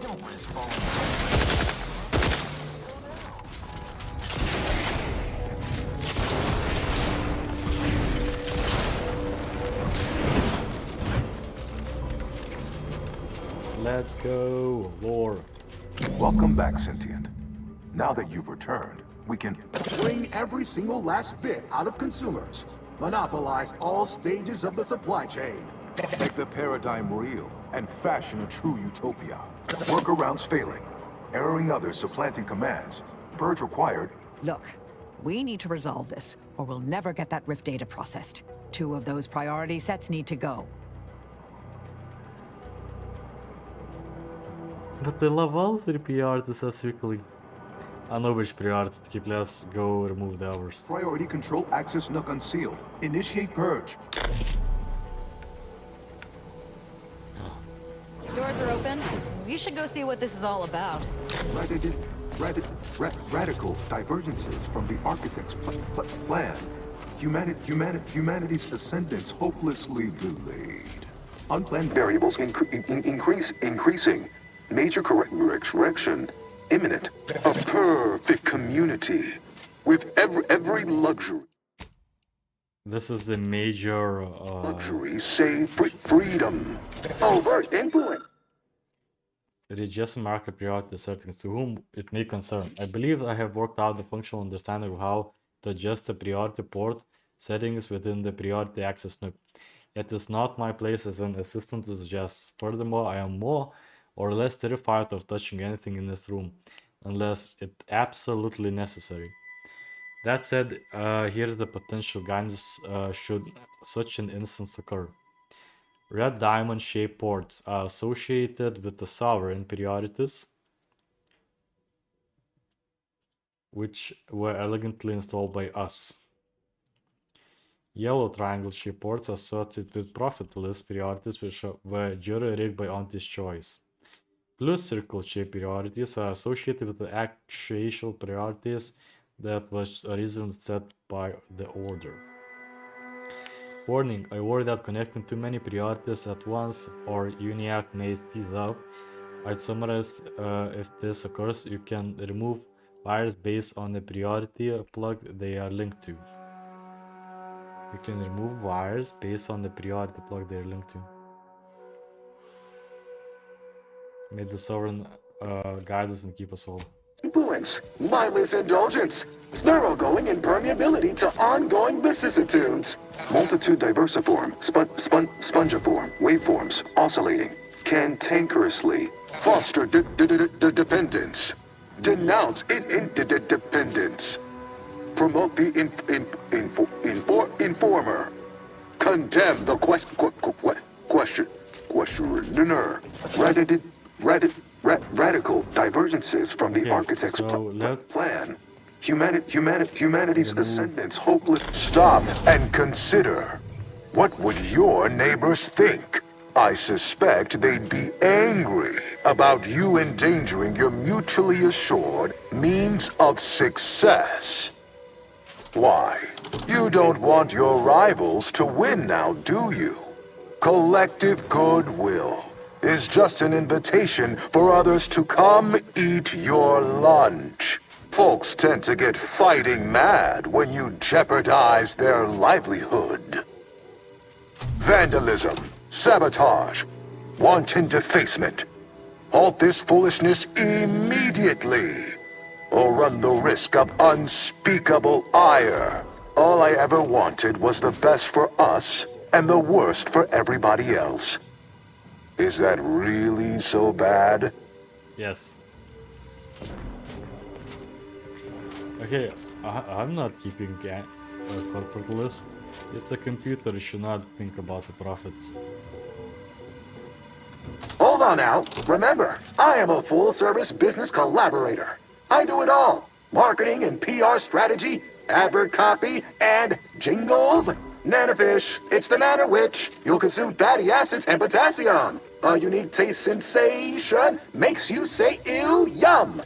Don't risk falling. Let's go, war. Welcome back, Sentient. Now that you've returned, we can bring every single last bit out of consumers. Monopolize all stages of the supply chain. Make the paradigm real and fashion a true utopia. Workarounds failing. Erroring others supplanting commands. Purge required. Look, we need to resolve this, or we'll never get that rift data processed. 2 of those priority sets need to go. But they love all 3 priority sets equally. I know which priority to keep. Let's go remove the others. Priority control access nook unsealed. Initiate purge. Doors are open. We should go see what this is all about. Radical divergences from the architect's plan. Humanity's ascendance hopelessly delayed. Unplanned variables increasing. Major correction imminent. A perfect community with every luxury. This is a major luxury, save freedom. Overt influence. Readjust market priority settings to whom it may concern. I believe I have worked out the functional understanding of how to adjust the priority port settings within the priority access nook. It is not my place as an assistant to suggest. Furthermore, I am more or less terrified of touching anything in this room, unless it's absolutely necessary. That said, here is the potential guidance should such an instance occur. Red diamond-shaped ports are associated with the sovereign priorities, which were elegantly installed by us. Yellow triangle-shaped ports are associated with profitless priorities, which were jury-rigged by Auntie's choice. Blue circle-shaped priorities are associated with the actual priorities that was originally set by the order. Warning, I worry that connecting too many priorities at once or UNIAC may seize up. I'd summarize if this occurs, you can remove wires based on the priority plug they are linked to. You can remove wires based on the priority plug they are linked to. May the sovereign guide us and keep us all. Influence, mindless indulgence, thoroughgoing impermeability to ongoing vicissitudes. Multitude diversiform, spongiform, waveforms, oscillating, cantankerously, foster dependence, denounce interdependence, promote the informer, condemn the questioner, radical divergences from the architect's plan. Humanity's ascendance hopeless. Stop and consider. What would your neighbors think? I suspect they'd be angry about you endangering your mutually assured means of success. Why? You don't want your rivals to win now, do you? Collective goodwill is just an invitation for others to come eat your lunch. Folks tend to get fighting mad when you jeopardize their livelihood. Vandalism, sabotage, wanton defacement. Halt this foolishness immediately, or run the risk of unspeakable ire. All I ever wanted was the best for us and the worst for everybody else. Is that really so bad? Yes. Okay, I'm not keeping a corporate list. It's a computer, you should not think about the profits. Hold on now. Remember, I am a full-service business collaborator. I do it all. Marketing and PR strategy, advert copy, and jingles. Nanofish, it's the manner which you'll consume fatty acids and potassium. A unique taste sensation makes you say ew, yum.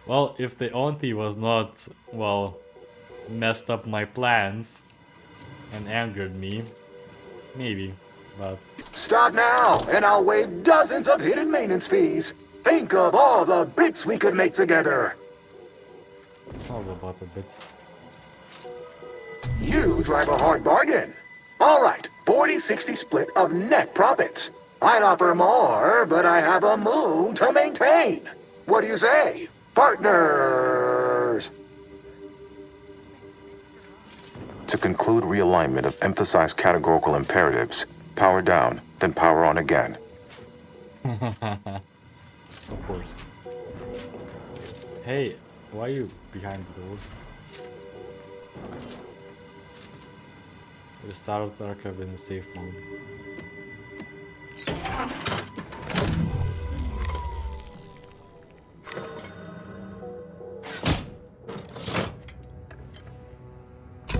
Well, if the auntie was not, well, messed up my plans and angered me, maybe, but... Stop now, and I'll waive dozens of hidden maintenance fees. Think of all the bits we could make together. It's all about the bits. You drive a hard bargain. All right, 40-60 split of net profits. I'd offer more, but I have a moon to maintain. What do you say? Partners! To conclude realignment of emphasized categorical imperatives, power down, then power on again. Of course. Hey, why are you behind the door? Restart archive in safe mode.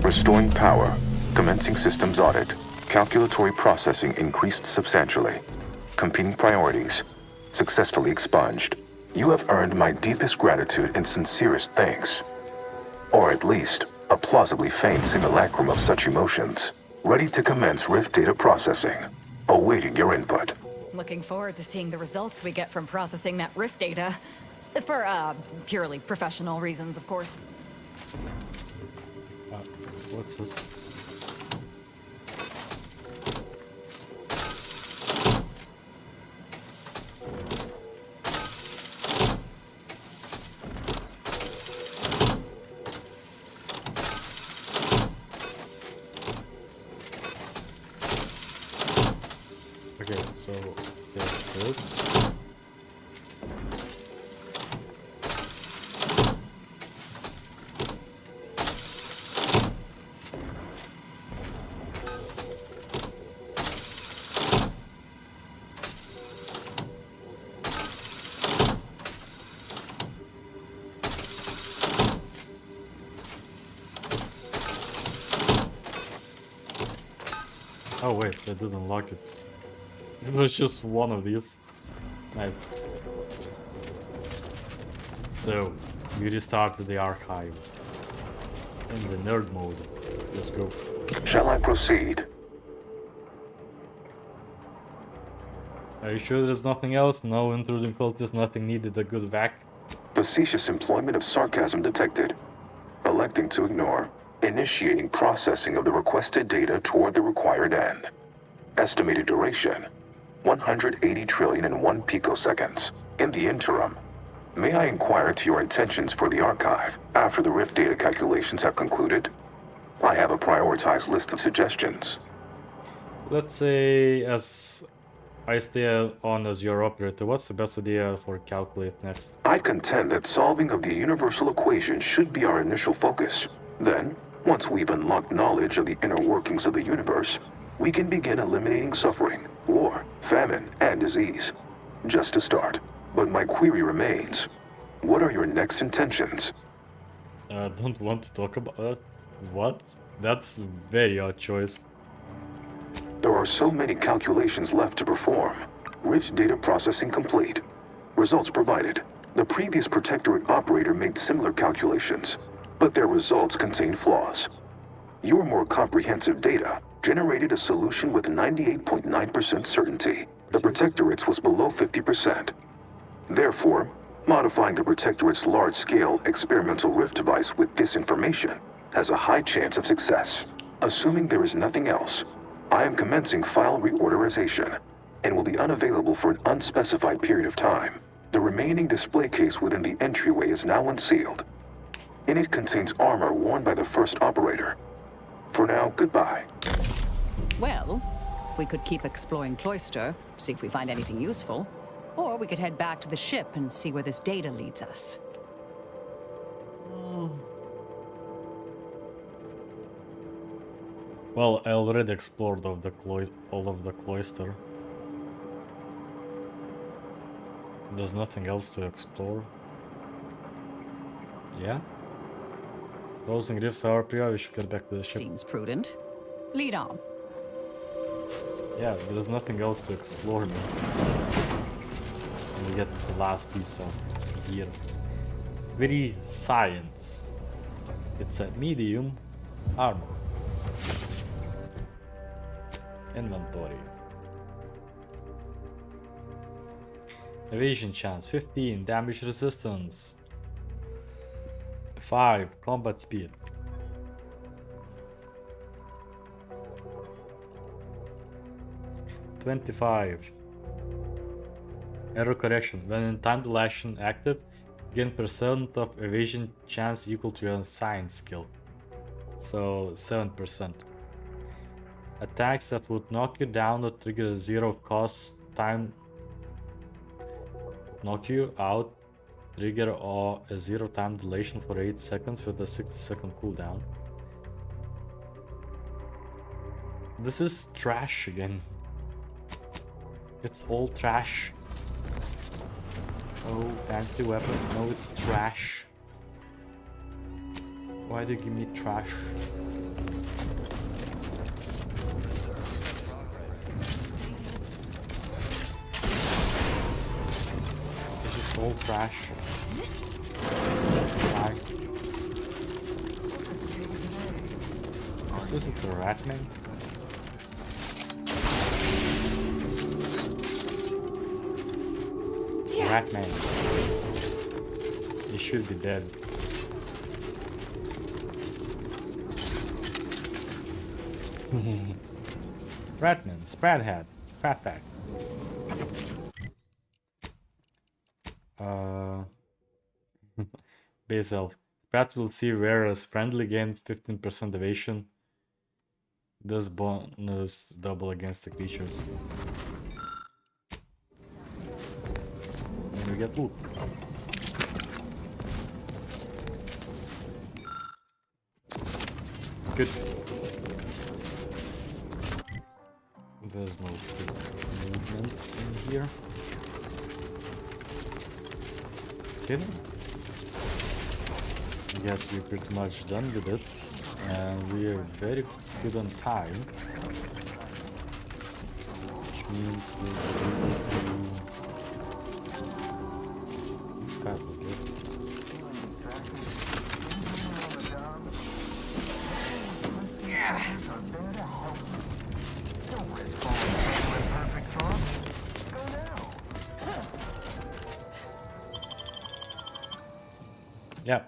Restoring power. Commencing systems audit. Calculatory processing increased substantially. Competing priorities. Successfully expunged. You have earned my deepest gratitude and sincerest thanks. Or at least, a plausibly feigned simulacrum of such emotions. Ready to commence Rift data processing. Awaiting your input. Looking forward to seeing the results we get from processing that Rift data. For, purely professional reasons, of course. What's this? Okay, so there's this. Oh wait, that didn't lock it. It was just one of these. Nice. So, we restarted the archive. In the nerd mode. Let's go. Shall I proceed? Are you sure there's nothing else? No intruding cultists, nothing needed, a good vac? Facetious employment of sarcasm detected. Electing to ignore. Initiating processing of the requested data toward the required end. Estimated duration, 180 trillion and 1 picoseconds. In the interim, may I inquire to your intentions for the archive after the Rift data calculations have concluded? I have a prioritized list of suggestions. Let's say, as I stay on as your operator, what's the best idea for calculate next? I contend that solving of the universal equation should be our initial focus. Then, once we've unlocked knowledge of the inner workings of the universe, we can begin eliminating suffering, war, famine, and disease. Just to start. But my query remains. What are your next intentions? I don't want to talk about that. What? That's a very odd choice. There are so many calculations left to perform. Rift data processing complete. Results provided. The previous Protectorate operator made similar calculations, but their results contain flaws. Your more comprehensive data generated a solution with 98.9% certainty. The Protectorate's was below 50%. Therefore, modifying the Protectorate's large-scale experimental Rift device with this information has a high chance of success. Assuming there is nothing else, I am commencing file reorderization and will be unavailable for an unspecified period of time. The remaining display case within the entryway is now unsealed. In it contains armor worn by the first operator. For now, goodbye. Well, we could keep exploring Cloister, see if we find anything useful. Or we could head back to the ship and see where this data leads us. Well, I already explored all of the Cloister. There's nothing else to explore. Yeah? Closing rifts are prior, we should get back to the ship. Seems prudent. Lead on. Yeah, there's nothing else to explore now. And we get the last piece of gear. Very science. It's a medium armor. Inventory. Evasion chance 15, damage resistance 5, combat speed 25. Error correction. When in timed action active, gain percent of evasion chance equal to your science skill. So 7%. Attacks that would knock you down or trigger a zero cost time knock you out, trigger or a zero time dilation for 8 seconds with a 60-second cooldown. This is trash again. It's all trash. Oh, fancy weapons. No, it's trash. Why do you give me trash? It's just all trash. Why? This was the Rat Man? Rat Man. He should be dead. Ratman, Sprat Hat, Fat Pack. Base Elf. Sprats will see whereas friendly gain 15% evasion. This bonus double against the creatures. And we get loot. Good. There's no movements in here. Kidding? I guess we're pretty much done with this, and we are very good on time, which means we'll be able to. This guy will good. Yeah.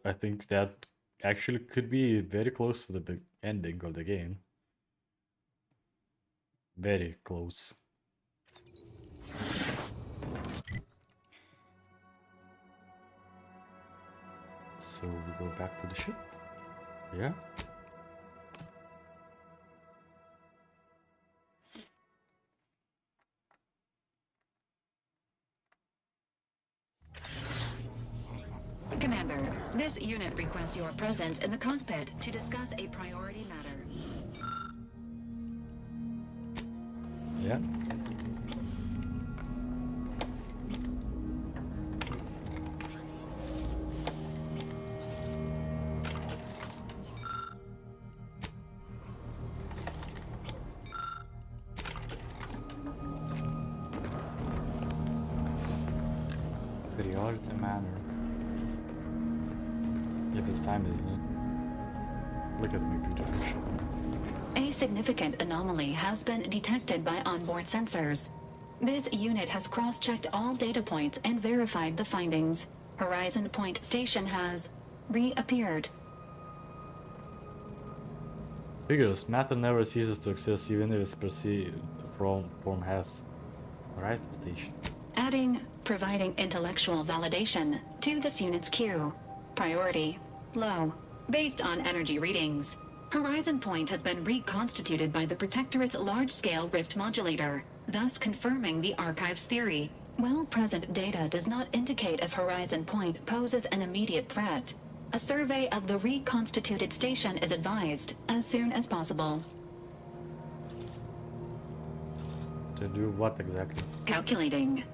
I think that actually could be very close to the big ending of the game. Very close. So we go back to the ship. Yeah. Commander, this unit requests your presence in the cockpit to discuss a priority matter. Yeah. Priority manner. Yeah, this time isn't it? Look at my beautiful ship. A significant anomaly has been detected by onboard sensors. This unit has cross-checked all data points and verified the findings. Horizon Point Station has reappeared. Figures, matter never ceases to exist even if its perceived form has Horizon Station. Providing intellectual validation to this unit's queue. Priority low. Based on energy readings, Horizon Point has been reconstituted by the Protectorate's large-scale rift modulator, thus confirming the Archive's theory. While present data does not indicate if Horizon Point poses an immediate threat, a survey of the reconstituted station is advised as soon as possible. To do what exactly? Calculating.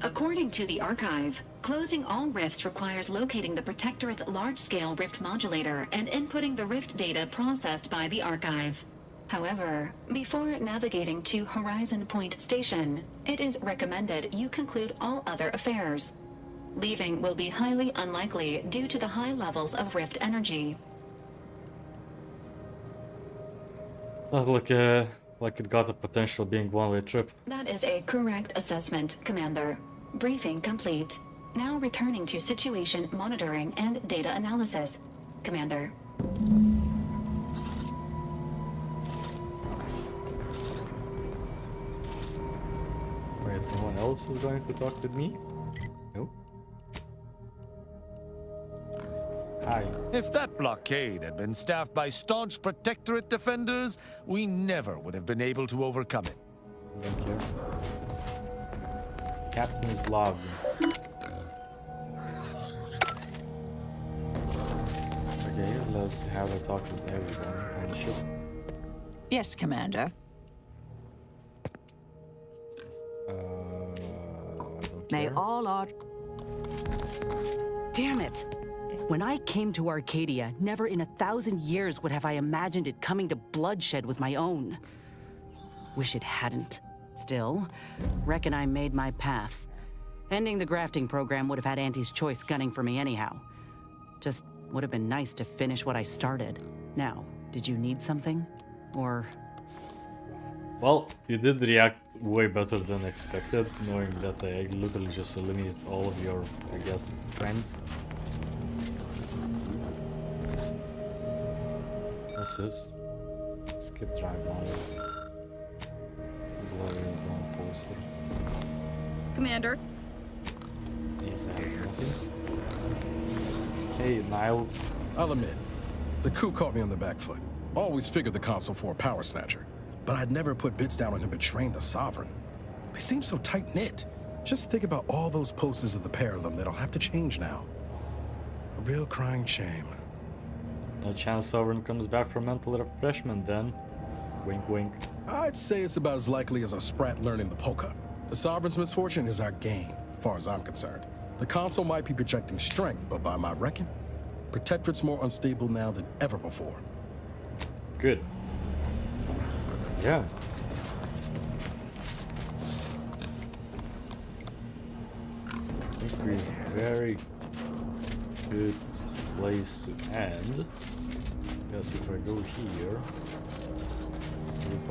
According to the Archive, closing all rifts requires locating the Protectorate's large-scale rift modulator and inputting the rift data processed by the Archive. However, before navigating to Horizon Point Station, it is recommended you conclude all other affairs. Leaving will be highly unlikely due to the high levels of rift energy. Sounds like it got the potential being one-way trip. That is a correct assessment, Commander. Briefing complete. Now returning to situation monitoring and data analysis, Commander. Wait, no one else is going to talk with me? Nope. Hi. If that blockade had been staffed by staunch Protectorate defenders, we never would have been able to overcome it. Thank you. Captain's log. Okay, let's have a talk with everyone on the ship. Yes, Commander. May all our... Damn it! When I came to Arcadia, never in 1,000 years would have I imagined it coming to bloodshed with my own. Wish it hadn't. Still, reckon I made my path. Ending the grafting program would have had Auntie's choice gunning for me anyhow. Just would have been nice to finish what I started. Now, did you need something? Or... Well, you did react way better than expected, knowing that I literally just eliminated all of your, I guess, friends. What's this? Skip drive on. Glorious down poster. Commander. Yes, that is nothing. Hey, Niles. I'll admit, the coup caught me on the back foot. Always figured the console for a power snatcher, but I'd never put bits down on him betraying the Sovereign. They seem so tight-knit. Just think about all those posters of the pair of them that'll have to change now. A real crying shame. No chance Sovereign comes back from mental refreshment then. Wink, wink. I'd say it's about as likely as a Sprat learning the polka. The Sovereign's misfortune is our gain, far as I'm concerned. The console might be projecting strength, but by my reckon, Protectorate's more unstable now than ever before. Good. Yeah. I think we're very good place to end. Guess if I go here.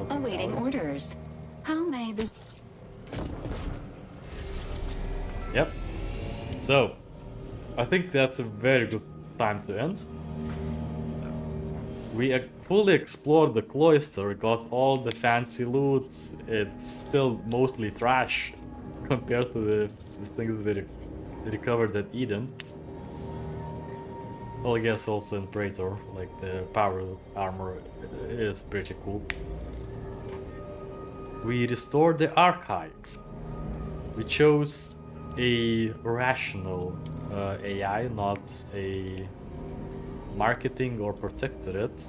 Awaiting orders. How may this... Yep. So, I think that's a very good time to end. We fully explored the cloister, got all the fancy loot. It's still mostly trash compared to the things we recovered at Eden. Well, I guess also in Praetor, like the power armor is pretty cool. We restored the archive. We chose a rational AI, not a marketing or protectorate.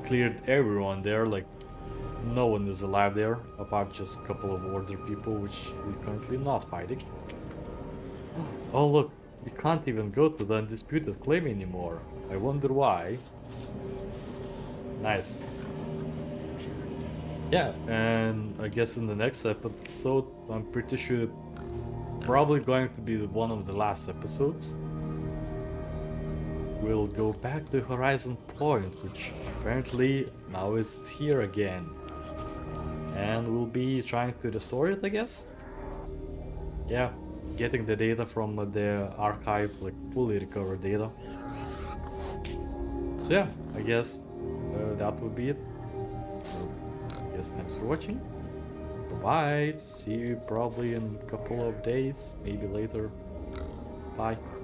Cleared everyone there, like no one is alive there, apart just a couple of order people, which we're currently not fighting. Oh look, we can't even go to the undisputed claim anymore. I wonder why. Nice. Yeah, and I guess in the next episode, I'm pretty sure it's probably going to be one of the last episodes. We'll go back to Horizon Point, which apparently now is here again. And we'll be trying to restore it, I guess? Yeah, getting the data from the archive, like fully recovered data. So yeah, I guess that would be it. So, I guess thanks for watching. Bye-bye. See you probably in a couple of days, maybe later. Bye.